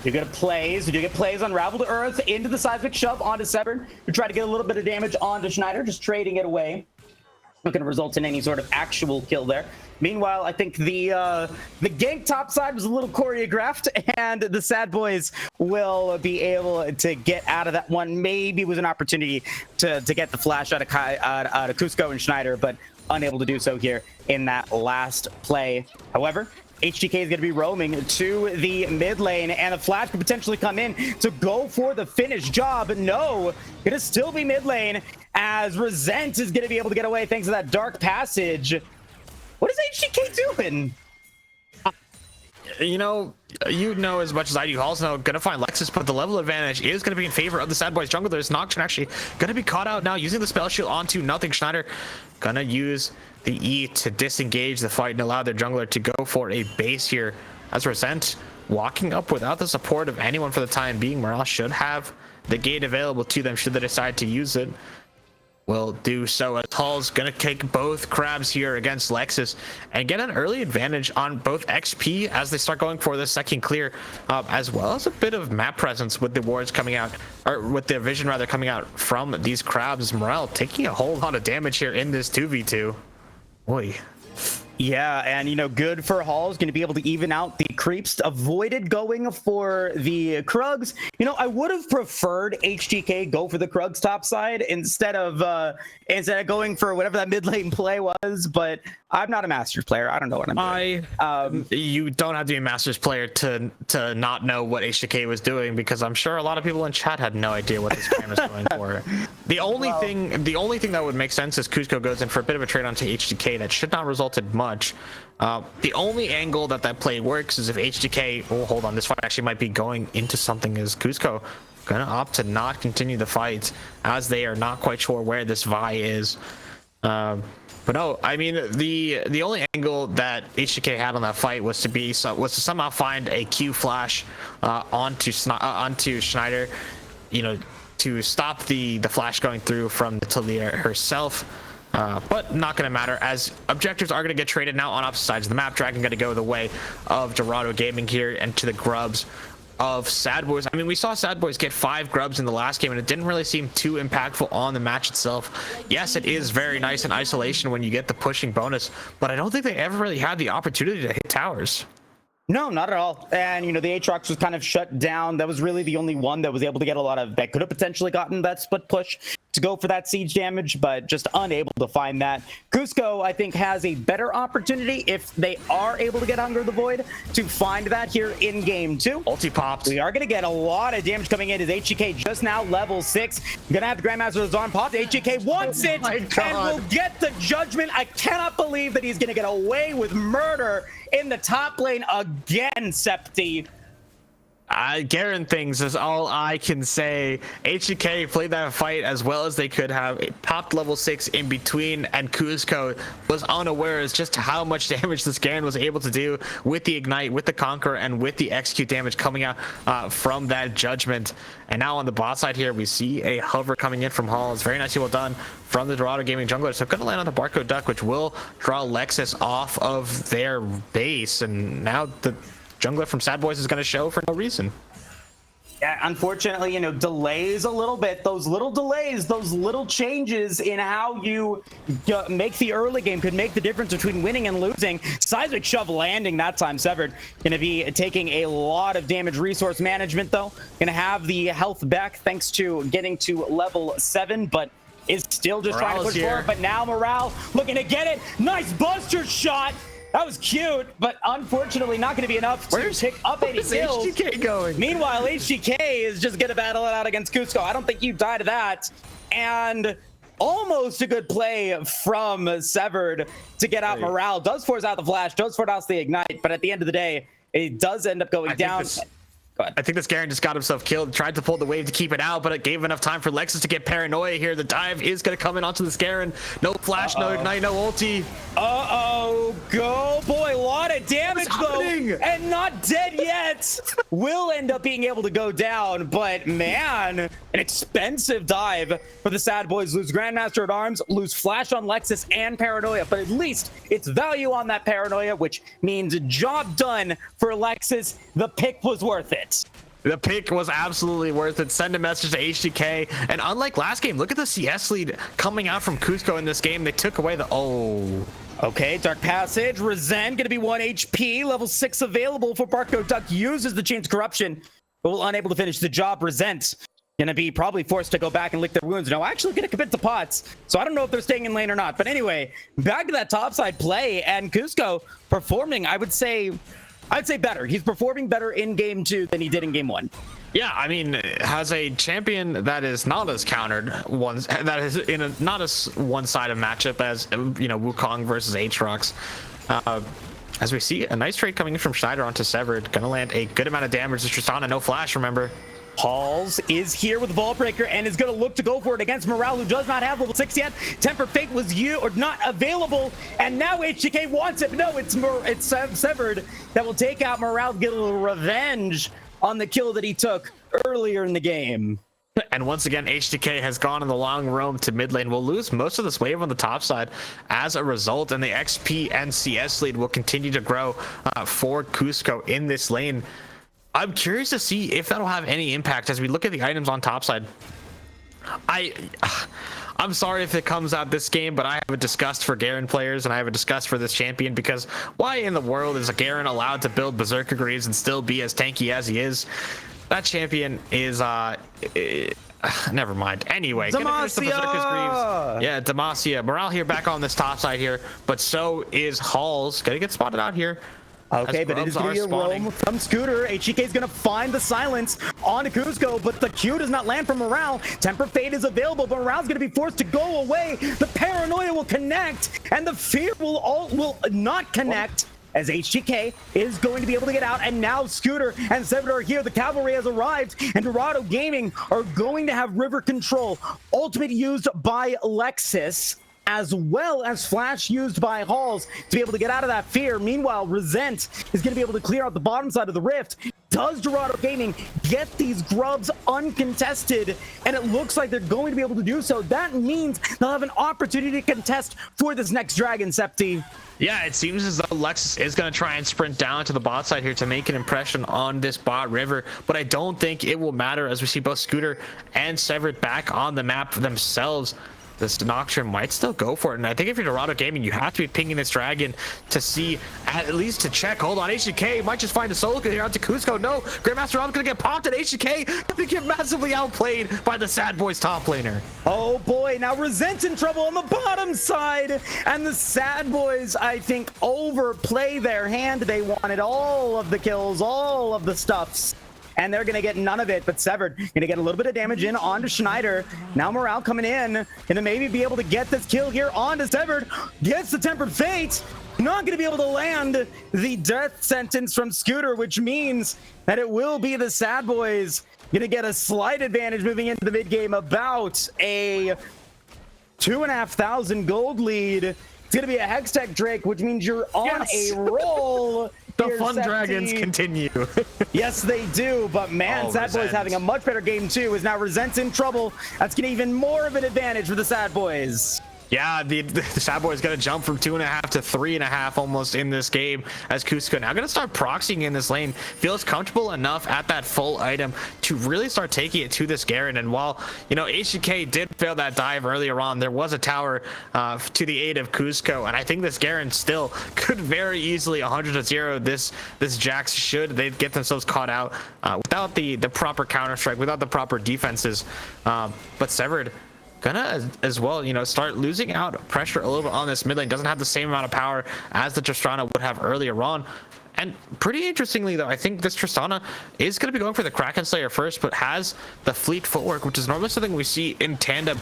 You get plays. You get plays on Unraveled Earth into the seismic shove onto Severed. You try to get a little bit of damage onto Schneider, just trading it away. Not going to result in any sort of actual kill there. Meanwhile, I think the gank top side was a little choreographed, and the S.A.D.B.O.I.S will be able to get out of that one. Maybe it was an opportunity to get the flash out of Cusco and Schneider, but unable to do so here in that last play. However, HTK is going to be roaming to the mid lane, and a flash could potentially come in to go for the finish job. No, going to still be mid lane, as Resent is going to be able to get away thanks to that dark passage. What is HTK doing? You know as much as I do. Hall's now going to find Lexus, but the level advantage is going to be in favor of the S.A.D.B.O.I.S jungle. There's Nocturne actually going to be caught out now using the spell shield onto nothing. Schneider going to use the E to disengage the fight and allow their jungler to go for a base here, as Resent walking up without the support of anyone for the time being. Morale should have the gate available to them should they decide to use it. Will do so, as Hall's gonna take both crabs here against Lexus and get an early advantage on both XP as they start going for the second clear, as well as a bit of map presence with the wards coming out, or with the vision rather coming out from these crabs. Morale taking a whole lot of damage here in this 2v2. Boy. Yeah, and good for Hall's going to be able to even out the creeps. Avoided going for the Krugs. I would have preferred HTK go for the Krugs top side instead of going for whatever that mid lane play was. But I'm not a Masters player. I don't know what I'm doing. You don't have to be a Masters player to not know what HTK was doing, because I'm sure a lot of people in chat had no idea what this game was going for. The only thing that would make sense is Cusco goes in for a bit of a trade onto HTK that should not result in much. The only angle that play works is if HTK, oh hold on, this fight actually might be going into something, as Cusco gonna opt to not continue the fight, as they are not quite sure where this Vi is. But no, I mean the only angle that HDK had on that fight was to somehow find a Q flash onto Schneider, you know, to stop the flash going through from Talia herself. But not going to matter, as objectives are going to get traded now on opposite sides of the map. Dragon going to go the way of Dorado Gaming here and to the grubs of S.A.D.B.O.I.S. I mean, we saw S.A.D.B.O.I.S get 5 grubs in the last game, and it didn't really seem too impactful on the match itself. Yes, it is very nice in isolation when you get the pushing bonus, but I don't think they ever really had the opportunity to hit towers. No, not at all. And, you know, the Aatrox was kind of shut down. That was really the only one that was able to get a lot of, that could have potentially gotten that split push to go for that siege damage, but just unable to find that. Cusco, I think, has a better opportunity if they are able to get Hunger of the Void to find that here in game 2. Ulti popped. We are going to get a lot of damage coming in as HGK just now level 6. Gonna have the Grandmaster's on popped. HGK wants it and will get the judgment. I cannot believe that he's going to get away with murder in the top lane again, Septi. Garen things is all I can say. HDK played that fight as well as they could have. It popped level 6 in between, and Cusco was unaware as just how much damage this Garen was able to do with the Ignite, with the Conqueror, and with the execute damage coming out from that judgment. And now on the bot side here, we see a hover coming in from Hall. It's very nicely well done from the Dorado Gaming jungler. So going to land on the Barcode Duck, which will draw Lexus off of their base. And now the jungler from S.A.D.B.O.I.S is going to show for no reason. Yeah, unfortunately, you know, delays a little bit. Those little delays, those little changes in how you make the early game could make the difference between winning and losing. Seismic Shove landing that time. Severed going to be taking a lot of damage. Resource management, though, going to have the health back thanks to getting to level 7, but is still just trying to push forward. But now Morale looking to get it. Nice buster shot. That was cute, but unfortunately not going to be enough to pick up 80 kills. HDK going? Meanwhile, HGK is just going to battle it out against Cusco. I don't think you die to that. And almost a good play from Severed to get out Morale. Does force out the flash, does force out the Ignite, but at the end of the day, it does end up going down. I think this Garen just got himself killed, tried to pull the wave to keep it out, but it gave enough time for Lexus to get paranoia here. The dive is going to come in onto this Garen. No flash, no Ignite, no ulti. Go boy, a lot of damage though, and not dead yet. Will end up being able to go down, but man, an expensive dive for the S.A.D.B.O.I.S. Lose Grandmaster at Arms, lose flash on Lexus and paranoia, but at least it's value on that paranoia, which means job done for Lexus. The pick was worth it. The pick was absolutely worth it. Send a message to HDK. And unlike last game, look at the CS lead coming out from Cusco in this game. They took away the... Okay, Dark Passage. Resent going to be 1 HP. Level 6 available for Barcode Duck. Uses the Chains Corruption, but will unable to finish the job. Resent going to be probably forced to go back and lick their wounds. No, actually going to commit to pots. So I don't know if they're staying in lane or not. But anyway, back to that topside play. And Cusco performing, I'd say better. He's performing better in game 2 than he did in game 1. Yeah, I mean, has a champion that is not as countered, that is in a not as one-sided matchup as, you know, Wukong versus Aatrox. As we see a nice trade coming in from Schneider onto Severed, gonna land a good amount of damage. This Tristana, no flash, remember. Halls is here with the Vault Breaker and is going to look to go for it against Morale, who does not have level 6 yet. Temper Fate was not available, and now HGK wants it. No, it's Severed that will take out Morale, get a little revenge on the kill that he took earlier in the game. And once again, HDK has gone on the long roam to mid lane. We'll lose most of this wave on the top side as a result, and the XP and CS lead will continue to grow for Cusco in this lane. I'm curious to see if that'll have any impact as we look at the items on top side. I'm sorry if it comes out this game, but I have a disgust for Garen players and I have a disgust for this champion, because why in the world is a Garen allowed to build Berserker Greaves and still be as tanky as he is? That champion is never mind. Anyway, gonna finish the Berserker's Greaves. Yeah, Demacia. Morale here back on this top side here, but so is Halls. Gonna get spotted out here. Okay, but it is going to be a roam from Scooter. HGK is going to find the silence on Cusco, but the Q does not land from Morale. Temper Fate is available, but Morale's going to be forced to go away. The paranoia will connect, and the fear will not connect, as HGK is going to be able to get out. And now Scooter and Severed are here. The cavalry has arrived, and Dorado Gaming are going to have river control. Ultimate used by Lexus. as well as flash used by Halls to be able to get out of that fear. Meanwhile, Resent is going to be able to clear out the bottom side of the rift. Does Dorado Gaming get these grubs uncontested? And it looks like they're going to be able to do so. That means they'll have an opportunity to contest for this next dragon, Septi. Yeah, it seems as though Lexus is going to try and sprint down to the bot side here to make an impression on this bot river, but I don't think it will matter as we see both Scooter and S.A.D.B.O.I.S back on the map themselves. This Nocturne might still go for it, and I think if you're Dorado Gaming, you have to be pinging this dragon to see, at least to check. Hold on, HDK might just find a solo kill here onto Cusco. No, Grandmaster Rob's gonna get popped, and HDK gonna get massively outplayed by the S.A.D.B.O.I.S top laner. Oh boy, now Resent's in trouble on the bottom side, and the S.A.D.B.O.I.S, I think, overplay their hand. They wanted all of the kills, all of the stuffs, and they're gonna get none of it. But S.A.D.B.O.I.S gonna get a little bit of damage in onto Schneider. Now Morale coming in, gonna maybe be able to get this kill here onto S.A.D.B.O.I.S. Gets the Tempered Fate, not gonna be able to land the death sentence from Scooter, which means that it will be the S.A.D.B.O.I.S gonna get a slight advantage moving into the mid game, about a 2,500 gold lead. It's gonna be a Hextech Drake, which means you're on a roll. The fun dragons continue. Yes, they do. But man, S.A.D.B.O.I.S having a much better game too. Is now Resent's in trouble. That's gonna even more of an advantage for the S.A.D.B.O.I.S. Yeah, the S.A.D.B.O.I.S is going to jump from 2.5 to 3.5 almost in this game, as Cusco now going to start proxying in this lane. Feels comfortable enough at that full item to really start taking it to this Garen. And while, you know, HGK did fail that dive earlier on, there was a tower to the aid of Cusco. And I think this Garen still could very easily 100-0 this Jax should they get themselves caught out without the proper counter-strike, without the proper defenses. But S.A.D.B.O.I.S gonna as well, you know, start losing out pressure a little bit on this mid lane. Doesn't have the same amount of power as the Tristana would have earlier on. And pretty interestingly though, I think this Tristana is going to be going for the Kraken Slayer first, but has the fleet footwork, which is normally something we see in tandem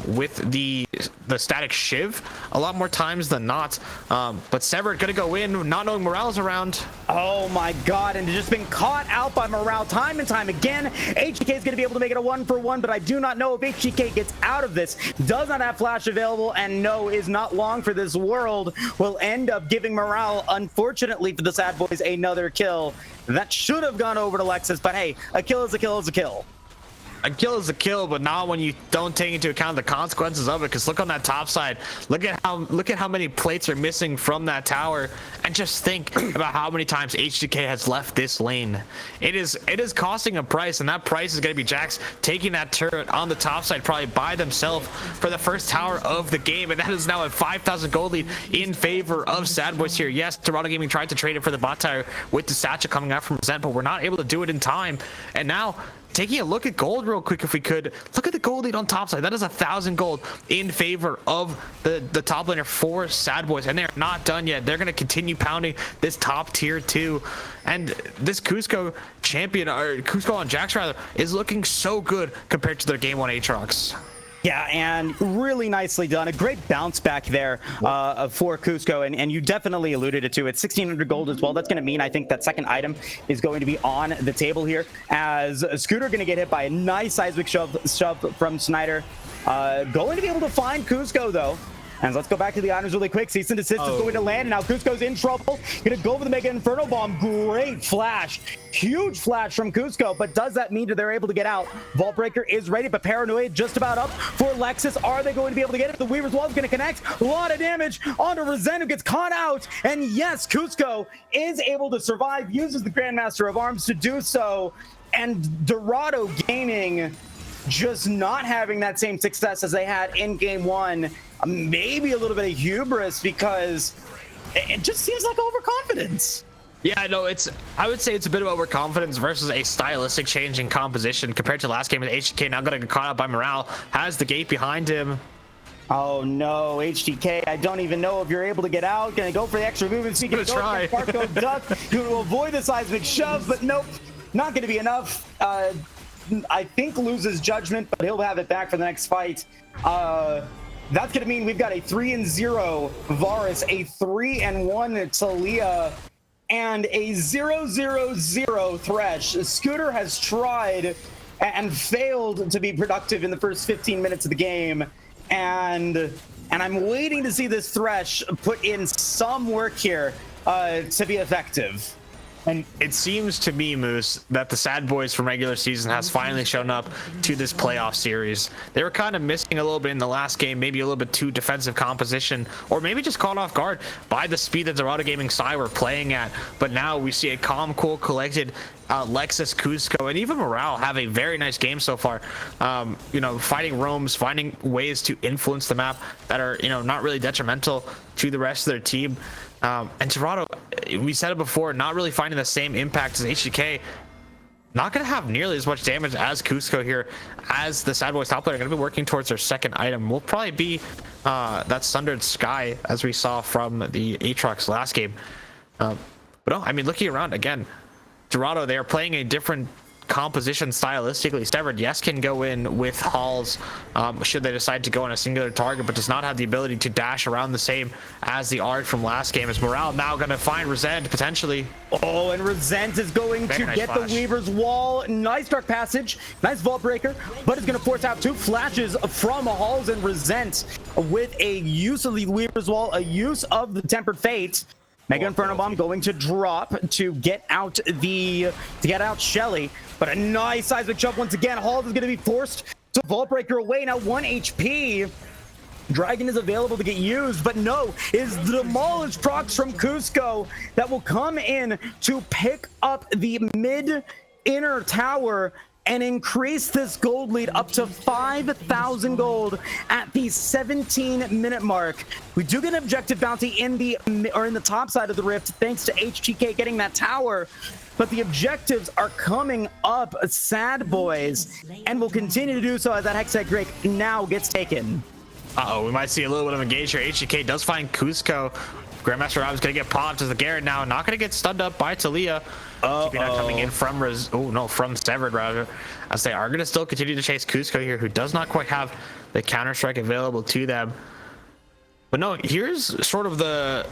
with the static Shiv a lot more times than not. But S.A.D.B.O.I.S going to go in, not knowing Morale's around. Oh my god, and just been caught out by Morale time and time again. HGK is going to be able to make it a 1-for-1, but I do not know if HGK gets out of this. Does not have flash available, and no, is not long for this world. Will end up giving Morale, unfortunately for the S.A.D.B.O.I.S, another kill. That should have gone over to Lexus, but hey, a kill is a kill is a kill. A kill is a kill, but not when you don't take into account the consequences of it. Because look on that top side, look at how many plates are missing from that tower, and just think about how many times HDK has left this lane. It is costing a price, and that price is going to be Jax taking that turret on the top side probably by themselves for the first tower of the game, and that is now a 5,000 gold lead in favor of S.A.D.B.O.I.S here. Yes, Dorado Gaming tried to trade it for the bot tower with the Satchel coming out from Resent, but we're not able to do it in time. And now, taking a look at gold real quick, if we could, look at the gold lead on top side. That is 1,000 gold in favor of the top laner for S.A.D.B.O.I.S, and they're not done yet. They're going to continue pounding this top tier 2, and this Cusco champion, or Cusco on Jax rather, is looking so good compared to their game 1 Aatrox. Yeah, and really nicely done. A great bounce back there for Cusco, and you definitely alluded it to it. 1,600 gold as well. That's going to mean, I think, that second item is going to be on the table here, as Scooter going to get hit by a nice seismic shove from Schneider. Going to be able to find Cusco, though. And let's go back to the items really quick. Cease and desist is going to land, and now Cusco's in trouble. Gonna go for the Mega Inferno Bomb. Great flash. Huge flash from Cusco, but does that mean that they're able to get out? Vault Breaker is ready, but Paranoid just about up for Lexus. Are they going to be able to get it? The Weaver's Wall is going to connect. A lot of damage onto Resent, who gets caught out. And yes, Cusco is able to survive, uses the Grandmaster of Arms to do so. And Dorado Gaming just not having that same success as they had in game 1. Maybe a little bit of hubris, because it just seems like overconfidence. Yeah, no, I would say it's a bit of overconfidence versus a stylistic change in composition compared to last game with HDK now going to get caught out by Morale, has the gate behind him. Oh no, HDK, I don't even know if you're able to get out. Gonna go for the extra movement, so you can go try. for Parko Duck to avoid the seismic shove, but nope, not gonna be enough. I think loses judgment, but he'll have it back for the next fight. That's going to mean we've got a 3-0 Varus, a 3-1 Talia, and a 0-0-0 Thresh. Scooter has tried and failed to be productive in the first 15 minutes of the game, and and I'm waiting to see this Thresh put in some work here to be effective. And it seems to me, Moose, that the S.A.D.B.O.I.S from regular season has finally shown up to this playoff series. They were kind of missing a little bit in the last game, maybe a little bit too defensive composition, or maybe just caught off guard by the speed that Dorado Gaming side were playing at. But now we see a calm, cool, collected Lexus, Cusco, and even Morale have a very nice game so far. You know, fighting roams, finding ways to influence the map that are, you know, not really detrimental to the rest of their team. And Dorado, we said it before, not really finding the same impact as HGK. Not going to have nearly as much damage as Cusco here, as the S.A.D.B.O.I.S top player. Going to be working towards their second item. Will probably be that Sundered Sky, as we saw from the Aatrox last game. But no, I mean, looking around again, Dorado, they are playing a different composition stylistically. S.A.D.B.O.I.S, yes, can go in with hauls should they decide to go on a singular target, but does not have the ability to dash around the same as the Art from last game. Is Morale now going to find Resent potentially? Oh, and Resent is going to get the Weaver's Wall. Nice Dark Passage, nice Vault Breaker, but it's going to force out two flashes from Halls and Resent with a use of the Weaver's Wall, a use of the Tempered Fate. Mega Inferno Bomb going to drop to get out Shelly, but a nice seismic jump once again. Halls is going to be forced to Vault Breaker away. Now 1 HP. Dragon is available to get used, but no, is the demolished procs from Cusco that will come in to pick up the mid inner tower and increase this gold lead up to 5,000 gold at the 17-minute mark. We do get an objective bounty in the top side of the rift thanks to HTK getting that tower, but the objectives are coming up S.A.D.B.O.I.S and will continue to do so as that Hextech Drake now gets taken. We might see a little bit of engage here. HGK does find Cusco. Grandmaster Rob is going to get popped as the Garrett now. Not going to get stunned up by Talia. Coming in from from Severed rather, as they are going to still continue to chase Cusco here, who does not quite have the counter strike available to them. But no, here's sort of the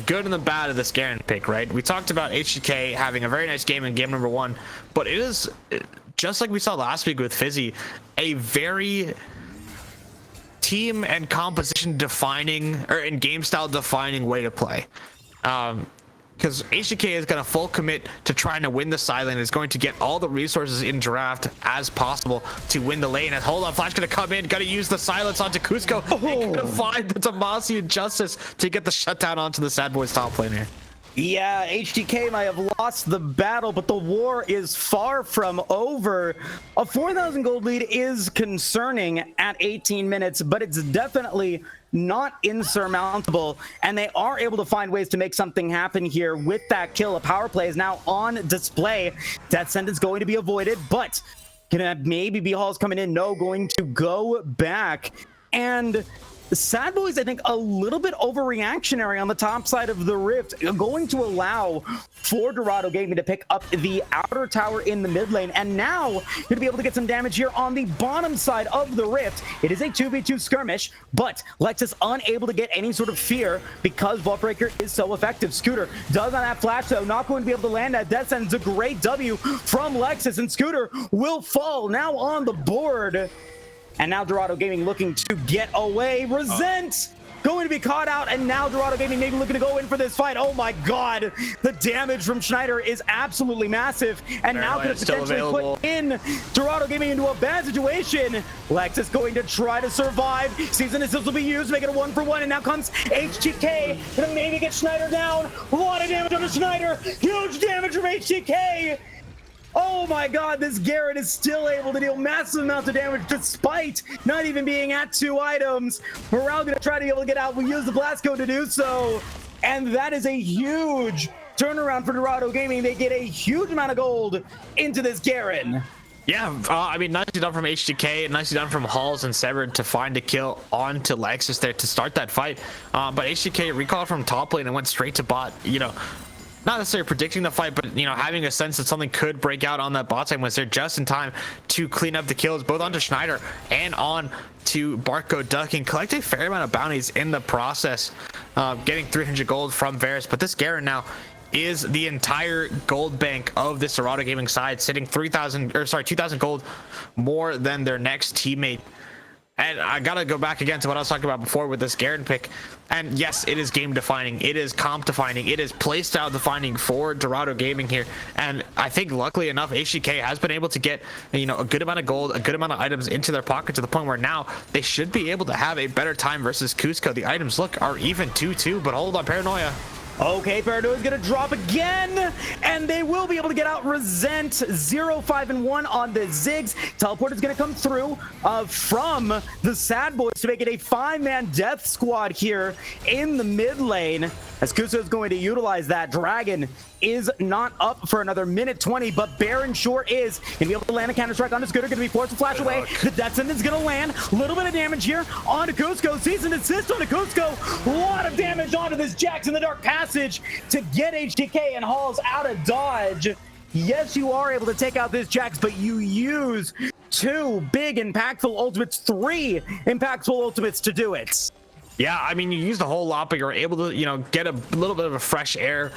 good and the bad of this Garen pick, right? We talked about HGK having a very nice game in game number 1, but it is just like we saw last week with Fizzy, a very team and composition defining, or in game style defining way to play. Because HGK is going to full commit to trying to win the side lane, is going to get all the resources in draft as possible to win the lane. And hold on, Flash going to come in, going to use the silence onto Cusco. Going to find the Demacian Justice to get the shutdown onto the S.A.D.B.O.I.S top lane here. Yeah, HGK might have lost the battle, but the war is far from over. A 4,000 gold lead is concerning at 18 minutes, but it's definitely not insurmountable, and they are able to find ways to make something happen here with that kill. A power play is now on display. Death sentence going to be avoided, but gonna maybe be Halls coming in. No, going to go back. And S.A.D.B.O.I.S, I think, a little bit overreactionary on the top side of the rift, going to allow for Dorado Gaming to pick up the outer tower in the mid lane, and now going to be able to get some damage here on the bottom side of the rift. It is a 2v2 skirmish, but Lexus unable to get any sort of fear because Vault Breaker is so effective. Scooter does not have flash, though, not going to be able to land that death sentence. A great W from Lexus, and Scooter will fall now on the board. And now Dorado Gaming looking to get away. Resent going to be caught out, and now Dorado Gaming maybe looking to go in for this fight. Oh my god, the damage from Schneider is absolutely massive, and now could potentially put in Dorado Gaming into a bad situation. Lexus going to try to survive. Season Assist will be used, make it a 1-for-1, and now comes HTK gonna maybe get Schneider down. A lot of damage on Schneider, huge damage from HTK. Oh my god, this Garrett is still able to deal massive amounts of damage despite not even being at 2 items. Morale gonna try to be able to get out. We use the blast code to do so. And that is a huge turnaround for Dorado Gaming. They get a huge amount of gold into this Garrett. Yeah, I mean, nicely done from HGK, nicely done from Halls and Severed to find a kill onto Lexus there to start that fight. But HGK recalled from top lane and went straight to bot, you know, not necessarily predicting the fight, but, you know, having a sense that something could break out on that bot side, was there just in time to clean up the kills, both onto Schneider and on to Barco Duck, and collect a fair amount of bounties in the process, getting 300 gold from Varus. But this Garen now is the entire gold bank of this Dorado Gaming side, sitting 2,000 gold more than their next teammate. And I gotta go back again to what I was talking about before with this Garen pick. And yes, it is game defining, it is comp defining, it is playstyle defining for Dorado Gaming here. And I think luckily enough, HGK has been able to get, you know, a good amount of gold, a good amount of items into their pocket to the point where now they should be able to have a better time versus Cusco. The items look are even 2-2, but hold on, Paranoia. Okay, Dorado is going to drop again, and they will be able to get out Resent 0-5-1 on the Ziggs. Teleport is going to come through from the S.A.D.B.O.I.S to make it a 5-man death squad here in the mid lane. As Kuso is going to utilize that. Dragon is not up for another minute 20, but Baron sure is. Going to be able to land a counter strike on the Scooter. Going to be forced to flash away. The death sentence going to land. A little bit of damage here onto Cusco. Season assist onto Cusco. A lot of damage onto this Jax in the Dark Passage to get HTK and Halls out of dodge. Yes, you are able to take out this Jax, but you use 2 big impactful ultimates, 3 impactful ultimates to do it. Yeah, I mean, you used a whole lot, but you're able to, you know, get a little bit of a fresh air,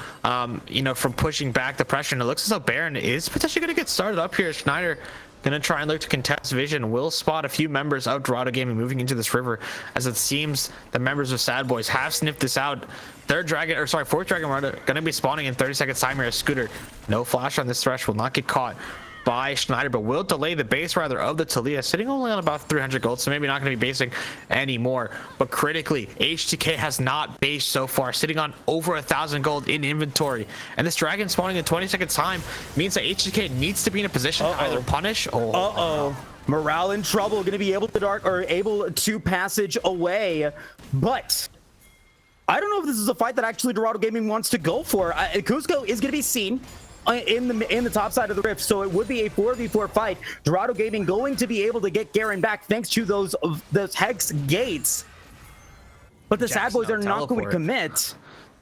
you know, from pushing back the pressure. And it looks as though Baron is potentially going to get started up here. Schneider going to try and look to contest vision. Will spot a few members of Dorado Gaming moving into this river, as it seems the members of S.A.D.B.O.I.S have sniffed this out. Fourth Dragon Marauder going to be spawning in 30 seconds time here. Scooter, no flash on this thresh, will not get caught by Schneider, but will delay the base rather of the Talia, sitting only on about 300 gold, so maybe not going to be basing anymore. But critically, HTK has not based so far, sitting on over 1,000 gold in inventory, and this dragon spawning in 20 seconds time means that HTK needs to be in a position to either punish or Morale in trouble. Going to be able to able to passage away, but I don't know if this is a fight that actually Dorado Gaming wants to go for. Cusco is going to be seen in the top side of the rift, so it would be a 4v4 fight. Dorado Gaming going to be able to get Garen back thanks to those hex gates, but the S.A.D.B.O.I.S are not going to commit.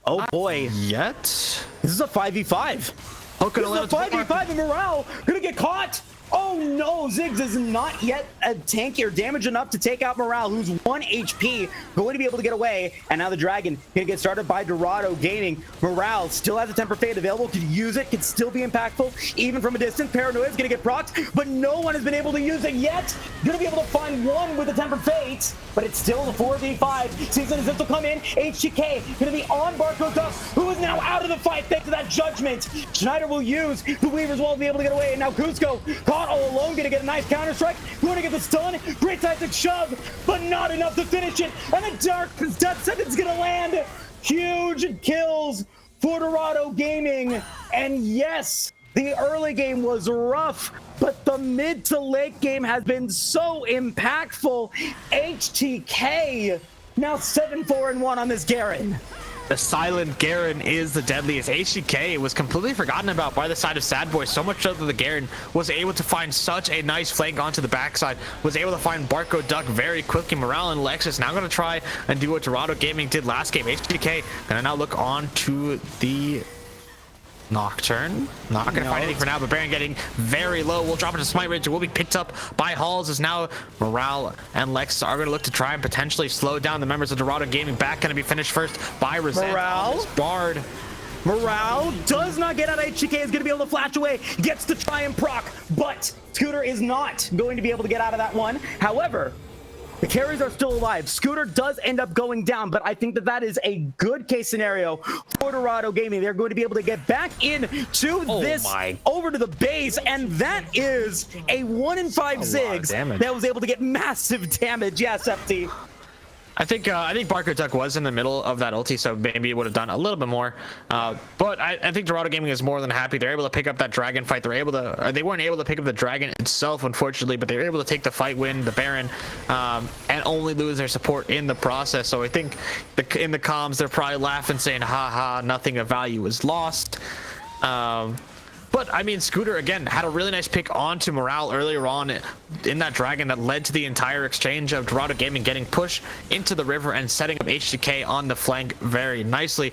Oh boy, yet this is a 5v5. Oh, this is a 5v5 and Morale gonna get caught. Oh no, Ziggs is not yet a tanky or damage enough to take out Morale, who's 1 HP, going to be able to get away. And now the Dragon gonna get started by Dorado Gaming. Morale still has a Temper Fade available, could use it, could still be impactful, even from a distance. Paranoia is gonna get procced, but no one has been able to use it yet. Gonna be able to find one with the Temper Fade, but it's still the 4v5. Season Assist will come in. HTK gonna be on Barco Duck, who is now out of the fight thanks to that judgment. Schneider will use the Weaver's Wall to be able to get away, and now Cusco caught all alone, gonna get a nice counter strike, going to get the stun, great tactic shove, but not enough to finish it, and the Dark Death Sentence gonna land. Huge kills for Dorado Gaming, and yes, the early game was rough, but the mid to late game has been so impactful. HTK now 7-4-1 on this Garen. The silent Garen is the deadliest. HGK was completely forgotten about by the side of S.A.D.B.O.I.S, so much so that the Garen was able to find such a nice flank onto the backside, was able to find Barco Duck very quickly. Morale and Lexus now going to try and do what Dorado Gaming did last game. HGK going to now look on to the Nocturne. Not going to find anything for now, but Baron getting very low. We'll drop into Smite Range. It will be picked up by Halls, as now Morale and Lex are going to look to try and potentially slow down the members of Dorado Gaming. Back going to be finished first by Resent. Bard. Morale does not get out. HTK is going to be able to flash away, gets to try and proc, but Scooter is not going to be able to get out of that one. However, the carries are still alive. Scooter does end up going down, but I think that that is a good case scenario for Dorado Gaming. They're going to be able to get back into over to the base, and that is a 1-in-5 Ziggs that was able to get massive damage. Yes, FT. I think Barco Duck was in the middle of that ulti, so maybe it would have done a little bit more. But I think Dorado Gaming is more than happy. They're able to pick up that dragon fight. They weren't able to pick up the dragon itself, unfortunately, but they were able to take the fight, win the Baron, and only lose their support in the process. So I think in the comms, they're probably laughing, saying, "Ha ha, nothing of value is lost." But I mean, Scooter again had a really nice pick onto Morale earlier on in that dragon that led to the entire exchange of Dorado Gaming getting pushed into the river and setting up HGK on the flank very nicely.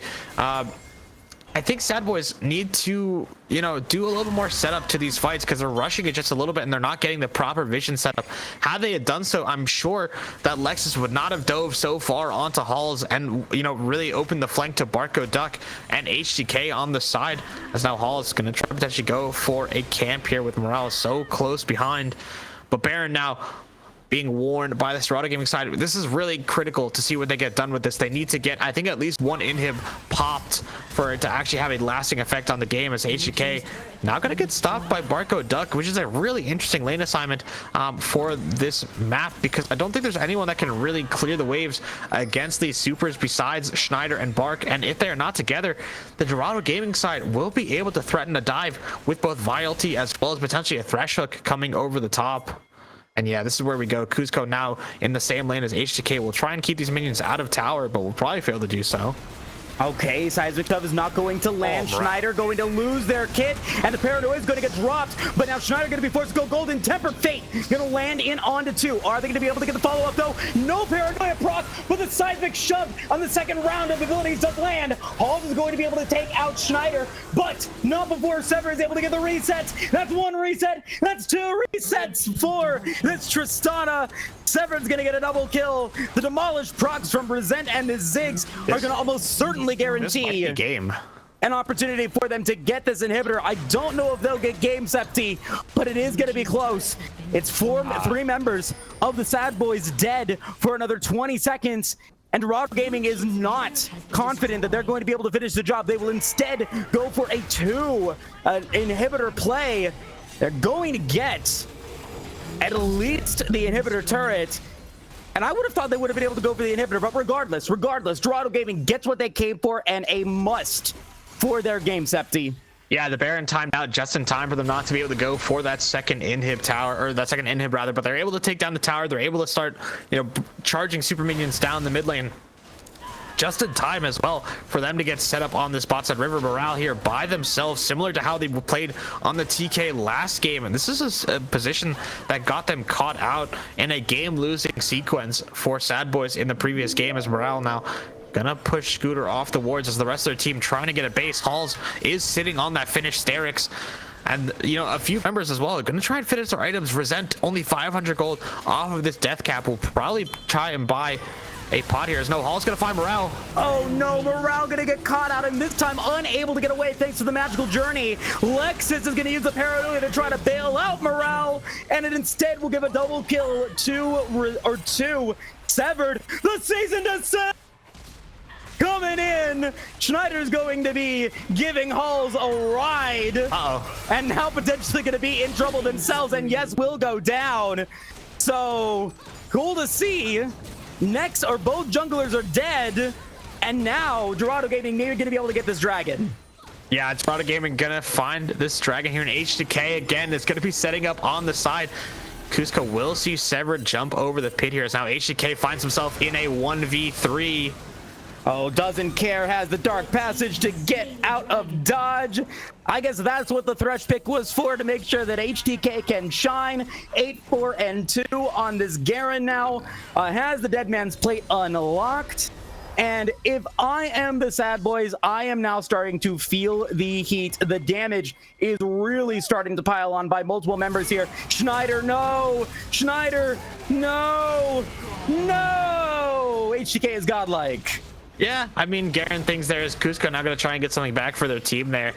I think S.A.D.B.O.I.S need to, you know, do a little bit more setup to these fights, because they're rushing it just a little bit and they're not getting the proper vision setup. Had they had done so, I'm sure that Lexus would not have dove so far onto Halls and, you know, really opened the flank to Barco Duck and HGK on the side, as now Halls is going to try to potentially go for a camp here with Morale so close behind. But Baron now being warned by the Dorado Gaming side. This is really critical to see what they get done with this. They need to get, I think, at least one inhib popped for it to actually have a lasting effect on the game, as HDK now going to get stopped by Barco Duck, which is a really interesting lane assignment for this map, because I don't think there's anyone that can really clear the waves against these supers besides Schneider and Bark. And if they are not together, the Dorado Gaming side will be able to threaten a dive with both Vialty as well as potentially a Thresh Hook coming over the top. And yeah, this is where we go. Kuzco now in the same lane as HDK will try and keep these minions out of tower, but will probably fail to do so. Okay, Seismic Dove is not going to land. Schneider going to lose their kit, and the Paranoia is going to get dropped. But now Schneider going to be forced to go Golden Tempered Fate. Going to land in onto 2. Are they going to be able to get the follow-up, though? No Paranoia proc, but the Seismic shove on the second round of abilities does land. Halls is going to be able to take out Schneider, but not before Sever is able to get the resets. That's 1 reset. That's 2 resets for this Tristana. Severan's gonna get a double kill. The demolished procs from Resent and the Ziggs are gonna almost certainly guarantee game an opportunity for them to get this inhibitor. I don't know if they'll get game, Septi, but it is gonna be close. It's 3 members of the S.A.D.B.O.I.S dead for another 20 seconds. And Dorado Gaming is not confident that they're going to be able to finish the job. They will instead go for a 2 inhibitor play. They're going to get at least the inhibitor turret, and I would have thought they would have been able to go for the inhibitor, but regardless, Dorado Gaming gets what they came for, and a must for their game, Septi. Yeah, the Baron timed out just in time for them not to be able to go for that second inhib tower, or that second inhib rather, but they're able to take down the tower. They're able to start, charging super minions down the mid lane just in time as well for them to get set up on this bot side. River Morale here by themselves, similar to how they played on the TK last game, and this is a position that got them caught out in a game losing sequence for S.A.D.B.O.I.S in the previous game, as Morale now gonna push Scooter off the wards as the rest of their team trying to get a base. Halls is sitting on that finished Sterix, and a few members as well are gonna try and finish their items. Resent only 500 gold off of this death cap. Will probably try and buy a pot here, as no Hall's gonna find Morale. Oh no, Morale gonna get caught out, and this time unable to get away thanks to the magical journey. Lexus is gonna use the Paranoia to try to bail out Morale, and it instead will give a double kill to Severed. The season descent coming in. Schneider's going to be giving Halls a ride. And now potentially gonna be in trouble themselves, and yes, will go down. So cool to see. Next, or both junglers are dead, and now Dorado Gaming maybe going to be able to get this dragon. Yeah, it's Dorado Gaming gonna find this dragon here in HDK again. It's gonna be setting up on the side. Kuzco will see Severed jump over the pit here, as now HDK finds himself in a 1v3. Oh, doesn't care, has the dark passage to get out of dodge. I guess that's what the Thresh pick was for, to make sure that HTK can shine. 8-4-2 on this Garen now. Has the Dead Man's Plate unlocked. And if I am the S.A.D.B.O.I.S, I am now starting to feel the heat. The damage is really starting to pile on by multiple members here. Schneider, no! Schneider, no! No! HTK is godlike. Yeah, I mean, Garen thinks there's Kuzco now going to try and get something back for their team there.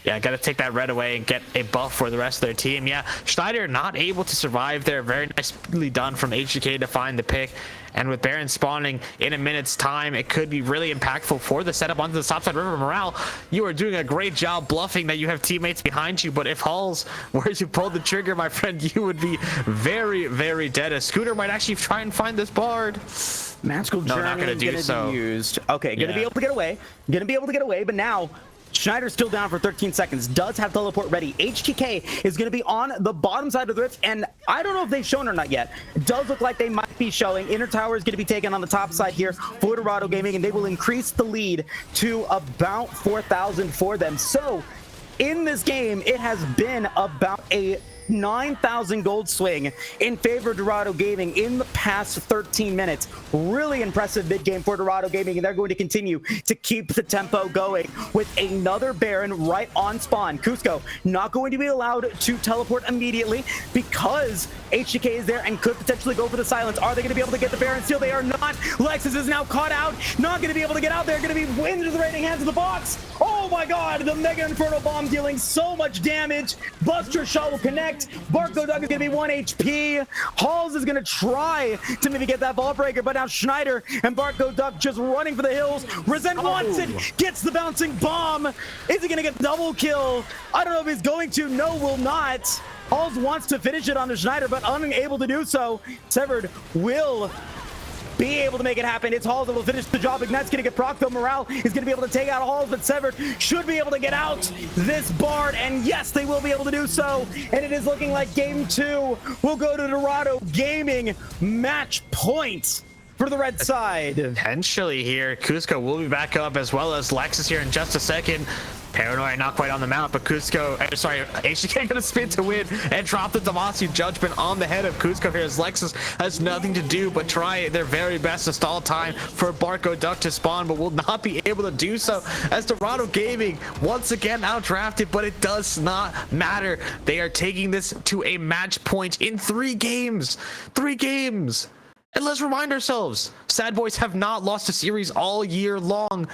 Yeah, got to take that red away and get a buff for the rest of their team. Yeah, Schneider not able to survive there. Very nicely done from HGK to find the pick. And with Baron spawning in a minute's time, it could be really impactful for the setup onto the top side. River Morale, you are doing a great job bluffing that you have teammates behind you, but if Halls were to pull the trigger, my friend, you would be very, very dead. A Scooter might actually try and find this bard. Magical Journey not gonna do so. Be used. Okay, gonna be able to get away. Gonna be able to get away, but now Schneider's still down for 13 seconds. Does have teleport ready. HTK is going to be on the bottom side of the rift, and I don't know if they've shown or not yet. It does look like they might be showing. Inner Tower is going to be taken on the top side here for Dorado Gaming, and they will increase the lead to about 4,000 for them. So in this game, it has been about a 9,000 gold swing in favor of Dorado Gaming in the past 13 minutes. Really impressive mid game for Dorado Gaming, and they're going to continue to keep the tempo going with another Baron right on spawn. Kuzco not going to be allowed to teleport immediately because HGK is there and could potentially go for the silence. Are they going to be able to get the Baron steal? They are not. Lexus is now caught out, not going to be able to get out there, going to be into the raiding hands of the box. Oh, Oh my god, the Mega Inferno Bomb dealing so much damage. Buster Shot will connect. Barco Duck is going to be 1 HP. Halls is going to try to maybe get that Ball Breaker, but now Schneider and Barco Duck just running for the hills. Resent wants it, gets the bouncing bomb. Is he going to get double kill? I don't know if he's going to. No, will not. Halls wants to finish it on the Schneider, but unable to do so. S.A.D.B.O.I.S will be able to make it happen. It's Halls that will finish the job. Ignite's going to get proc, though. Morale is going to be able to take out Halls, but S.A.D.B.O.I.S should be able to get out this Bard, and yes, they will be able to do so. And it is looking like game 2 will go to Dorado Gaming. Match point for the red side. Potentially here. Cusco will be back up, as well as Lexus here in just a second. Paranoid not quite on the mount, but HDK gonna spin to win and drop the Demacia Judgment on the head of Cusco here, as Lexus has nothing to do but try their very best to stall time for Barco Duck to spawn, but will not be able to do so, as Dorado Gaming once again outdrafted, but it does not matter. They are taking this to a match point in 3 games. 3 games. And let's remind ourselves, S.A.D.B.O.I.S have not lost a series all year long.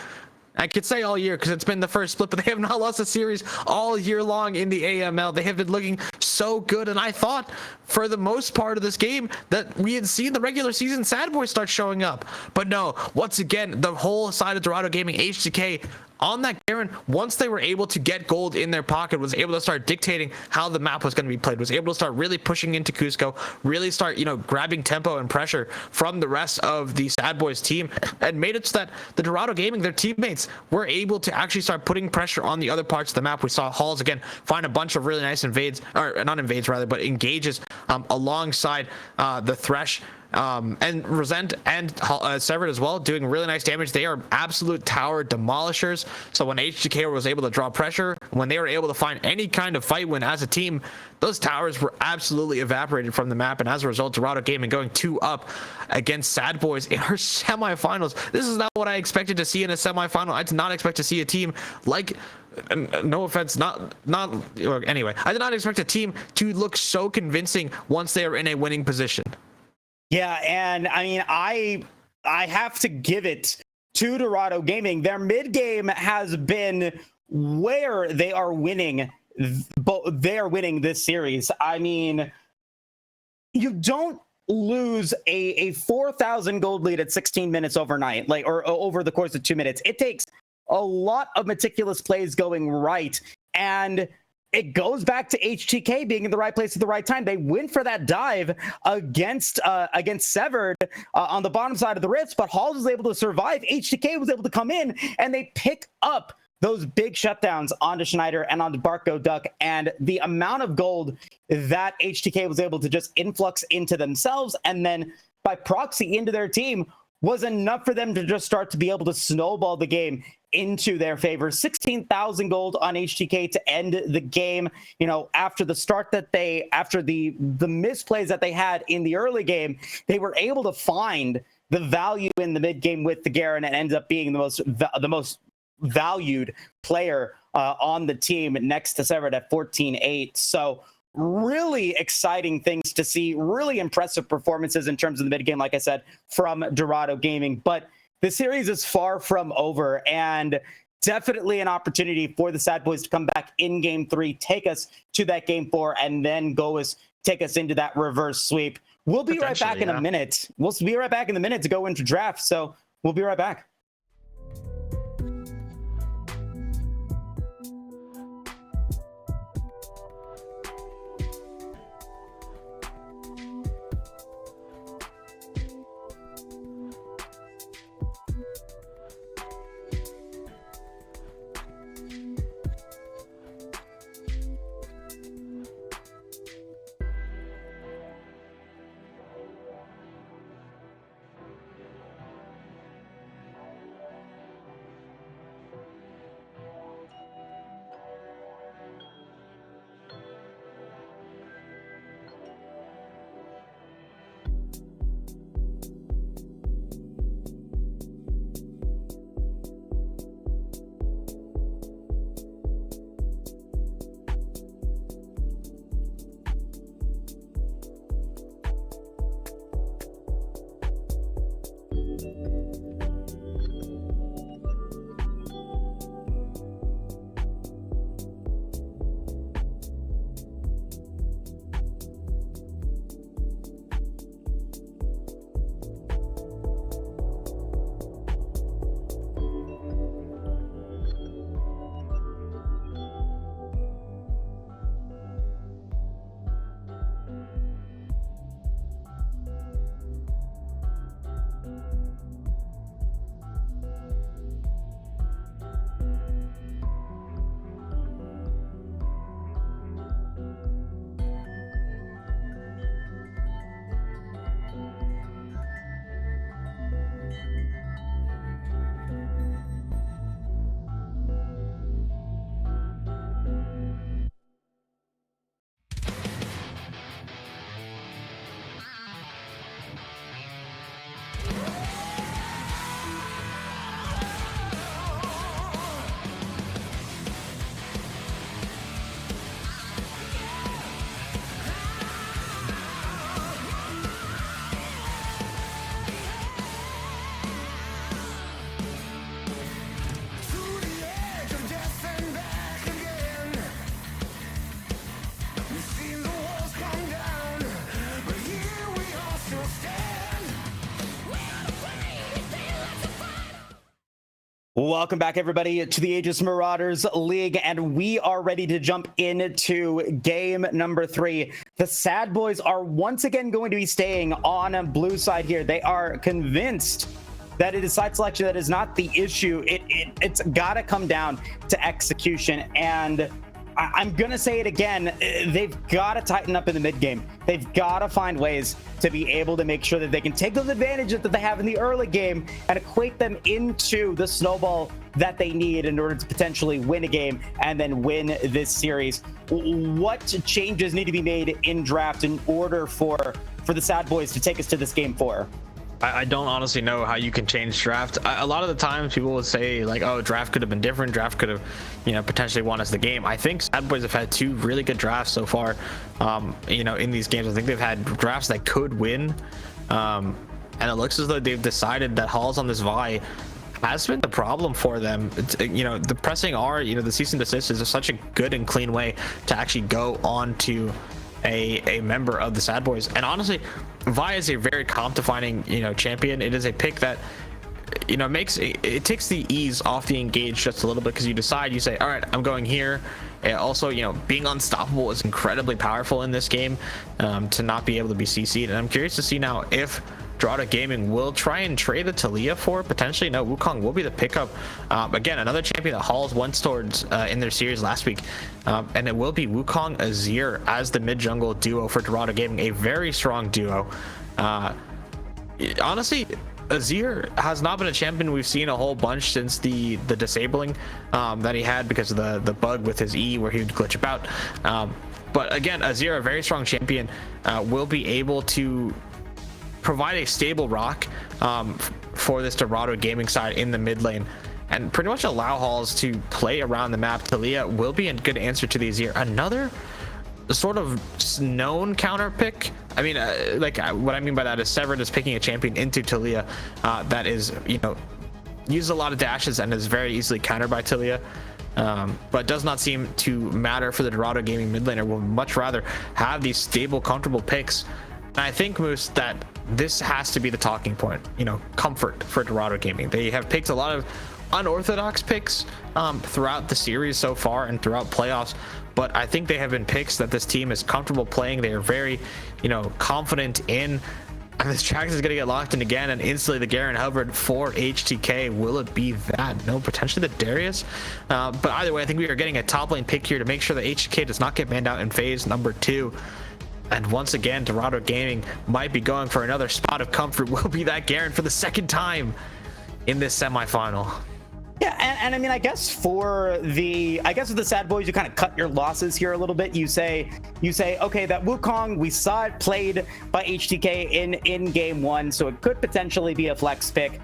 I could say all year because it's been the first split, but they have not lost a series all year long in the AML. They have been looking so good, and I thought for the most part of this game that we had seen the regular season S.A.D.B.O.I.S start showing up. But no, once again, the whole side of Dorado Gaming, HDK, on that Garen, once they were able to get gold in their pocket, was able to start dictating how the map was going to be played, was able to start really pushing into Cusco, really start, grabbing tempo and pressure from the rest of the S.A.D.B.O.I.S team, and made it so that the Dorado Gaming, their teammates, were able to actually start putting pressure on the other parts of the map. We saw Halls again find a bunch of really nice invades, or not invades rather, but engages alongside the Thresh. And Resent and Severed as well, doing really nice damage. They are absolute tower demolishers. So when HGK was able to draw pressure, when they were able to find any kind of fight win as a team, those towers were absolutely evaporated from the map. And as a result, Dorado Gaming going 2-up against S.A.D.B.O.I.S in her semifinals. This is not what I expected to see in a semifinal. I did not expect to see a team like, no offense, anyway, I did not expect a team to look so convincing once they are in a winning position. Yeah, and I mean, I have to give it to Dorado Gaming. Their mid game has been where they are winning, but they are winning this series. I mean, you don't lose a 4,000 gold lead at 16 minutes overnight, or over the course of 2 minutes. It takes a lot of meticulous plays going right, and it goes back to HTK being in the right place at the right time. They went for that dive against Severed on the bottom side of the Rift, but Halls was able to survive. HTK was able to come in, and they pick up those big shutdowns onto Schneider and onto Barco Duck, and the amount of gold that HTK was able to just influx into themselves and then by proxy into their team was enough for them to just start to be able to snowball the game into their favor. 16,000 gold on HTK to end the game. After the start after the misplays that they had in the early game, they were able to find the value in the mid game with the Garen and ended up being the most valued player on the team next to Severed at 14-8. So really exciting things to see, really impressive performances in terms of the mid game, like I said, from Dorado Gaming. But the series is far from over, and definitely an opportunity for the S.A.D.B.O.I.S to come back in game 3, take us to that game 4, and then take us into that reverse sweep. We'll be right back in a minute. We'll be right back in a minute to go into draft, so we'll be right back. Welcome back, everybody, to the Aegis Marauders League, and we are ready to jump into game number 3. The S.A.D.B.O.I.S are once again going to be staying on blue side here. They are convinced that it is side selection that is not the issue. It's got to come down to execution, and I'm going to say it again. They've got to tighten up in the mid game. They've got to find ways to be able to make sure that they can take those advantages that they have in the early game and equate them into the snowball that they need in order to potentially win a game and then win this series. What changes need to be made in draft in order for the S.A.D.B.O.I.S to take us to this game 4? I don't honestly know how you can change draft. A lot of the times people would say like, oh, draft could have been different. Draft could have, potentially won us the game. I think S.A.D.B.O.I.S have had 2 really good drafts so far, in these games. I think they've had drafts that could win. And it looks as though they've decided that Halls on this Vi has been the problem for them. It's, the pressing R, the cease and desist is such a good and clean way to actually go on to a member of the S.A.D.B.O.I.S. And honestly, Vi is a very comp defining champion. It is a pick that it takes the ease off the engage just a little bit, because you say, all right, I'm going here. And also, being unstoppable is incredibly powerful in this game, to not be able to be CC'd. And I'm curious to see now if Dorado Gaming will try and trade the Taliyah for potentially. No, Wukong will be the pickup. Again, another champion that Halls went towards in their series last week, and it will be Wukong Azir as the mid jungle duo for Dorado Gaming, a very strong duo. Honestly, Azir has not been a champion we've seen a whole bunch since the disabling that he had because of the bug with his E where he would glitch about. But again, Azir, a very strong champion, will be able to provide a stable rock for this Dorado Gaming side in the mid lane and pretty much allow Halls to play around the map. Taliyah will be a good answer to the Azir. Another sort of known counter pick. I mean, what I mean by that is Severed is picking a champion into Taliyah that is, uses a lot of dashes and is very easily countered by Taliyah. But does not seem to matter for the Dorado Gaming mid laner. Will much rather have these stable, comfortable picks. And I think, Moose, that this has to be the talking point, comfort for Dorado Gaming. They have picked a lot of unorthodox picks throughout the series so far and throughout playoffs, but I think they have been picks that this team is comfortable playing. They are very, confident in. And this Jax is going to get locked in again, and instantly the Garen hovered for HTK. Will it be that? No, potentially the Darius. But either way, I think we are getting a top lane pick here to make sure that HTK does not get banned out in phase number 2. And once again, Dorado Gaming might be going for another spot of comfort. Will be that Garen for the 2nd time in this semifinal. Yeah, and I mean, I guess with the S.A.D.B.O.I.S, you kind of cut your losses here a little bit. You say, okay, that Wukong, we saw it played by HTK in game 1, so it could potentially be a flex pick.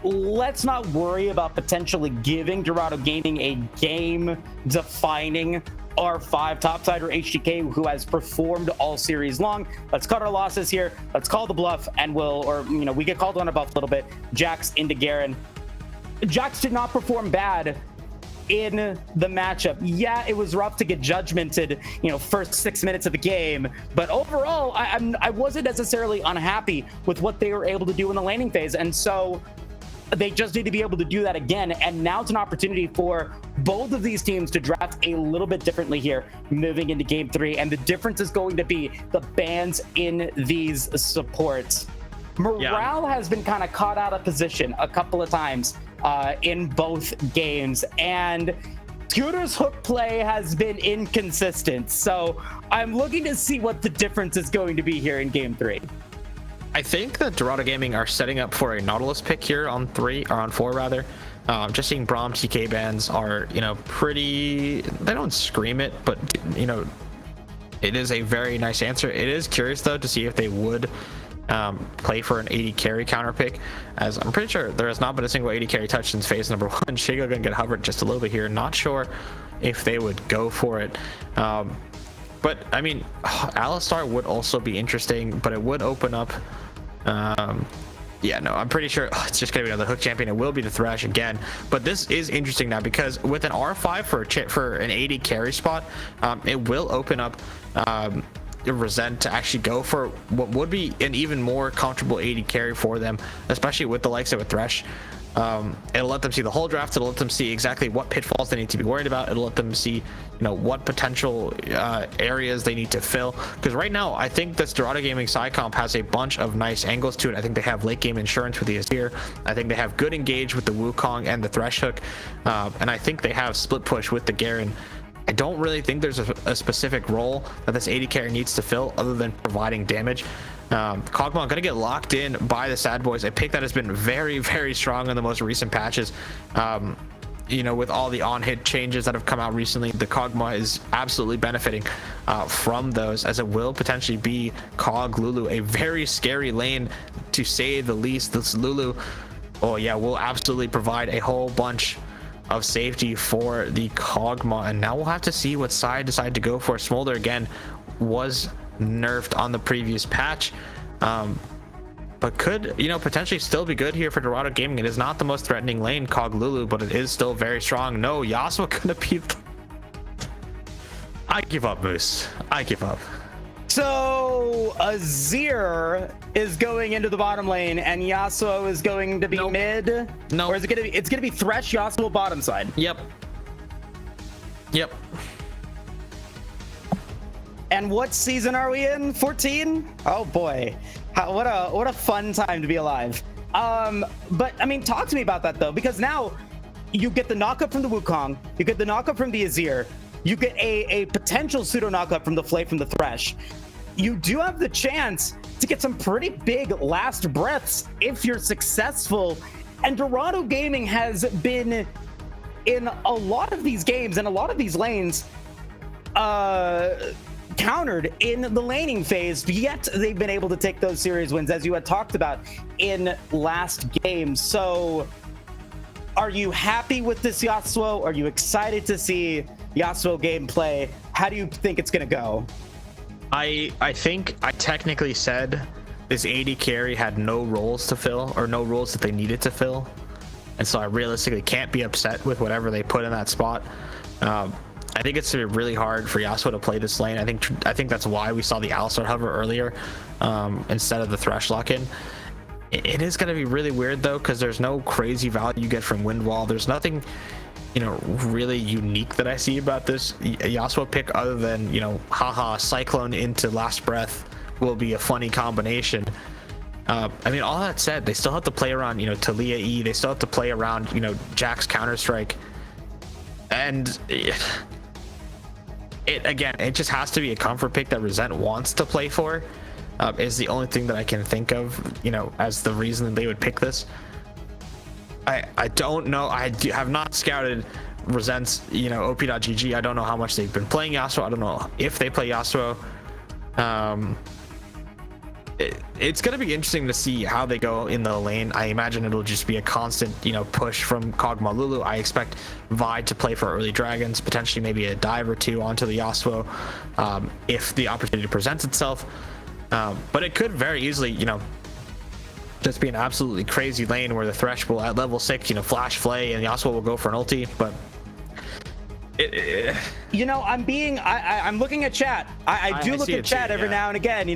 Let's not worry about potentially giving Dorado Gaming a game-defining R5 topsider HTK who has performed all series long. Let's cut our losses here. Let's call the bluff, and we get called on a buff a little bit. Jax into Garen. Jax did not perform bad in the matchup. Yeah, it was rough to get judgmented, first 6 minutes of the game, but overall, I wasn't necessarily unhappy with what they were able to do in the laning phase, and so they just need to be able to do that again. And now it's an opportunity for both of these teams to draft a little bit differently here moving into game 3. And the difference is going to be the bans in these supports. Morale has been kind of caught out of position a couple of times in both games. And Scooter's hook play has been inconsistent. So I'm looking to see what the difference is going to be here in game 3. I think that Dorado Gaming are setting up for a Nautilus pick here on 4 rather. Just seeing Braum TK bans are, pretty, they don't scream it, but it is a very nice answer. It is curious though to see if they would play for an 80 carry counter pick, as I'm pretty sure there has not been a single 80 carry touch since phase number 1. Shigo gonna get hovered just a little bit here. Not sure if they would go for it. But I mean, Alistar would also be interesting, but it would open up. Yeah, no, I'm pretty sure it's just gonna be another hook champion. It will be the Thresh again, but this is interesting now because with an R5 for an 80 carry spot, it will open up Resent to actually go for what would be an even more comfortable 80 carry for them, especially with the likes of a Thresh. It'll let them see the whole draft. It'll let them see exactly what pitfalls they need to be worried about. It'll let them see, what potential areas they need to fill. Because right now, I think this Dorado Gaming side comp has a bunch of nice angles to it. I think they have late game insurance with the Azir. I think they have good engage with the Wukong and the Thresh Hook. And I think they have split push with the Garen. I don't really think there's a specific role that this AD carry needs to fill other than providing damage. Kog'Maw gonna get locked in by the S.A.D.B.O.I.S, a pick that has been very, very strong in the most recent patches. With all the on-hit changes that have come out recently, the Kog'Maw is absolutely benefiting from those, as it will potentially be Kog Lulu, a very scary lane to say the least. This Lulu, oh yeah, will absolutely provide a whole bunch of safety for the Kog'Maw. And now we'll have to see what side decide to go for. Smolder again was nerfed on the previous patch, but could potentially still be good here for Dorado Gaming. It is not the most threatening lane, Kog Lulu, but it is still very strong. No, Yasuo gonna be I give up, Moose. I give up. So Azir is going into the bottom lane and Yasuo is going to be mid. No, or is it gonna be? It's gonna be Thresh, Yasuo bottom side. Yep. And what season are we in? 14? Oh boy, what a fun time to be alive. But I mean, talk to me about that though, because now you get the knockup from the Wukong, you get the knockup from the Azir, you get a potential pseudo knockup from the Flay from the Thresh. You do have the chance to get some pretty big last breaths if you're successful. And Dorado Gaming has been in a lot of these games and a lot of these lanes countered in the laning phase, yet they've been able to take those series wins, as you had talked about in last game. So are you happy with this Yasuo? Are you excited to see Yasuo gameplay? How do you think it's gonna go? I think I technically said this AD carry had no roles to fill, or no roles that they needed to fill, and so I realistically can't be upset with whatever they put in that spot. I think it's gonna be really hard for Yasuo to play this lane. I think that's why we saw the Alistar hover earlier instead of the Thresh lock-in. It is gonna be really weird though, because there's no crazy value you get from Wind Wall. There's nothing really unique that I see about this Yasuo pick, other than haha, Cyclone into Last Breath will be a funny combination. I mean, all that said, they still have to play around Talia E, they still have to play around Jack's Counter-Strike, and it just has to be a comfort pick that Resent wants to play for. Is the only thing that I can think of as the reason that they would pick this. I don't know. I have not scouted Resent's op.gg. I don't know how much they've been playing Yasuo. I don't know if they play Yasuo. It's gonna be interesting to see how they go in the lane. I imagine it'll just be a constant push from Kog'Maw Lulu. I expect Vi to play for early dragons, potentially maybe a dive or two onto the Yasuo if the opportunity presents itself. But it could very easily just be an absolutely crazy lane where the Thresh will at level 6 flash Flay and Yasuo will go for an ulti. But I'm looking at chat. I do look at chat every now and again.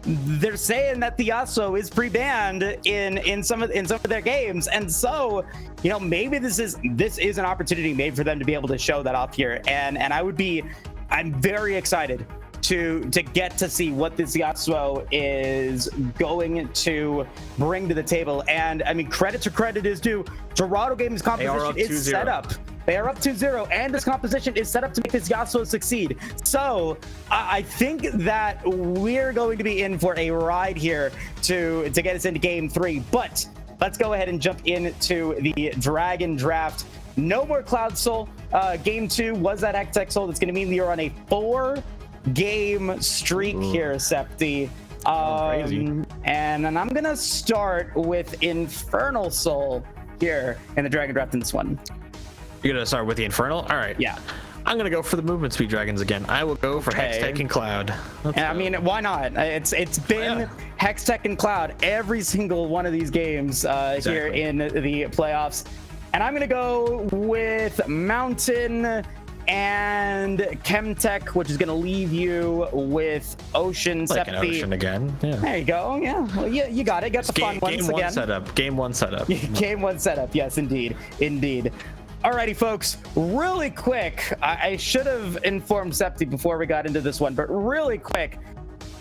They're saying that the Yasuo is pre-banned in some of their games, and so maybe this is an opportunity made for them to be able to show that off here. And I'm very excited to get to see what this Yasuo is going to bring to the table. And I mean, credit to credit is due. Dorado Gaming's composition is set up. They are up 2-0, and this composition is set up to make this Yasuo succeed. So I think that we're going to be in for a ride here to get us into game 3. But let's go ahead and jump into the Dragon Draft. No more Cloud Soul. Game 2 was that Hextech Soul. That's going to mean you're on a 4-game streak here, S.A.D.B.O.I.S. And then I'm going to start with Infernal Soul here in the Dragon Draft in this one. You're going to start with the Infernal? All right. Yeah. I'm going to go for the Movement Speed Dragons again. I will go for Hextech and Cloud. I mean, why not? It's been Hextech and Cloud every single one of these games here in the playoffs. And I'm going to go with Mountain and Chemtech, which is going to leave you with Ocean, Like an Septi. Ocean again. Yeah. There you go. Yeah, well, you got it. Got the fun ones Game one again. setup. Game one setup. Game one setup. Yes, indeed. Indeed. Alrighty, folks. Really quick. I should have informed Septi before we got into this one, but really quick.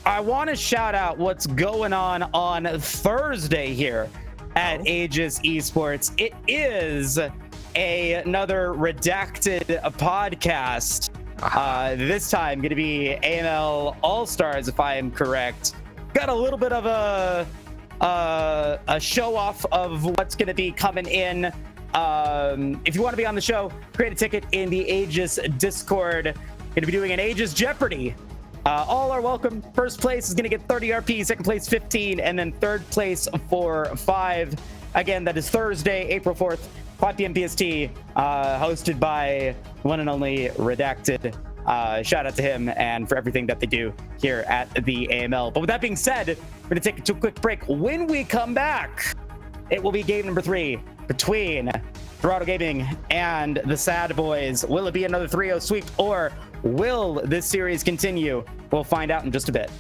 I want to shout out what's going on Thursday here at Aegis Esports. It is another redacted podcast. This time going to be AML All-Stars, if I am correct. Got a little bit of a show off of what's going to be coming in. If you want to be on the show, create a ticket in the Aegis Discord. Going to be doing an Aegis Jeopardy. All are welcome. First place is going to get 30 RP, second place 15, and then third place for 5. Again, that is Thursday, April 4th, 5 p.m. PST, hosted by one and only Redacted. Shout out to him and for everything that they do here at the AML. But with that being said, we're going to take a quick break. When we come back, it will be game number 3 between Dorado Gaming and the S.A.D.B.O.I.S. Will it be another 3-0 sweep, or will this series continue? We'll find out in just a bit.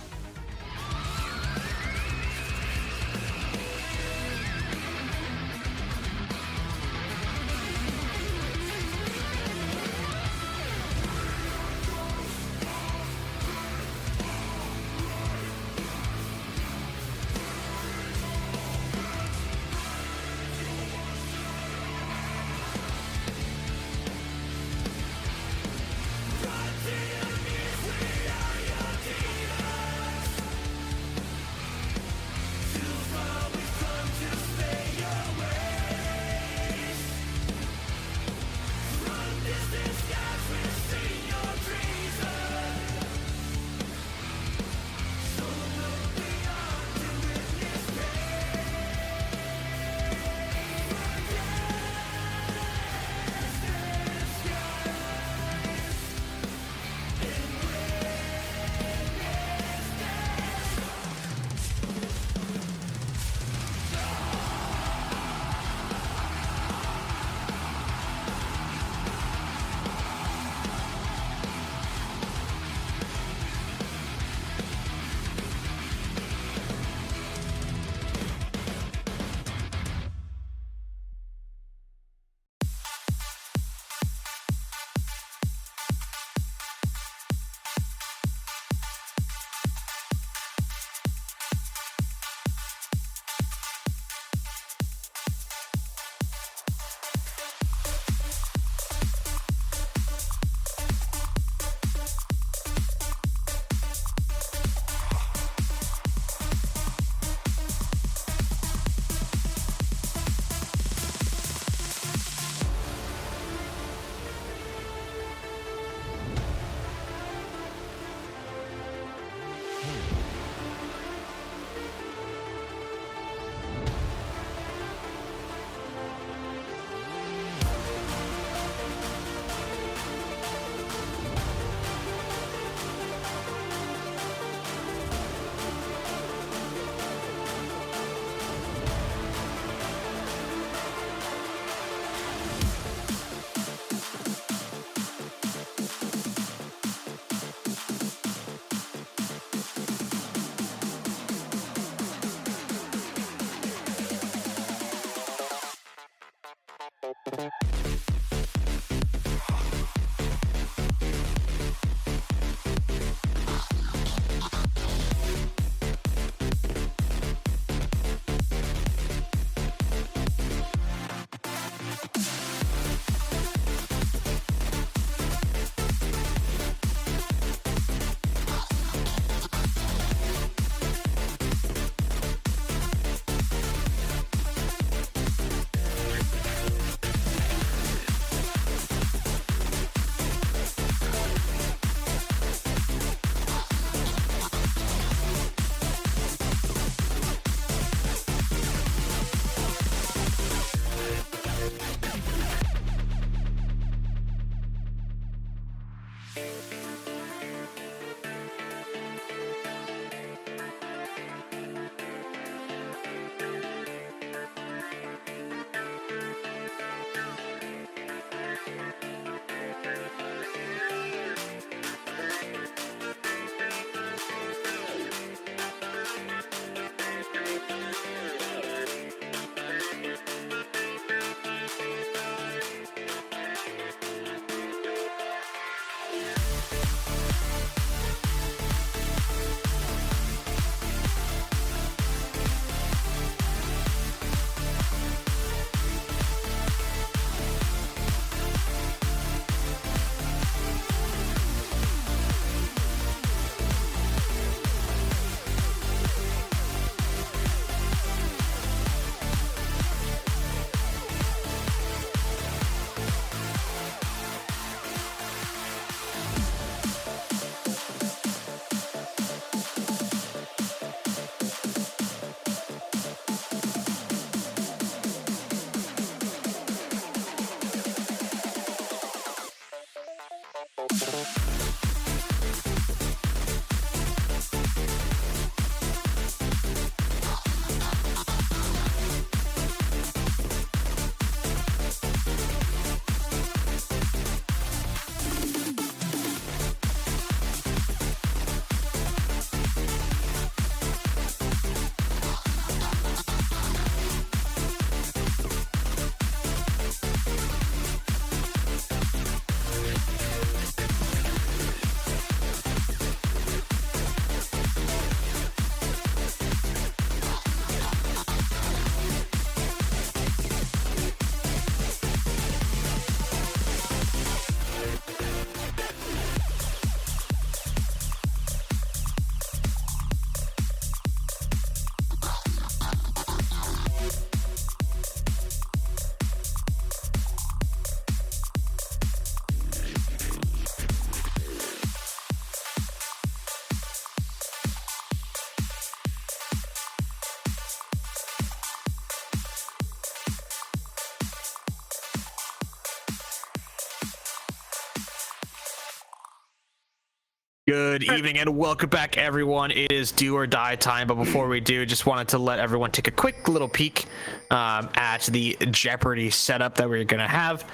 Good evening and welcome back, everyone. It is do or die time, but before we do, just wanted to let everyone take a quick little peek at the Jeopardy setup that we're gonna have.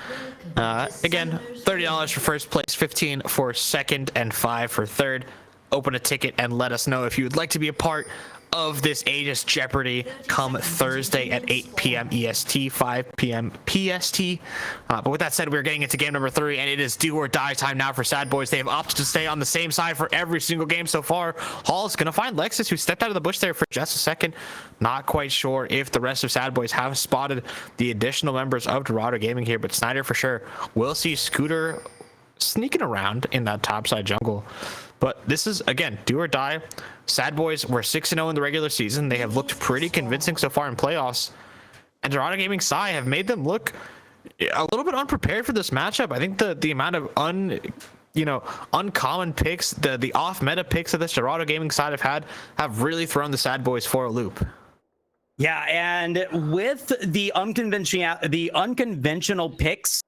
Again, $30 for first place, 15 for second, and 5 for third. Open a ticket and let us know if you would like to be a part of this Aegis Jeopardy come Thursday at 8 p.m. EST, 5 p.m. PST. But with that said, we're getting into game number 3, and it is do or die time now for S.A.D.B.O.I.S. They have opted to stay on the same side for every single game so far. Hall's going to find Lexus, who stepped out of the bush there for just a second. Not quite sure if the rest of S.A.D.B.O.I.S have spotted the additional members of Dorado Gaming here, but Snyder for sure will see Scooter sneaking around in that topside jungle. But this is, again, do or die. S.A.D.B.O.I.S were 6-0 in the regular season. They have looked pretty convincing so far in playoffs. And Dorado Gaming Psy have made them look a little bit unprepared for this matchup. I think the amount of uncommon picks, the off-meta picks that this Dorado Gaming side have really thrown the S.A.D.B.O.I.S for a loop. Yeah, and with the unconventional picks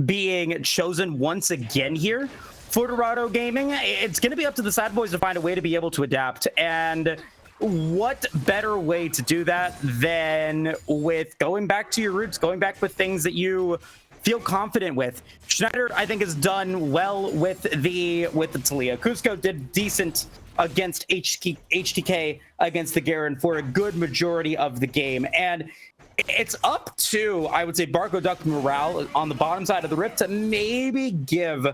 being chosen once again here for Dorado Gaming, it's going to be up to the S.A.D.B.O.I.S to find a way to be able to adapt. And what better way to do that than with going back to your roots, going back with things that you feel confident with. Schneider, I think, has done well with the Talia. Cusco did decent against HTK against the Garen for a good majority of the game. And it's up to, I would say, Barco Duck Morale on the bottom side of the rip to maybe give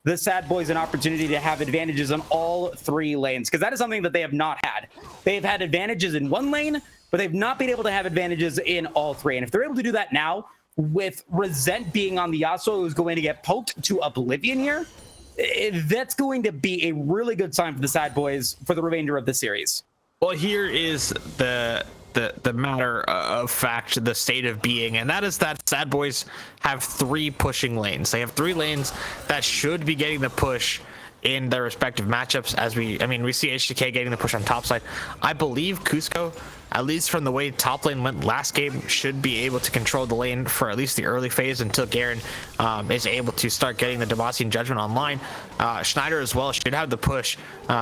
the S.A.D.B.O.I.S an opportunity to have advantages on all 3 lanes, because that is something that they have not had. They've had advantages in 1 lane, but they've not been able to have advantages in all 3. And if they're able to do that now, with Resent being on the Yasuo who's going to get poked to oblivion here, that's going to be a really good sign for the S.A.D.B.O.I.S for the remainder of the series. Well, here is the matter of fact, the state of being, and that is that S.A.D.B.O.I.S have 3 pushing lanes. They have 3 lanes that should be getting the push in their respective matchups. We see HTK getting the push on top side. I believe Cusco, at least from the way top lane went last game, should be able to control the lane for at least the early phase until Garen is able to start getting the Demacian Judgment online. Schneider as well should have the push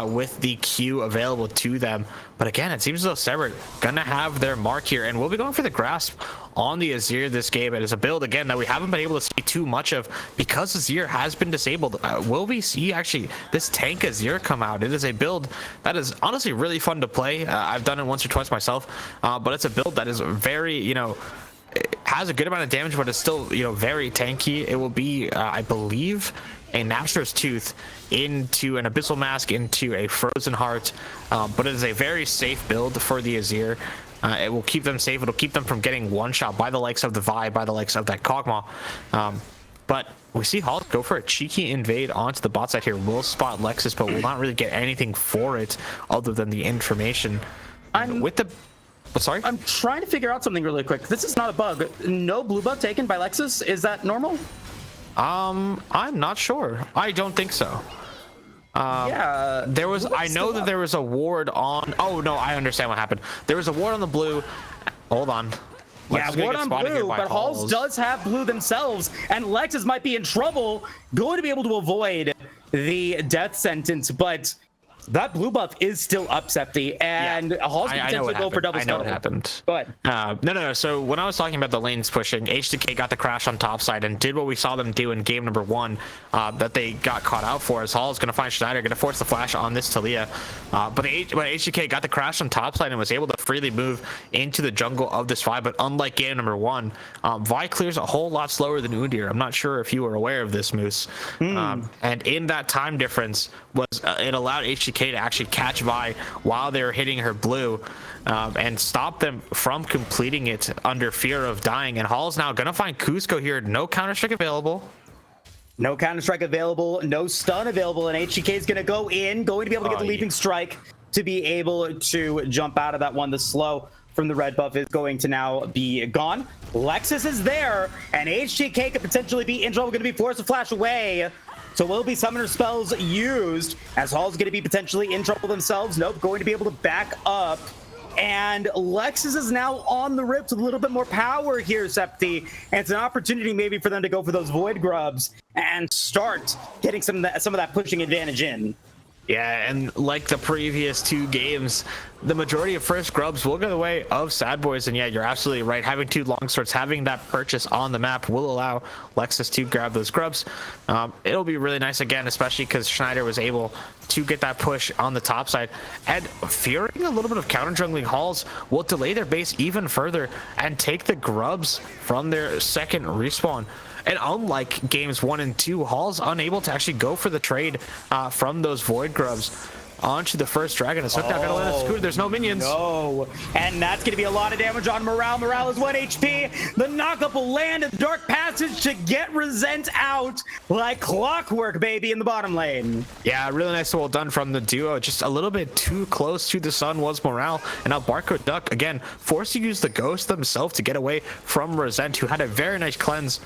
with the Q available to them. But again, it seems as though S.A.D.B.O.I.S gonna have their mark here, and we'll be going for the grasp on the Azir this game. It is a build, again, that we haven't been able to see too much of because Azir has been disabled. Will we see actually this tank Azir come out? It is a build that is honestly really fun to play. I've done it once or twice myself, but it's a build that is very, it has a good amount of damage, but it's still, very tanky. It will be, I believe, a Napster's Tooth into an Abyssal Mask into a Frozen Heart, but it is a very safe build for the Azir. It will keep them safe. It'll keep them from getting one-shot by the likes of the Vi, by the likes of that Kog'Maw. But we see Hulk go for a cheeky invade onto the bot side here. Will spot Lexus, but will not really get anything for it other than the information. I'm trying to figure out something really quick. This is not a bug. No blue buff taken by Lexus. Is that normal? I'm not sure. I don't think so. Yeah, there was, I know that there was a ward on, oh no, I understand what happened. There was a ward on the blue. Hold on. Yeah, ward on blue, but Halls does have blue themselves, and Lexus might be in trouble. Going to be able to avoid the death sentence, but that blue buff is still up, Septi, and Hall's can potentially go for double I know stun. what happened. Go ahead. No. So when I was talking about the lanes pushing, H2K got the crash on top side and did what we saw them do in game number 1 that they got caught out for. As Hall is going to find Schneider, going to force the flash on this Talia. But H2K got the crash on top side and was able to freely move into the jungle of this Vi. But unlike game number 1, Vi clears a whole lot slower than Udyr. I'm not sure if you were aware of this, Moose. And in that time difference was it allowed H2K to actually catch Vi while they were hitting her blue and stop them from completing it under fear of dying. And Hall's now gonna find Cusco here. No Counter-Strike available. No Counter-Strike available, no stun available, and HGK is going to go in, going to be able to get the leaping strike to be able to jump out of that one. The slow from the red buff is going to now be gone. Lexus is there, and HGK could potentially be in trouble, going to be forced to flash away. So will be summoner spells used, as Hall's going to be potentially in trouble themselves. Nope, going to be able to back up. And Lexus is now on the rips with a little bit more power here, Septi. And it's an opportunity maybe for them to go for those void grubs and start getting some of that pushing advantage in. Yeah, and like the previous 2 games, the majority of first grubs will go the way of S.A.D.B.O.I.S. And yeah, you're absolutely right. Having 2 long swords, having that purchase on the map will allow Lexus to grab those grubs. It'll be really nice again, especially because Schneider was able to get that push on the top side. And fearing a little bit of counter jungling, Halls will delay their base even further and take the grubs from their second respawn. And unlike games 1 and 2, Hall's unable to actually go for the trade from those void grubs onto the first dragon. It's hooked out, gonna land a scooter. There's no minions. No, and that's gonna be a lot of damage on Morale. Morale is 1 HP. The knockup will land in the dark passage to get Resent out like clockwork, baby, in the bottom lane. Yeah, really nice, well done from the duo. Just a little bit too close to the sun was Morale, and now Barco Duck again forced to use the ghost themselves to get away from Resent, who had a very nice cleanse.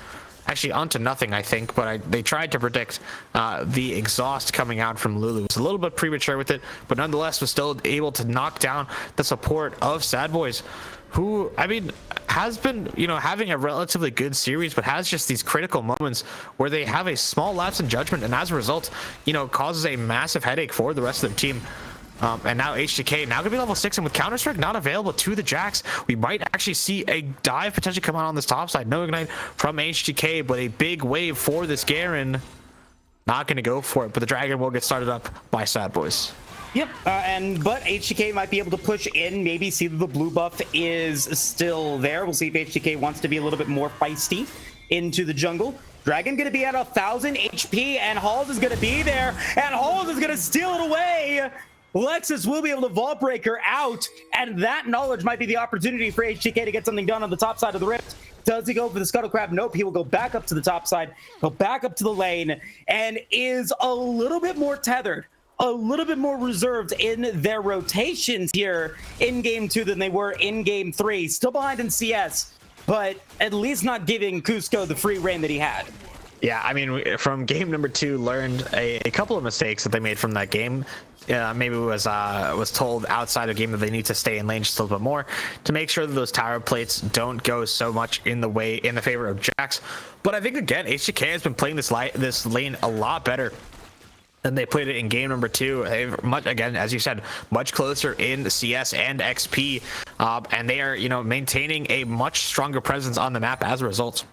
Actually onto nothing, I think, but they tried to predict the exhaust coming out from Lulu. It was a little bit premature with it, but nonetheless was still able to knock down the support of S.A.D.B.O.I.S, who, I mean, has been, having a relatively good series, but has just these critical moments where they have a small lapse in judgment, and as a result, causes a massive headache for the rest of their team. And now HTK now gonna be level 6, and with Counter-Strike not available to the Jax, we might actually see a dive potentially come out on this top side. No ignite from HTK, but a big wave for this Garen. Not gonna go for it, but the Dragon will get started up by S.A.D.B.O.I.S. Yep, but HTK might be able to push in, maybe see that the blue buff is still there. We'll see if HTK wants to be a little bit more feisty into the jungle. Dragon gonna be at 1,000 HP, and Halls is gonna be there, and Halls is gonna steal it away. Lexus will be able to Vault Breaker out, and that knowledge might be the opportunity for HGK to get something done on the top side of the rift. Does he go for the Scuttle Crab? Nope, he will go back up to the top side, go back up to the lane, and is a little bit more tethered, a little bit more reserved in their rotations here in game 2 than they were in game 3. Still behind in CS, but at least not giving Cusco the free reign that he had. Yeah, I mean, from game number 2, learned a couple of mistakes that they made from that game. Maybe was told outside of game that they need to stay in lane just a little bit more to make sure that those tower plates don't go so much in the favor of Jax. But I think again, HGK has been playing this lane a lot better than they played it in game number 2. They're much, again, as you said, much closer in CS and XP, and they are maintaining a much stronger presence on the map as a result.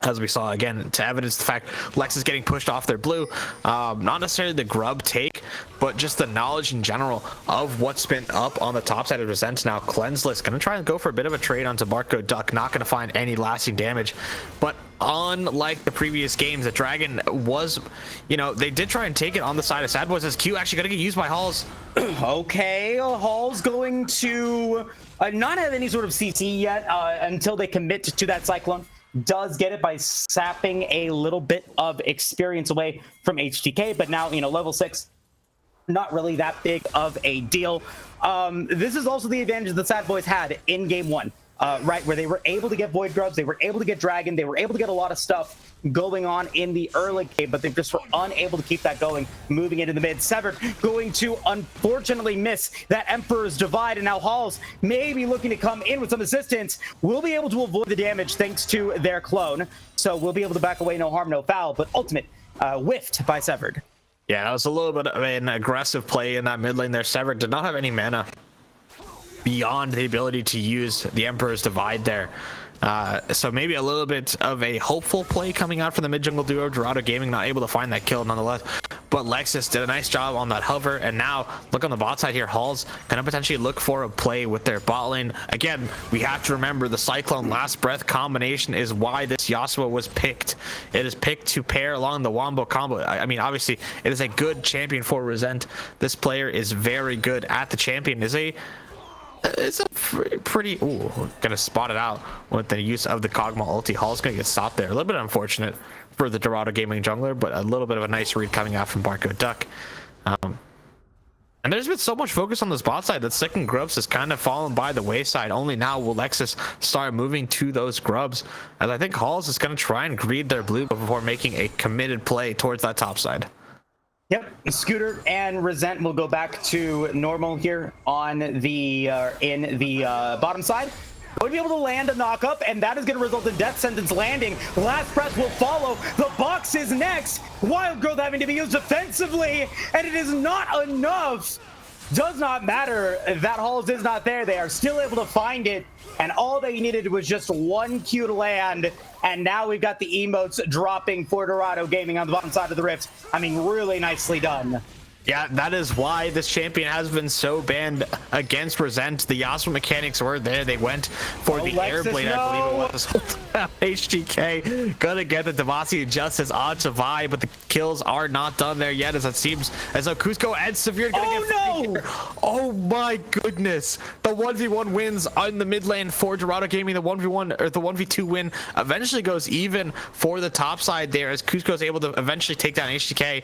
As we saw again, to evidence the fact Lex is getting pushed off their blue, not necessarily the grub take, but just the knowledge in general of what's been up on the top side of Resent. Now Cleanseless gonna try and go for a bit of a trade onto Barco Duck, not gonna find any lasting damage. But unlike the previous games, the Dragon was, they did try and take it on the side of S.A.D.B.O.I.S. His Q actually gonna get used by Halls. Okay, Hall's going to not have any sort of CC yet until they commit to that Cyclone. Does get it by sapping a little bit of experience away from HTK, but now, level 6, not really that big of a deal. This is also the advantage that S.A.D.B.O.I.S had in game 1, right, where they were able to get Void Grubs, they were able to get Dragon, they were able to get a lot of stuff going on in the early game, but they just were unable to keep that going, moving into the mid. Severed going to unfortunately miss that Emperor's Divide, and now Halls may be looking to come in with some assistance. We'll be able to avoid the damage thanks to their clone, so we'll be able to back away, no harm, no foul. But Ultimate whiffed by Severed. Yeah, that was a little bit of an aggressive play in that mid lane there. Severed did not have any mana beyond the ability to use the Emperor's Divide there. So maybe a little bit of a hopeful play coming out from the mid jungle duo. Dorado Gaming not able to find that kill nonetheless, but Lexus did a nice job on that hover. And now look on the bot side here, Hall's gonna potentially look for a play with their bot lane. Again, we have to remember the Cyclone Last Breath combination is why this Yasuo was picked. It is picked to pair along the Wombo combo. I mean, obviously it is a good champion for Resent. This player is very good at the champion. It's a pretty gonna spot it out with the use of the Kog'Maw ulti. Hall's gonna get stopped there. A little bit unfortunate for the Dorado Gaming jungler, but a little bit of a nice read coming out from Barco Duck. And there's been so much focus on this bot side that second grubs has kind of fallen by the wayside. Only now will Lexus start moving to those grubs, as I think Halls is gonna try and greed their blue before making a committed play towards that top side. Yep, Scooter and Resent will go back to normal here on the in the bottom side. Going to be able to land a knock up, and that is going to result in death sentence landing. Last breath will follow. The box is next. Wild growth having to be used defensively, and it is not enough. Does not matter that Halls is not there. They are still able to find it, and all they needed was just one Q to land. And now we've got the emotes dropping for Dorado Gaming on the bottom side of the rift. I mean, really nicely done. Yeah, that is why this champion has been so banned against Resent. The Yasuo mechanics were there. They went for the Airblade, I believe it was. HGK gonna get the Devasi Justice onto Vi, but the kills are not done there yet, as it seems as though Cusco and Severe gonna get Oh my goodness. The 1v1 wins on the mid lane for Dorado Gaming. The 1v1 or the 1v2 win eventually goes even for the top side there, as Cusco is able to eventually take down HGK.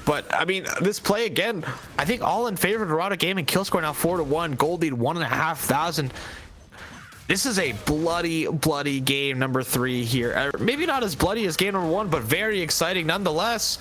But I mean, this play again, I think all in favor of Dorado Gaming. Kill score now 4-1, gold lead 1,500. This is a bloody game number 3 here. Maybe not as bloody as game number 1, but very exciting nonetheless,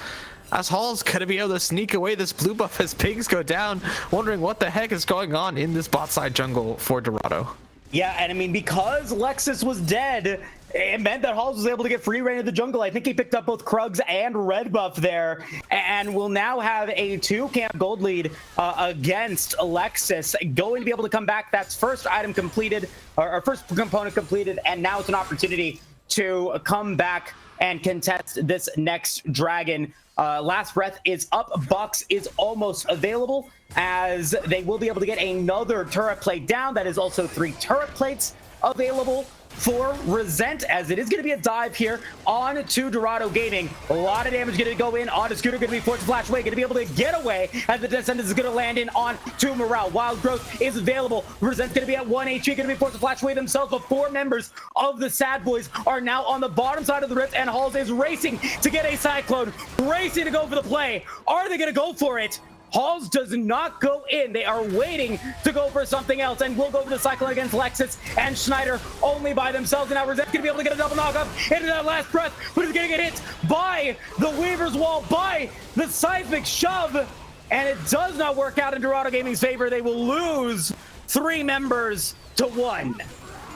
as Hall's gonna be able to sneak away this blue buff as pings go down, wondering what the heck is going on in this bot side jungle for Dorado. Yeah, and I mean, because Lexus was dead, it meant that Halls was able to get free reign of the jungle. I think he picked up both Krugs and red buff there, and will now have a 2-camp gold lead against Lexus. Going to be able to come back. That's first item completed, or first component completed, and now it's an opportunity to come back and contest this next dragon. Last breath is up. Box is almost available, as they will be able to get another turret plate down. That is also 3 turret plates available for Resent, as it is going to be a dive here on to Dorado Gaming. A lot of damage going to go in on a Scooter, going to be forced to flash away, going to be able to get away, as the Descendants is going to land in on to Morale. Wild Growth is available. Resent's going to be at 1 HP, going to be forced to flash away themselves, but 4 members of the S.A.D.B.O.I.S are now on the bottom side of the rift, and Halls is racing to get a Cyclone, racing to go for the play. Are they going to go for it? Halls does not go in. They are waiting to go for something else, and we'll go for the Cyclone against Lexus and Schneider only by themselves. And now Resent's gonna be able to get a double knock up into that last breath, but he's gonna get hit by the Weaver's Wall, by the seismic shove, and it does not work out in Dorado Gaming's favor. They will lose 3 members to 1.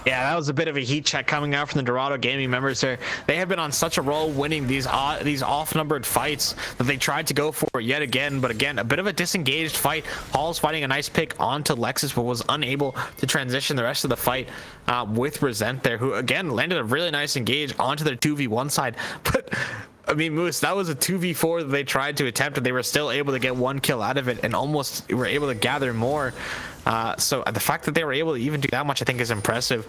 Yeah, that was a bit of a heat check coming out from the Dorado Gaming members there. They have been on such a roll winning these off-numbered fights that they tried to go for it yet again. But again, a bit of a disengaged fight. Hall's fighting a nice pick onto Lexus, but was unable to transition the rest of the fight with Resent there, who again landed a really nice engage onto their 2v1 side. But I mean, Moose, that was a 2v4 that they tried to attempt, and they were still able to get 1 kill out of it and almost were able to gather more. So the fact that they were able to even do that much, I think, is impressive.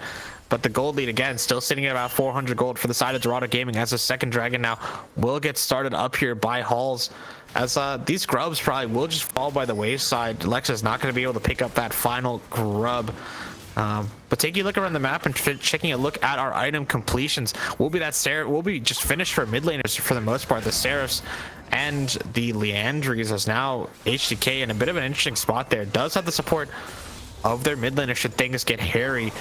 But the gold lead, again, still sitting at about 400 gold for the side of Dorado Gaming, as the second dragon now will get started up here by Halls, as these grubs probably will just fall by the wayside. Lexa's not going to be able to pick up that final grub. But taking a look around the map and checking a look at our item completions, we'll be just finished for mid laners for the most part. The Seraphs and the Leandries, as now HDK in a bit of an interesting spot there. Does have the support of their mid laner should things get hairy.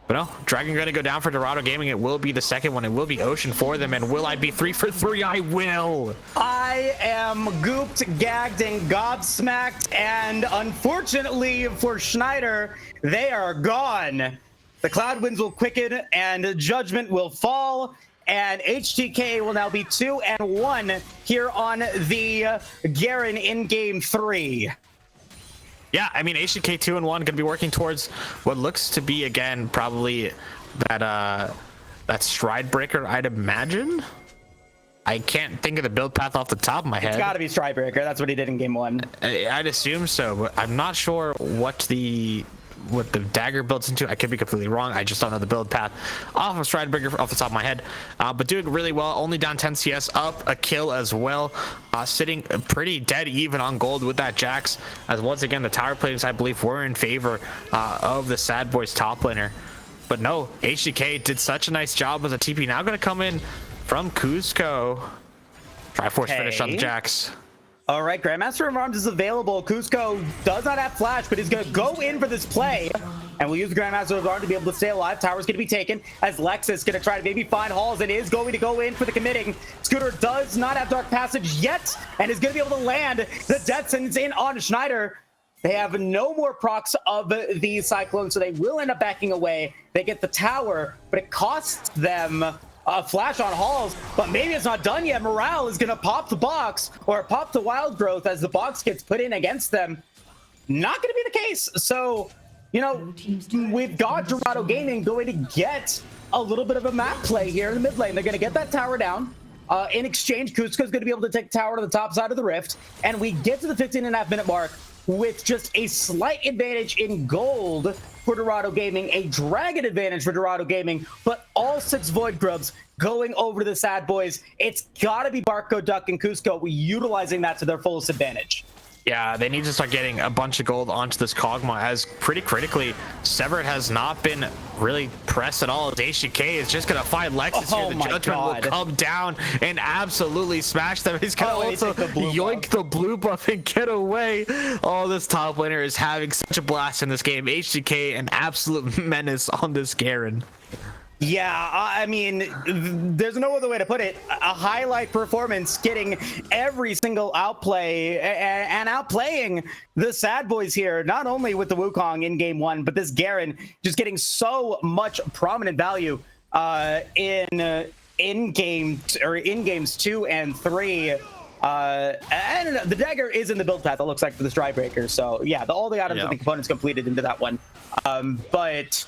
But no, Dragon gonna go down for Dorado Gaming. It will be the second one. It will be Ocean for them. And will I be 3 for 3? I will. I am gooped, gagged, and gobsmacked. And unfortunately for Schneider, they are gone. The Cloud Winds will quicken and Judgment will fall. and HTK will now be 2-1 here on the Garen in game 3. Yeah, I mean, HTK 2-1 going to be working towards what looks to be, again, probably that stride breaker, I'd imagine. I can't think of the build path off the top of my head. It's got to be stride breaker. That's what he did in game 1. I'd assume so, but I'm not sure what the dagger builds into. I could be completely wrong. I just don't know the build path off of stride breaker off the top of my head. But doing really well, only down 10 CS, up a kill as well, sitting pretty dead even on gold with that Jax, as once again the tower plays, I believe, were in favor of the S.A.D.B.O.I.S top laner. But no, HDK did such a nice job as a TP. Now going to come in from Cusco. Triforce finish on the Jax. All right, Grandmaster of Arms is available. Cusco does not have flash, but he's going to go in for this play. And we'll use the Grandmaster of Arms to be able to stay alive. Tower's going to be taken as Lexus is going to try to maybe find Halls and is going to go in for the committing. Scooter does not have Dark Passage yet and is going to be able to land the death sentence in on Schneider. They have no more procs of the Cyclone, so they will end up backing away. They get the tower, but it costs them a flash on Halls, but maybe it's not done yet. Morale is going to pop the box, or pop the wild growth as the box gets put in against them. Not going to be the case. So, you know, we've got Dorado Gaming going to get a little bit of a map play here in the mid lane. They're going to get that tower down. In exchange, Cusco's going to be able to take the tower to the top side of the rift, and we get to the 15.5-minute mark with just a slight advantage in gold for Dorado Gaming, a dragon advantage for Dorado Gaming, but all 6 Void Grubs going over to the S.A.D.B.O.I.S. It's got to be Barco, Duck, and Cusco utilizing that to their fullest advantage. Yeah, they need to start getting a bunch of gold onto this Kog'Maw, as pretty critically, Severed has not been really pressed at all. HDK is just going to find Lexus here. The Judgment will come down and absolutely smash them. He's going to also yoink the blue buff and get away. Oh, this top laner is having such a blast in this game. HDK, an absolute menace on this Garen. Yeah, I mean, there's no other way to put it. A highlight performance, getting every single outplay and outplaying the S.A.D.B.O.I.S here, not only with the Wukong in game 1, but this Garen just getting so much prominent value in games 2 and 3. And the dagger is in the build path, it looks like, for the stride breaker. So yeah, all the items and the components completed into that one. But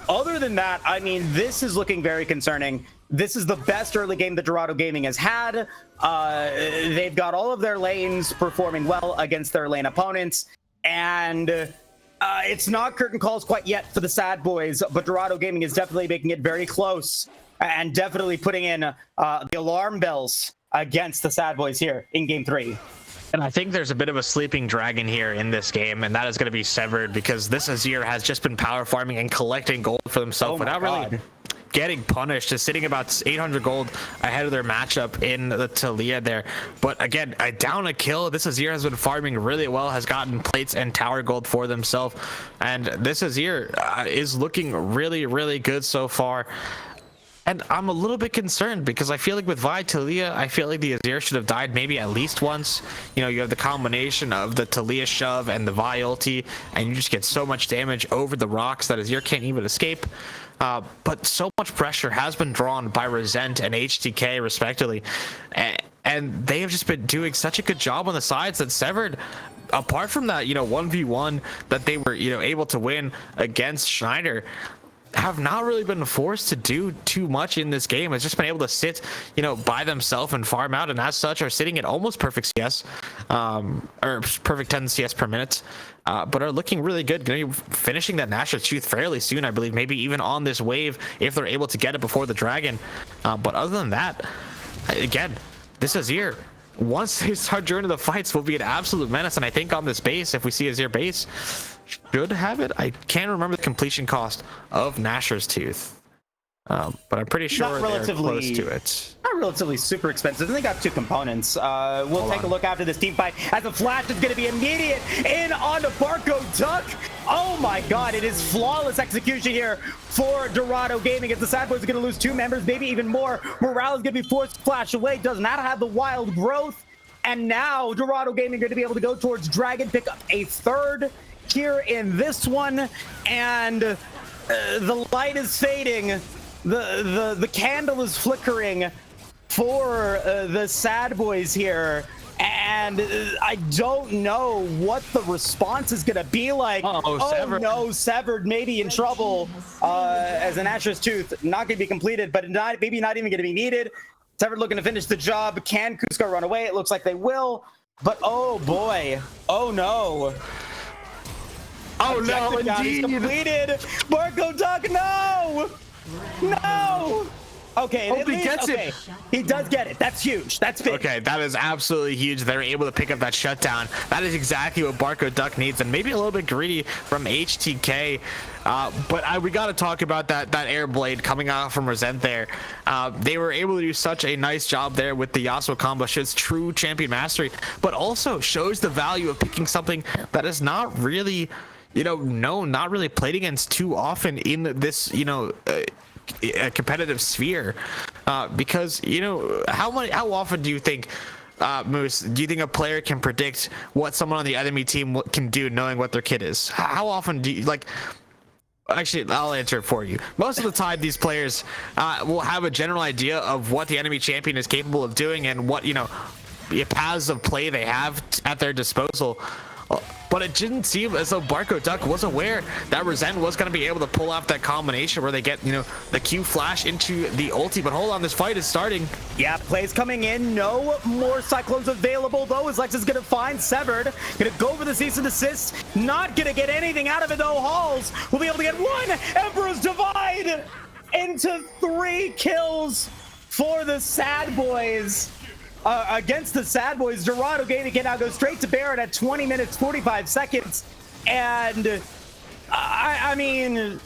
other than that, I mean, this is looking very concerning. This is the best early game that Dorado Gaming has had. They've got all of their lanes performing well against their lane opponents. And it's not curtain calls quite yet for the S.A.D.B.O.I.S, but Dorado Gaming is definitely making it very close and definitely putting in the alarm bells against the S.A.D.B.O.I.S here in game 3. And I think there's a bit of a sleeping dragon here in this game, and that is going to be Severed, because this Azir has just been power farming and collecting gold for themselves without really getting punished, just sitting about 800 gold ahead of their matchup in the Talia there. But again, down a kill. This Azir has been farming really well, has gotten plates and tower gold for themselves, and this Azir is looking really, really good so far. And I'm a little bit concerned because I feel like with Vi Talia, I feel like the Azir should have died maybe at least once. You know, you have the combination of the Talia shove and the Vi ulti, and you just get so much damage over the rocks that Azir can't even escape. But so much pressure has been drawn by Resent and HTK respectively. And they have just been doing such a good job on the sides that Severed, apart from that, 1v1 that they were, able to win against Schneider, have not really been forced to do too much in this game. It's just been able to sit, by themselves and farm out, and as such are sitting at almost perfect CS, or perfect 10 CS per minute, but are looking really good. Going to be finishing that Nashor's Tooth fairly soon, I believe, maybe even on this wave if they're able to get it before the Dragon. But other than that, again, this Azir, once they start joining the fights, will be an absolute menace. And I think on this base, if we see Azir base, should have it. I can't remember the completion cost of Nashor's Tooth, but I'm pretty sure they're close to it. Not relatively super expensive. And they got 2 components. We'll take a look after this team fight, as the flash is going to be immediate in onto Barco Duck. Oh my god, it is flawless execution here for Dorado Gaming, as the S.A.D.B.O.I.S is going to lose 2 members, maybe even more. Morale is going to be forced to flash away, does not have the wild growth, and now Dorado Gaming going to be able to go towards Dragon, pick up a 3rd here in this one, and the light is fading the candle is flickering for the S.A.D.B.O.I.S here, and I don't know what the response is gonna be like. Severed. No, Severed maybe in trouble as an Asher's Tooth not gonna be completed, but maybe not even gonna be needed. Severed looking to finish the job. Can Cusco run away? It looks like they will, but oh boy, oh no. Oh no, He's indeed. completed. Marco Duck, no! No! Okay, Hope he gets okay. it. He does get it. That's huge. That's big. Okay, that is absolutely huge. They're able to pick up that shutdown. That is exactly what Barco Duck needs, and maybe a little bit greedy from HTK. But we got to talk about that air blade coming out from Resent there. They were able to do such a nice job there with the Yasuo combo. Shows true champion mastery, but also shows the value of picking something that is not really, not really played against too often in this, a competitive sphere, because how often do you think, Moose, do you think a player can predict what someone on the enemy team can do knowing what their kit is? How often do you actually, I'll answer it for you. Most of the time these players will have a general idea of what the enemy champion is capable of doing and what paths of play they have at their disposal. But it didn't seem as though Barco Duck was aware that Resent was going to be able to pull off that combination where they get, the Q flash into the ulti. But hold on, this fight is starting. Yeah, plays coming in. No more Cyclones available, though, as Lex is going to find Severed. Going to go for the cease and desist. Not going to get anything out of it, though. Halls will be able to get one. Emperor's Divide into 3 kills for the S.A.D.B.O.I.S. Against the S.A.D.B.O.I.S. Dorado Gaming can now go straight to Baron at 20 minutes 45 seconds, and I mean,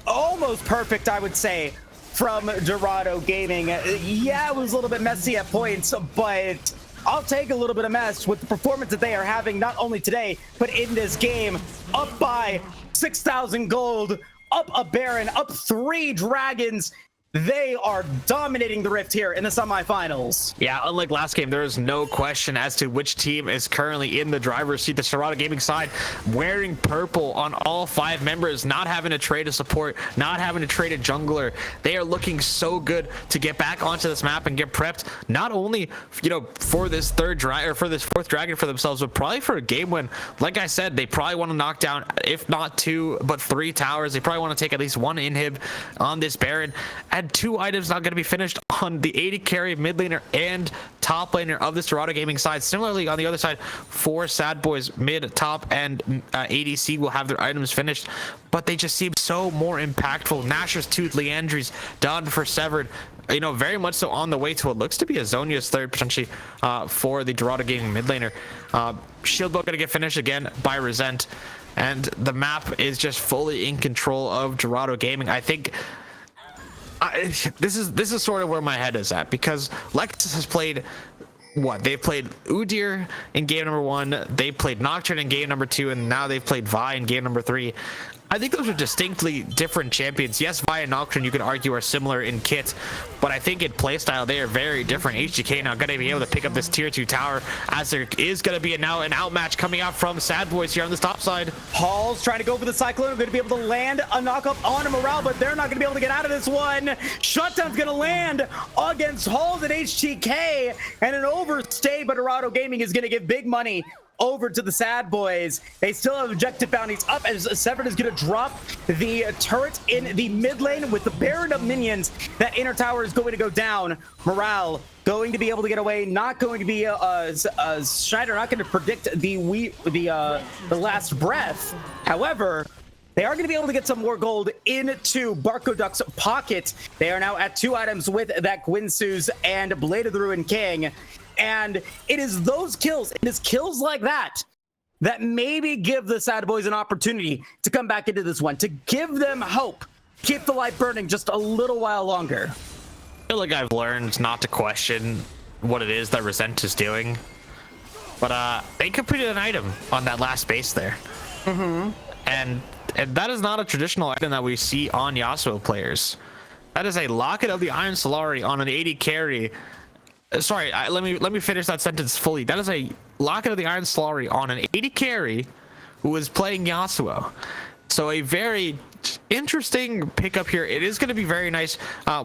almost perfect, I would say, from Dorado Gaming. Yeah, it was a little bit messy at points, but I'll take a little bit of mess with the performance that they are having, not only today but in this game. Up by 6,000 gold, up a Baron, up 3 dragons. They are dominating the Rift here in the semifinals. Yeah, unlike last game, there is no question as to which team is currently in the driver's seat. The Dorado Gaming side wearing purple on all 5 members, not having to trade a support, not having to trade a jungler. They are looking so good to get back onto this map and get prepped, not only for this for this 4th dragon for themselves, but probably for a game win. Like I said, they probably want to knock down, if not 2, but 3 towers. They probably want to take at least 1 inhib on this Baron. And 2 items not going to be finished on the 80 carry mid laner and top laner of this Dorado Gaming side. Similarly, on the other side, 4 S.A.D.B.O.I.S mid, top, and ADC will have their items finished, but they just seem so more impactful. Nashor's Tooth, Leandry's done for Severed. Very much so on the way to what looks to be a Zhonya's 3rd potentially for the Dorado Gaming mid laner. Shield Bolt going to get finished again by Resent, and the map is just fully in control of Dorado Gaming. I think this is sort of where my head is at, because Lexus has played they've played Udyr in game number 1, they played Nocturne in game number 2, and now they've played Vi in game number 3. I think those are distinctly different champions. Yes, Vi and Nocturne, you could argue, are similar in kit, but I think in playstyle they are very different. HGK now going to be able to pick up this tier 2 tower, as there is going to be now an outmatch coming out from S.A.D.B.O.I.S here on the top side. Hall's trying to go for the Cyclone. Going to be able to land a knockup on a Morale, but they're not going to be able to get out of this one. Shutdown's going to land against Halls and HGK, and an overstay, but Dorado Gaming is going to give big money over to the S.A.D.B.O.I.S. They still have objective bounties up, as Severed is going to drop the turret in the mid lane with the Baron of minions. That inner tower is going to go down. Morale going to be able to get away, not going to be Schneider not going to predict the last breath. However, they are going to be able to get some more gold into Barco Duck's pocket. They are now at 2 items with that Gwynsu's and Blade of the Ruined King. And it is those kills, it is kills like that maybe give the S.A.D.B.O.I.S an opportunity to come back into this one, to give them hope, keep the light burning just a little while longer. I feel like I've learned not to question what it is that Resent is doing, but they completed an item on that last base there. And that is not a traditional item that we see on Yasuo players. That is a Locket of the Iron Solari on an 80 carry. Sorry, let me finish that sentence fully. That is a Locket of the Iron Solari on an 80 carry who is playing Yasuo. So a very interesting pickup here. It is going to be very nice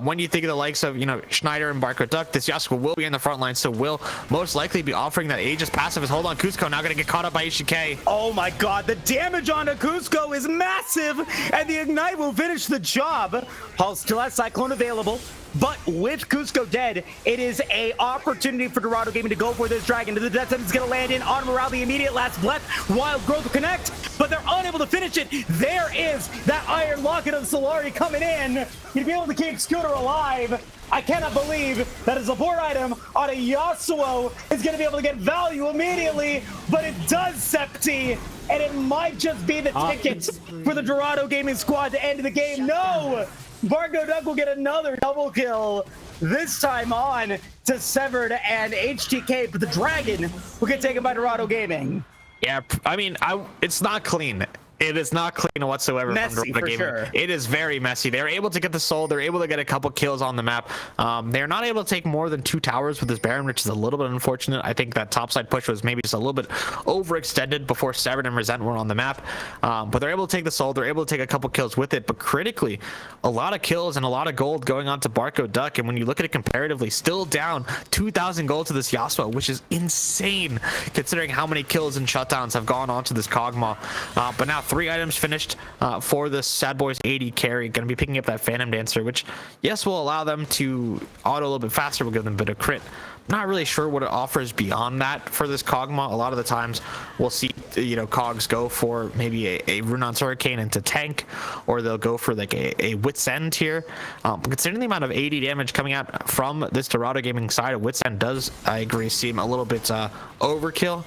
when you think of the likes of, Schneider and Barco Duck. This Yasuo will be in the front line, so will most likely be offering that Aegis passive. As hold on, Cusco now going to get caught up by HDK. Oh my god, the damage on Cusco is massive, and the Ignite will finish the job. Paul still has Cyclone available, but with Cusco dead, it is a opportunity for Dorado Gaming to go for this dragon. The death sentence is going to land in on Morale, the immediate last breath. Wild Growth will connect, but they're unable to finish it. There is that Iron Locket of Solari coming in. He'd be able to keep Scooter alive. I cannot believe that a support item on a Yasuo is going to be able to get value immediately, but it does, Septi, and it might just be the ticket for the Dorado Gaming squad to end the game. No! Barco Duck will get another double kill, this time on to Severed and HTK, but the dragon will get taken by Dorado Gaming. Yeah, I mean, it's not clean. It is not clean whatsoever. Messy, from for sure. It is very messy. They're able to get the soul. They're able to get a couple kills on the map. They're not able to take more than 2 towers with this Baron, which is a little bit unfortunate. I think that topside push was maybe just a little bit overextended before Severed and Resent were on the map. But they're able to take the soul. They're able to take a couple kills with it. But critically, a lot of kills and a lot of gold going on to Barco Duck. And when you look at it comparatively, still down 2,000 gold to this Yasuo, which is insane considering how many kills and shutdowns have gone on to this Kog'Maw. But now 3 items finished for the S.A.D.B.O.I.S AD carry. Going to be picking up that Phantom Dancer, which, yes, will allow them to auto a little bit faster. Will give them a bit of crit. Not really sure what it offers beyond that for this Kog'Maw. A lot of the times we'll see, Cogs go for maybe a Runon's Hurricane into tank, or they'll go for like a Wit's End here. Considering the amount of AD damage coming out from this Dorado Gaming side, a Wit's End does, I agree, seem a little bit overkill.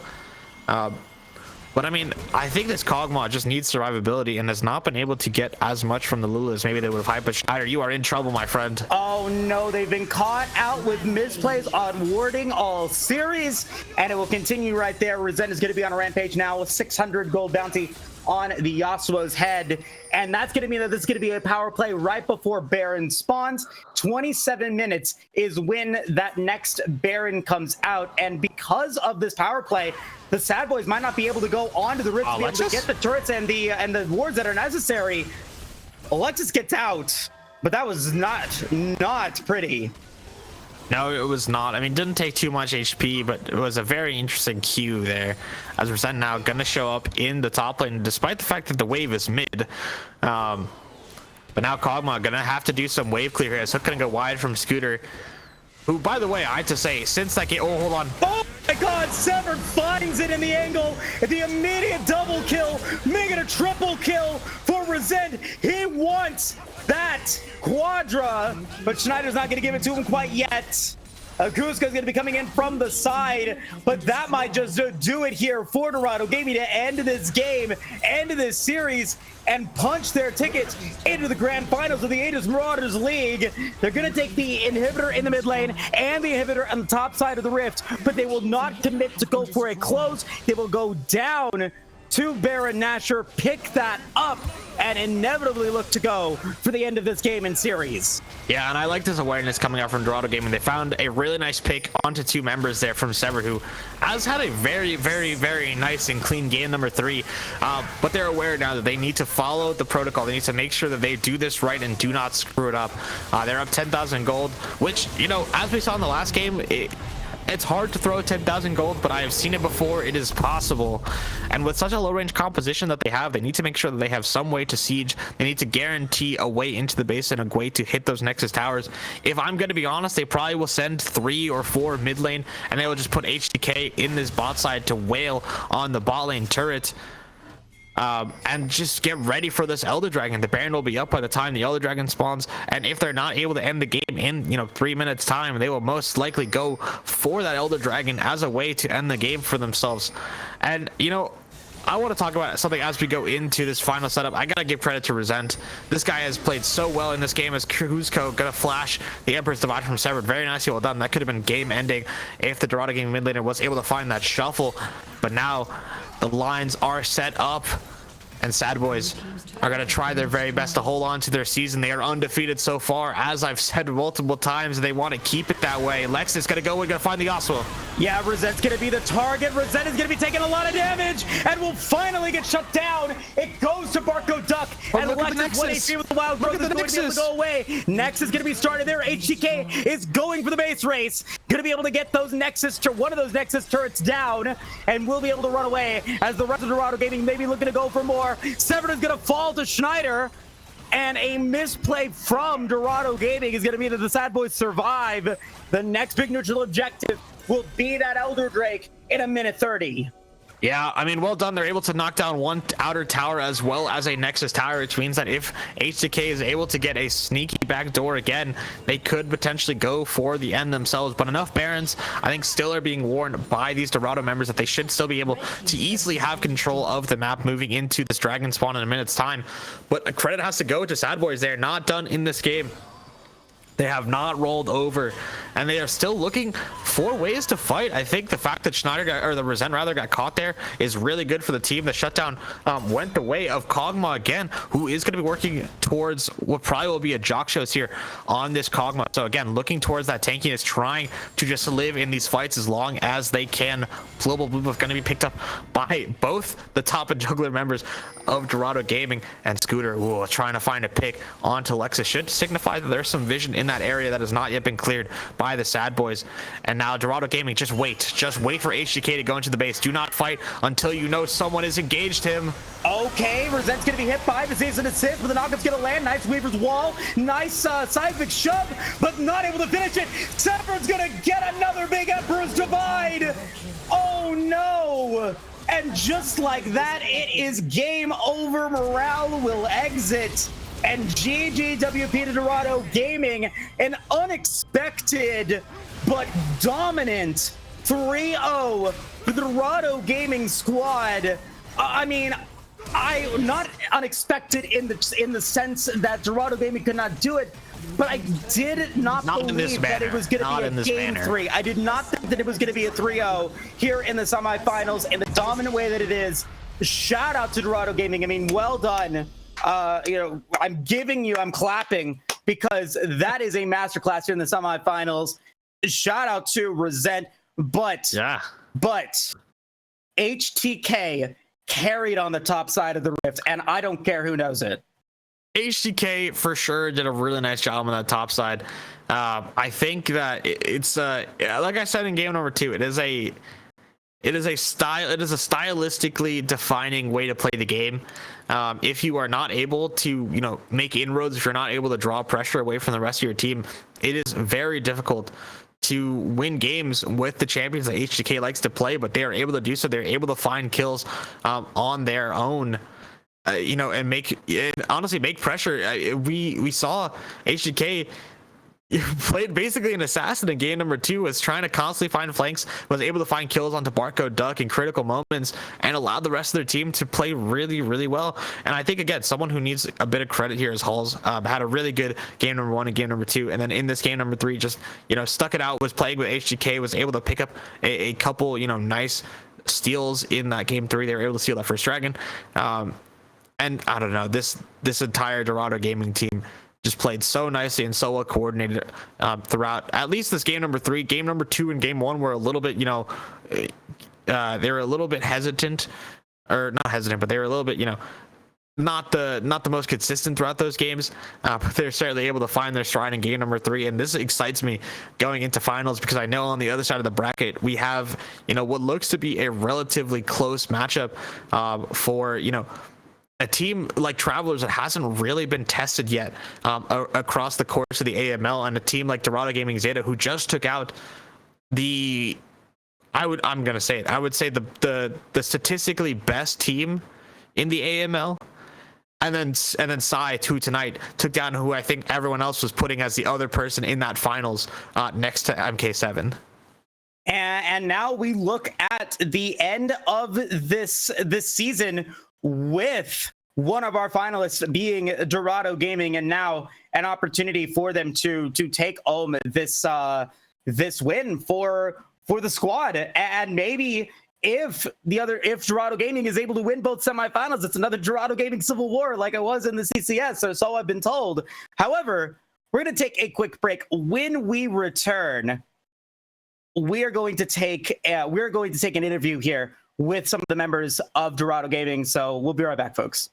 But I mean, I think this Kog'Maw just needs survivability and has not been able to get as much from the Lulu as maybe they would have hyped. But Schneider, you are in trouble, my friend. Oh no, they've been caught out with misplays on warding all series, and it will continue right there. Resent is going to be on a rampage now with 600 gold bounty on the Yasuo's head, and that's going to mean that this is going to be a power play right before Baron spawns. 27 minutes is when that next Baron comes out, and because of this power play, the S.A.D.B.O.I.S might not be able to go onto the rift to be able to get the turrets and the wards that are necessary. Alexis gets out, but that was not pretty. No, it was not. I mean, it didn't take too much HP, but it was a very interesting queue there. As Resent now gonna show up in the top lane, despite the fact that the wave is mid. But now Kog'Maw gonna have to do some wave clear here. As Hook gonna go wide from Scooter, who, by the way, I have to say, since that game, oh, hold on. Oh my god, Severed finds it in the angle. The immediate double kill, making a triple kill for Resent. He wants that Quadra, but Schneider's not going to give it to him quite yet. Cusco's going to be coming in from the side, but that might just do it here for Dorado Gaming to end this game, end this series, and punch their tickets into the grand finals of the Aegis Marauders League. They're going to take the inhibitor in the mid lane and the inhibitor on the top side of the rift, but they will not commit to go for a close. They will go down to Baron Nashor, pick that up, and inevitably look to go for the end of this game and series. Yeah, and I like this awareness coming out from Dorado Gaming. They found a really nice pick onto 2 members there from Severed, who has had a very, very, very nice and clean game number 3. But they're aware now that they need to follow the protocol. They need to make sure that they do this right and do not screw it up. They're up 10,000 gold, which, as we saw in the last game, it's hard to throw 10,000 gold, but I have seen it before. It is possible. And with such a low range composition that they have, they need to make sure that they have some way to siege. They need to guarantee a way into the base and a way to hit those Nexus towers. If I'm going to be honest, they probably will send 3 or 4 mid lane, and they will just put HDK in this bot side to wail on the bot lane turret. And just get ready for this Elder Dragon. The Baron will be up by the time the Elder Dragon spawns, and if they're not able to end the game in 3 minutes time, they will most likely go for that Elder Dragon as a way to end the game for themselves. And I want to talk about something as we go into this final setup. I gotta give credit to Resent. This guy has played so well in this game as Cusco gonna flash the Emperor's Divide from Severed. Very nicely well done. That could have been game ending if the Dorado Gaming mid laner was able to find that shuffle. But now the lines are set up, and S.A.D.B.O.I.S are going to try their very best to hold on to their season. They are undefeated so far, as I've said multiple times, and they want to keep it that way. Lex is going to go, we're going to find the Yasuo. Yeah, Resent's going to be the target. Resent is going to be taking a lot of damage and will finally get shut down. It goes to Barco Duck, But and look at the Alexis 1 Nexus. HP with the wild growth is Look at the going to be able to Nexus. go away. Next is going to be started there. HTK is going for the base race. Going to be able to get those one of those Nexus turrets down, and will be able to run away as the rest of Dorado Gaming may be looking to go for more. Severin is going to fall to Schneider, and a misplay from Dorado Gaming is going to mean that the S.A.D.B.O.I.S survive. The next big neutral objective will be that Elder Drake in a minute 30. Yeah, I mean, well done. They're able to knock down one outer tower as well as a Nexus tower, which means that if HTK is able to get a sneaky back door again, they could potentially go for the end themselves. But enough Barons, I think, still are being warned by these Dorado members that they should still be able to easily have control of the map moving into this dragon spawn in a minute's time. But credit has to go to S.A.D.B.O.I.S. They're not done in this game. They have not rolled over, and they are still looking for ways to fight. I think the fact that the Resent rather got caught there is really good for the team. The shutdown went the way of Kog'Maw again, who is going to be working towards what probably will be a jock shows here on this Kog'Maw. So again, looking towards that tankiness, trying to just live in these fights as long as they can. Global Blue Buff going to be picked up by both the top and juggler members of Dorado Gaming, and Scooter trying to find a pick onto Lexus. Should signify that there's some vision in that area that has not yet been cleared by the S.A.D.B.O.I.S. And now Dorado Gaming, just wait for HGK to go into the base. Do not fight until you know someone has engaged him. Okay, Resent's gonna be hit by the season assist, but the knockup's gonna land. Nice Weaver's wall, nice seismic shove, but not able to finish it. Severin's gonna get another big Emperor's Divide. Oh no! And just like that, it is game over. Morale will exit. And GGWP to Dorado Gaming, an unexpected but dominant 3-0 for the Dorado Gaming squad. I mean, not unexpected in the sense that Dorado Gaming could not do it, but I did not believe that it was going to be a game 3. I did not think that it was going to be a 3-0 here in the semifinals in the dominant way that it is. Shout out to Dorado Gaming. I mean, well done. I'm clapping because that is a masterclass here in the semifinals. Shout out to Resent, but HTK carried on the top side of the rift, and I don't care who knows it. HTK for sure did a really nice job on that top side. I think that it's like I said in game number 2, it is a stylistically defining way to play the game. If you are not able to, make inroads, if you're not able to draw pressure away from the rest of your team, it is very difficult to win games with the champions that HGK likes to play, but they are able to do so. They're able to find kills on their own, and honestly make pressure. We saw HGK played basically an assassin in game number 2, was trying to constantly find flanks, was able to find kills onto Barco Duck in critical moments, and allowed the rest of their team to play really, really well. And I think, again, someone who needs a bit of credit here is Halls. Had a really good game number 1 and game number 2, and then in this game number 3 just stuck it out, was playing with HGK, was able to pick up a couple nice steals in that game 3. They were able to steal that first dragon, and I don't know, this entire Dorado Gaming team just played so nicely and so well coordinated throughout at least this game number 3. Game number 2 and game 1 were a little bit, they were a little bit hesitant, or not hesitant, but they were a little bit, not the most consistent throughout those games. But they're certainly able to find their stride in game number 3, and this excites me going into finals because I know on the other side of the bracket we have, what looks to be a relatively close matchup for, a team like Travelers that hasn't really been tested yet across the course of the AML, and a team like Dorado Gaming Zeta, who just took out I would say the statistically best team in the AML, and then S.A.D.B.O.I.S, who tonight took down who I think everyone else was putting as the other person in that finals next to MK7. And now we look at the end of this season with one of our finalists being Dorado Gaming, and now an opportunity for them to take home this win for the squad. And maybe if Dorado Gaming is able to win both semifinals, it's another Dorado Gaming civil war like it was in the CCS, so I've been told. However, we're going to take a quick break. When we return, we're going to take an interview here with some of the members of Dorado Gaming. So we'll be right back, folks.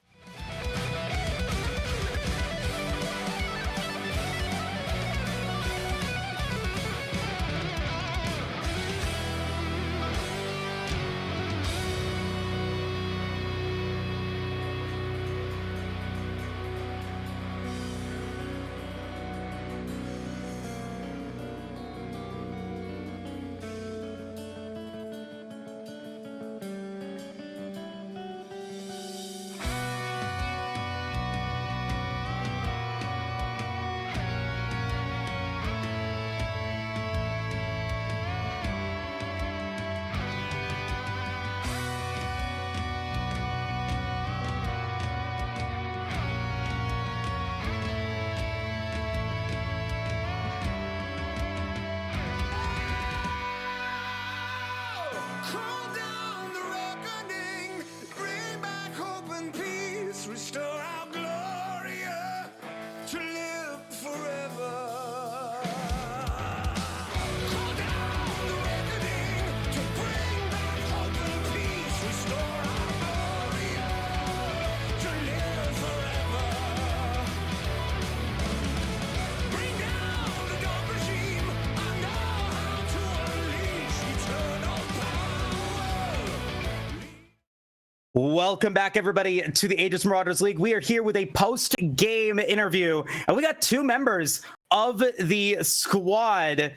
Welcome back, everybody, to the Aegis Marauders League. We are here with a post-game interview, and we got two members of the squad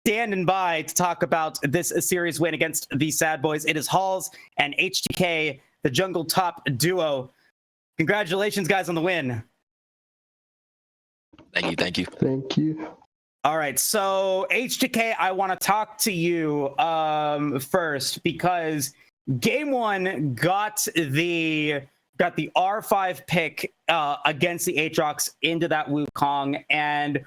standing by to talk about this series win against the S.A.D.B.O.I.S. It is Halls and HTK, the Jungle Top duo. Congratulations, guys, on the win. Thank you. Thank you. All right, so HTK, I want to talk to you first because Game 1 got the R5 pick against the Aatrox into that Wukong, and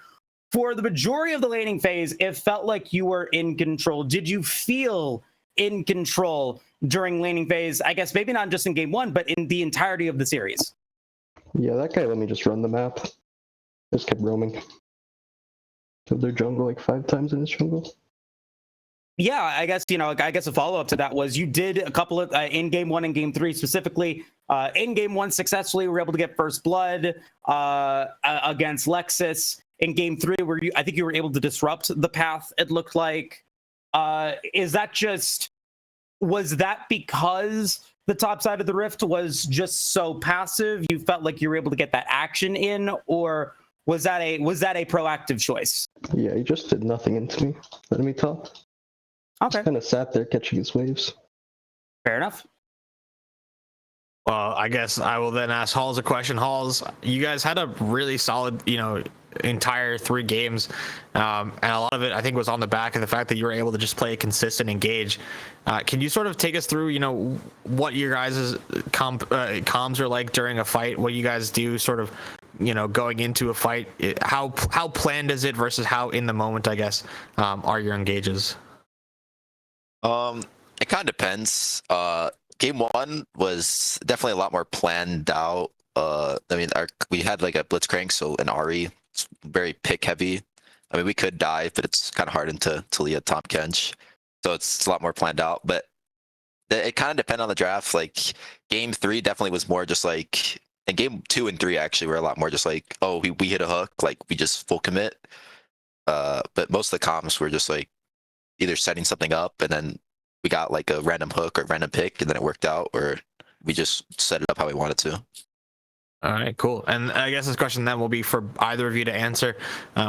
for the majority of the laning phase, it felt like you were in control. Did you feel in control during laning phase? I guess maybe not just in Game 1, but in the entirety of the series. Yeah, that guy let me just run the map. Just kept roaming. Killed their jungle like 5 times in his jungle. Yeah, I guess, I guess a follow-up to that was you did a couple of, in Game 1 and Game 3 specifically, in Game 1 successfully, we were able to get first blood against Lexus. In Game 3, I think you were able to disrupt the path, it looked like. Was that because the top side of the rift was just so passive, you felt like you were able to get that action in, or was that a proactive choice? Yeah, he just did nothing into me. Letting me top. Okay. Just kind of sat there catching his waves. Fair enough. Well, I guess I will then ask Halls a question. Halls, you guys had a really solid, entire 3 games, and a lot of it I think was on the back of the fact that you were able to just play a consistent engage. Can you sort of take us through, what your guys' comms are like during a fight? What you guys do, sort of, going into a fight? How planned is it versus how in the moment, I guess, are your engages? It kind of depends. Game 1 was definitely a lot more planned out. We had like a blitzcrank, so an RE. It's very pick heavy. I mean, we could dive, but it's kind of hard into Talia, Tom Kench. So it's a lot more planned out. But it kind of depended on the draft. Like Game 3 definitely was more just like, and Game 2 and 3 actually were a lot more just like, oh, we hit a hook, like we just full commit. But most of the comms were just like either setting something up and then we got like a random hook or random pick and then it worked out, or we just set it up how we wanted to. All right, cool. And I guess this question then will be for either of you to answer,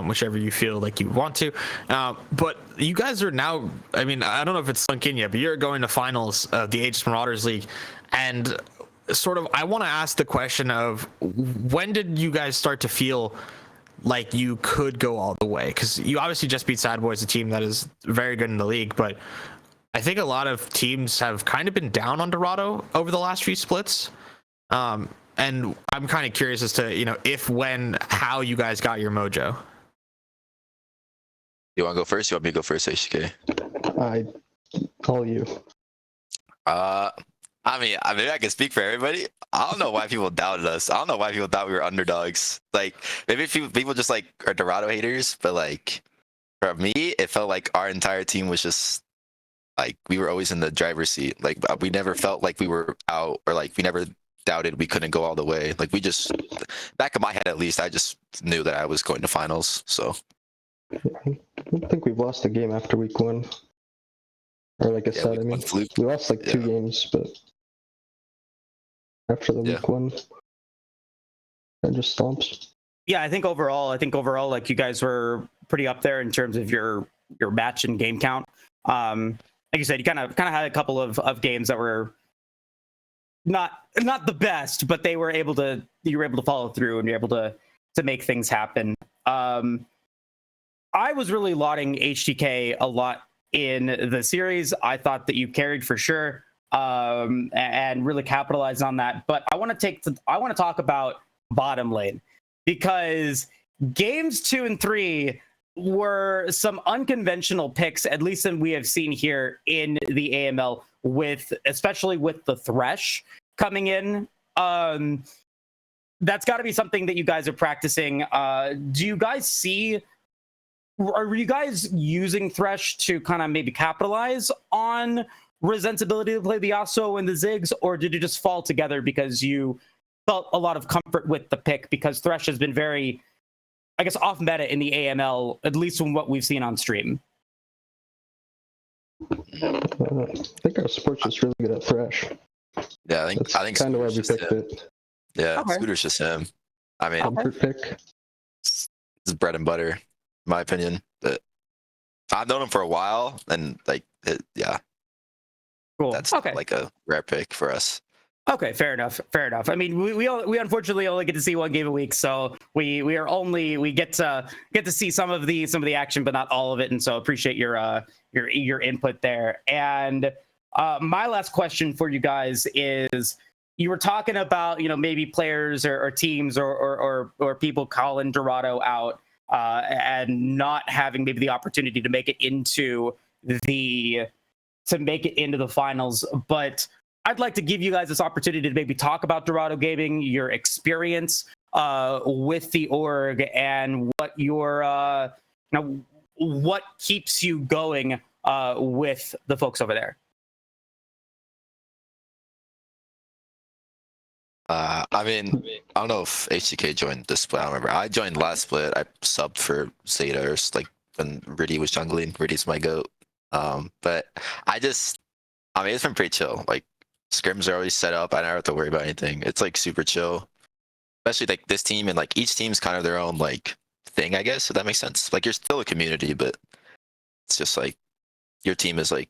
whichever you feel like you want to. But you guys are now, I don't know if it's sunk in yet, but you're going to finals of the Aegis Marauders League. And sort of, I want to ask the question of when did you guys start to feel like you could go all the way? Because you obviously just beat S.A.D.B.O.I.S, a team that is very good in the league, but I think a lot of teams have kind of been down on Dorado over the last few splits. And I'm kind of curious as to, if, when, how you guys got your mojo. You want to go first? You want me to go first, HK? I call you. Maybe I can speak for everybody. I don't know why people doubted us. I don't know why people thought we were underdogs. Like, maybe people just like are Dorado haters, but like for me, it felt like our entire team was just like we were always in the driver's seat. Like we never felt like we were out, or like we never doubted we couldn't go all the way. Like we just, back in my head at least, I just knew that I was going to finals. So I don't think we've lost a game after week 1. Or like I said, we lost like 2 games, but after the week 1, I just stomps. Yeah, I think overall, like you guys were pretty up there in terms of your match and game count. Like you said, you kind of had a couple of games that were not the best, but you were able to follow through and you're able to make things happen. I was really lauding HTK a lot in the series. I thought that you carried for sure, and really capitalized on that. But I want to talk about bottom lane, because games 2 and 3 were some unconventional picks, at least than we have seen here in the AML, especially with the Thresh coming in. That's got to be something that you guys are practicing. Do you guys see, are you guys using Thresh to kind of maybe capitalize on Resent's ability to play the Yasuo and the Ziggs, or did it just fall together because you felt a lot of comfort with the pick, because Thresh has been very, I guess, off meta in the AML, at least from what we've seen on stream? I think our sport's just really good at Thresh. Yeah, That's I think kind of why Scooter's we just picked him. it. Yeah, Okay. Scooter's just him. I mean, Comfort pick. it's bread and butter, in my opinion. But I've known him for a while, and like, yeah, Cool. that's Okay. like a rare pick for us. Okay, fair enough. Fair enough. I mean, we unfortunately only get to see one game a week, so we get to see some of the action, but not all of it. And so appreciate your input there. And my last question for you guys is: you were talking about maybe players or teams or people calling Dorado out and not having maybe the opportunity to make it into the finals, but I'd like to give you guys this opportunity to maybe talk about Dorado Gaming, your experience with the org, and what your what keeps you going with the folks over there. I mean, I don't know if HCK joined this split. I don't remember. I joined last split. I subbed for Zeta, like when Riddy was jungling. Riddy's my goat. But I mean, it's been pretty chill. Like scrims are always set up. I never have to worry about anything. It's like super chill, especially like this team, and like each team's kind of their own like thing, I guess. If that makes sense. Like you're still a community, but it's just like your team is like,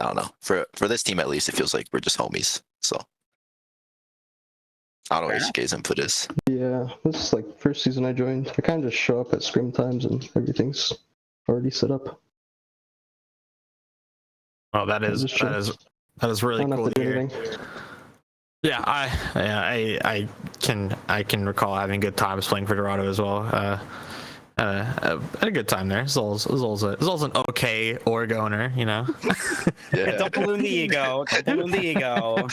I don't know. For this team at least, it feels like we're just homies. So I don't know what HK's input is. Yeah, this is like first season I joined. I kind of just show up at scrim times and everything's already set up. Oh, that is really I don't cool have to to do hear. anything. Yeah, I can recall having good times playing for Dorado as well. I had a good time there. Zol's an okay org owner, Yeah. Don't balloon the ego. Don't balloon the ego.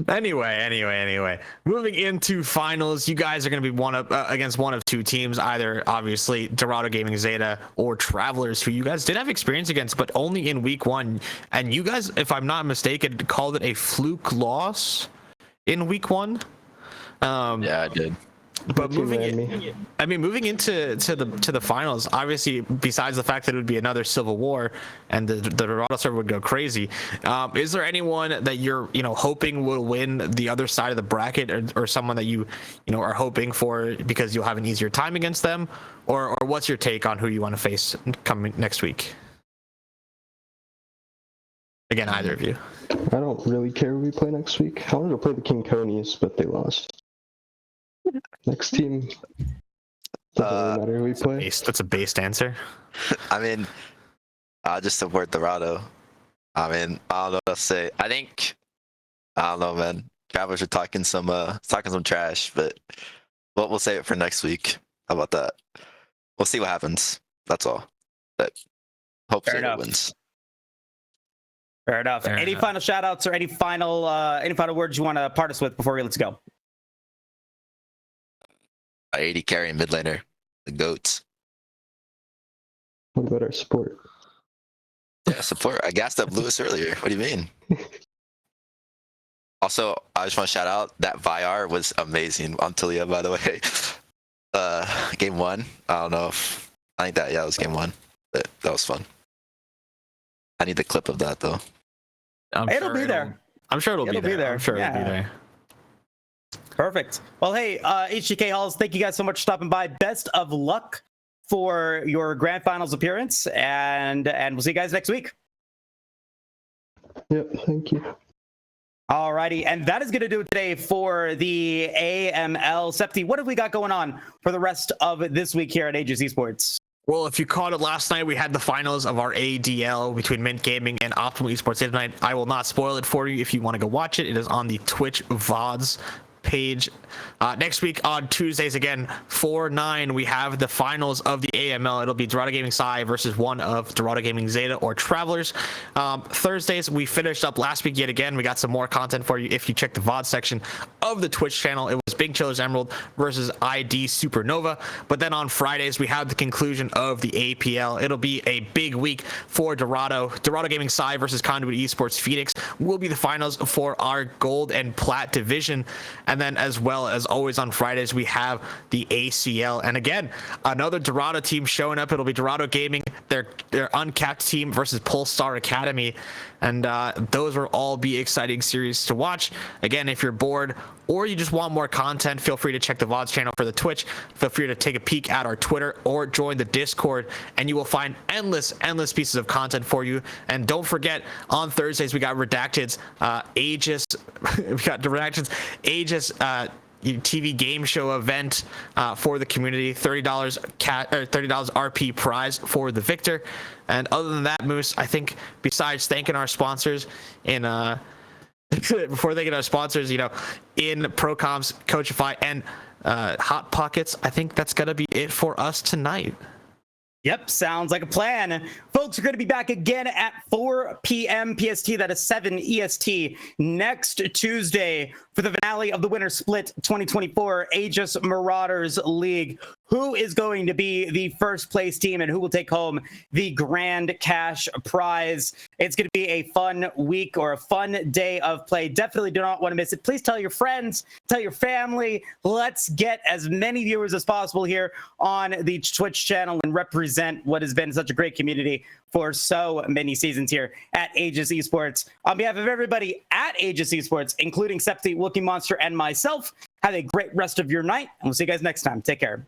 Anyway. Moving into finals, you guys are going to be against one of two teams, either obviously Dorado Gaming Zeta or Travelers, who you guys did have experience against, but only in week 1. And you guys, if I'm not mistaken, called it a fluke loss in week 1. Yeah, I did. But moving into the finals, obviously, besides the fact that it would be another civil war and the Dorado server would go crazy, is there anyone that you're hoping will win the other side of the bracket, or someone that you are hoping for because you'll have an easier time against them, or what's your take on who you want to face coming next week? Again, either of you. I don't really care who we play next week. I wanted to play the King Conies, but they lost. Next team doesn't really matter who we play. That's a based answer. I mean, I just support Dorado. I mean, I don't know what to say. I don't know, man. Travelers are talking some trash, but we'll save it for next week. How about that? We'll see what happens. That's all. But hopefully it wins. Fair enough. Any final shout outs or any final words you want to part us with before we let's go? 80 carry mid laner, the goats. What about our support? Yeah, support. I gassed up Lewis earlier. What do you mean? Also, I just want to shout out that VIR was amazing on Tilia, by the way. Game 1. I don't know if I think that it was game 1. But that was fun. I need the clip of that though. It'll be there. I'm sure it'll be there. I'm sure Yeah. it'll be there. Perfect. Well, hey, HGK Halls, thank you guys so much for stopping by. Best of luck for your grand finals appearance, and we'll see you guys next week. Yep, thank you. Alrighty, and that is going to do it today for the AML. Septi, what have we got going on for the rest of this week here at Aegis Esports? Well, if you caught it last night, we had the finals of our ADL between Mint Gaming and Optimal Esports tonight. I will not spoil it for you if you want to go watch it. It is on the Twitch VODs page. Next week on Tuesdays again, 4/9, we have the finals of the AML. It'll be Dorado Gaming Sai versus one of Dorado Gaming Zeta or Travelers. Thursdays, we finished up last week yet again. We got some more content for you if you check the VOD section of the Twitch channel. It was Big Chillers Emerald versus ID Supernova. But then on Fridays, we have the conclusion of the APL. It'll be a big week for Dorado. Dorado Gaming Sai versus Conduit Esports Phoenix will be the finals for our gold and plat division. And then as well as always on Fridays, we have the ACL. And again, another Dorado team showing up. It'll be Dorado Gaming their uncapped team versus Polestar Academy, and those will all be exciting series to watch. Again, if you're bored or you just want more content, feel free to check the VODs channel for the Twitch. Feel free to take a peek at our Twitter or join the Discord, and you will find endless pieces of content for you. And don't forget, on Thursdays we got Redacted's Aegis, we got Redacted's Aegis TV game show event for the community. $30 RP prize for the victor. And other than that, Moose, I think besides thanking our sponsors in before thanking our sponsors, in Procoms, Coachify, and Hot Pockets, I think that's gonna be it for us tonight. Yep, sounds like a plan. Folks, we're going to be back again at 4 p.m. PST, that is 7 EST, next Tuesday for the finale of the Winner Split 2024 Aegis Marauders League. Who is going to be the first place team and who will take home the grand cash prize? It's going to be a fun week or a fun day of play. Definitely do not want to miss it. Please tell your friends, tell your family. Let's get as many viewers as possible here on the Twitch channel and represent what has been such a great community for so many seasons here at Aegis Esports. On behalf of everybody at Aegis Esports, including S.A.D.B.O.I.S, Wookie Monster, and myself, have a great rest of your night, and we'll see you guys next time. Take care.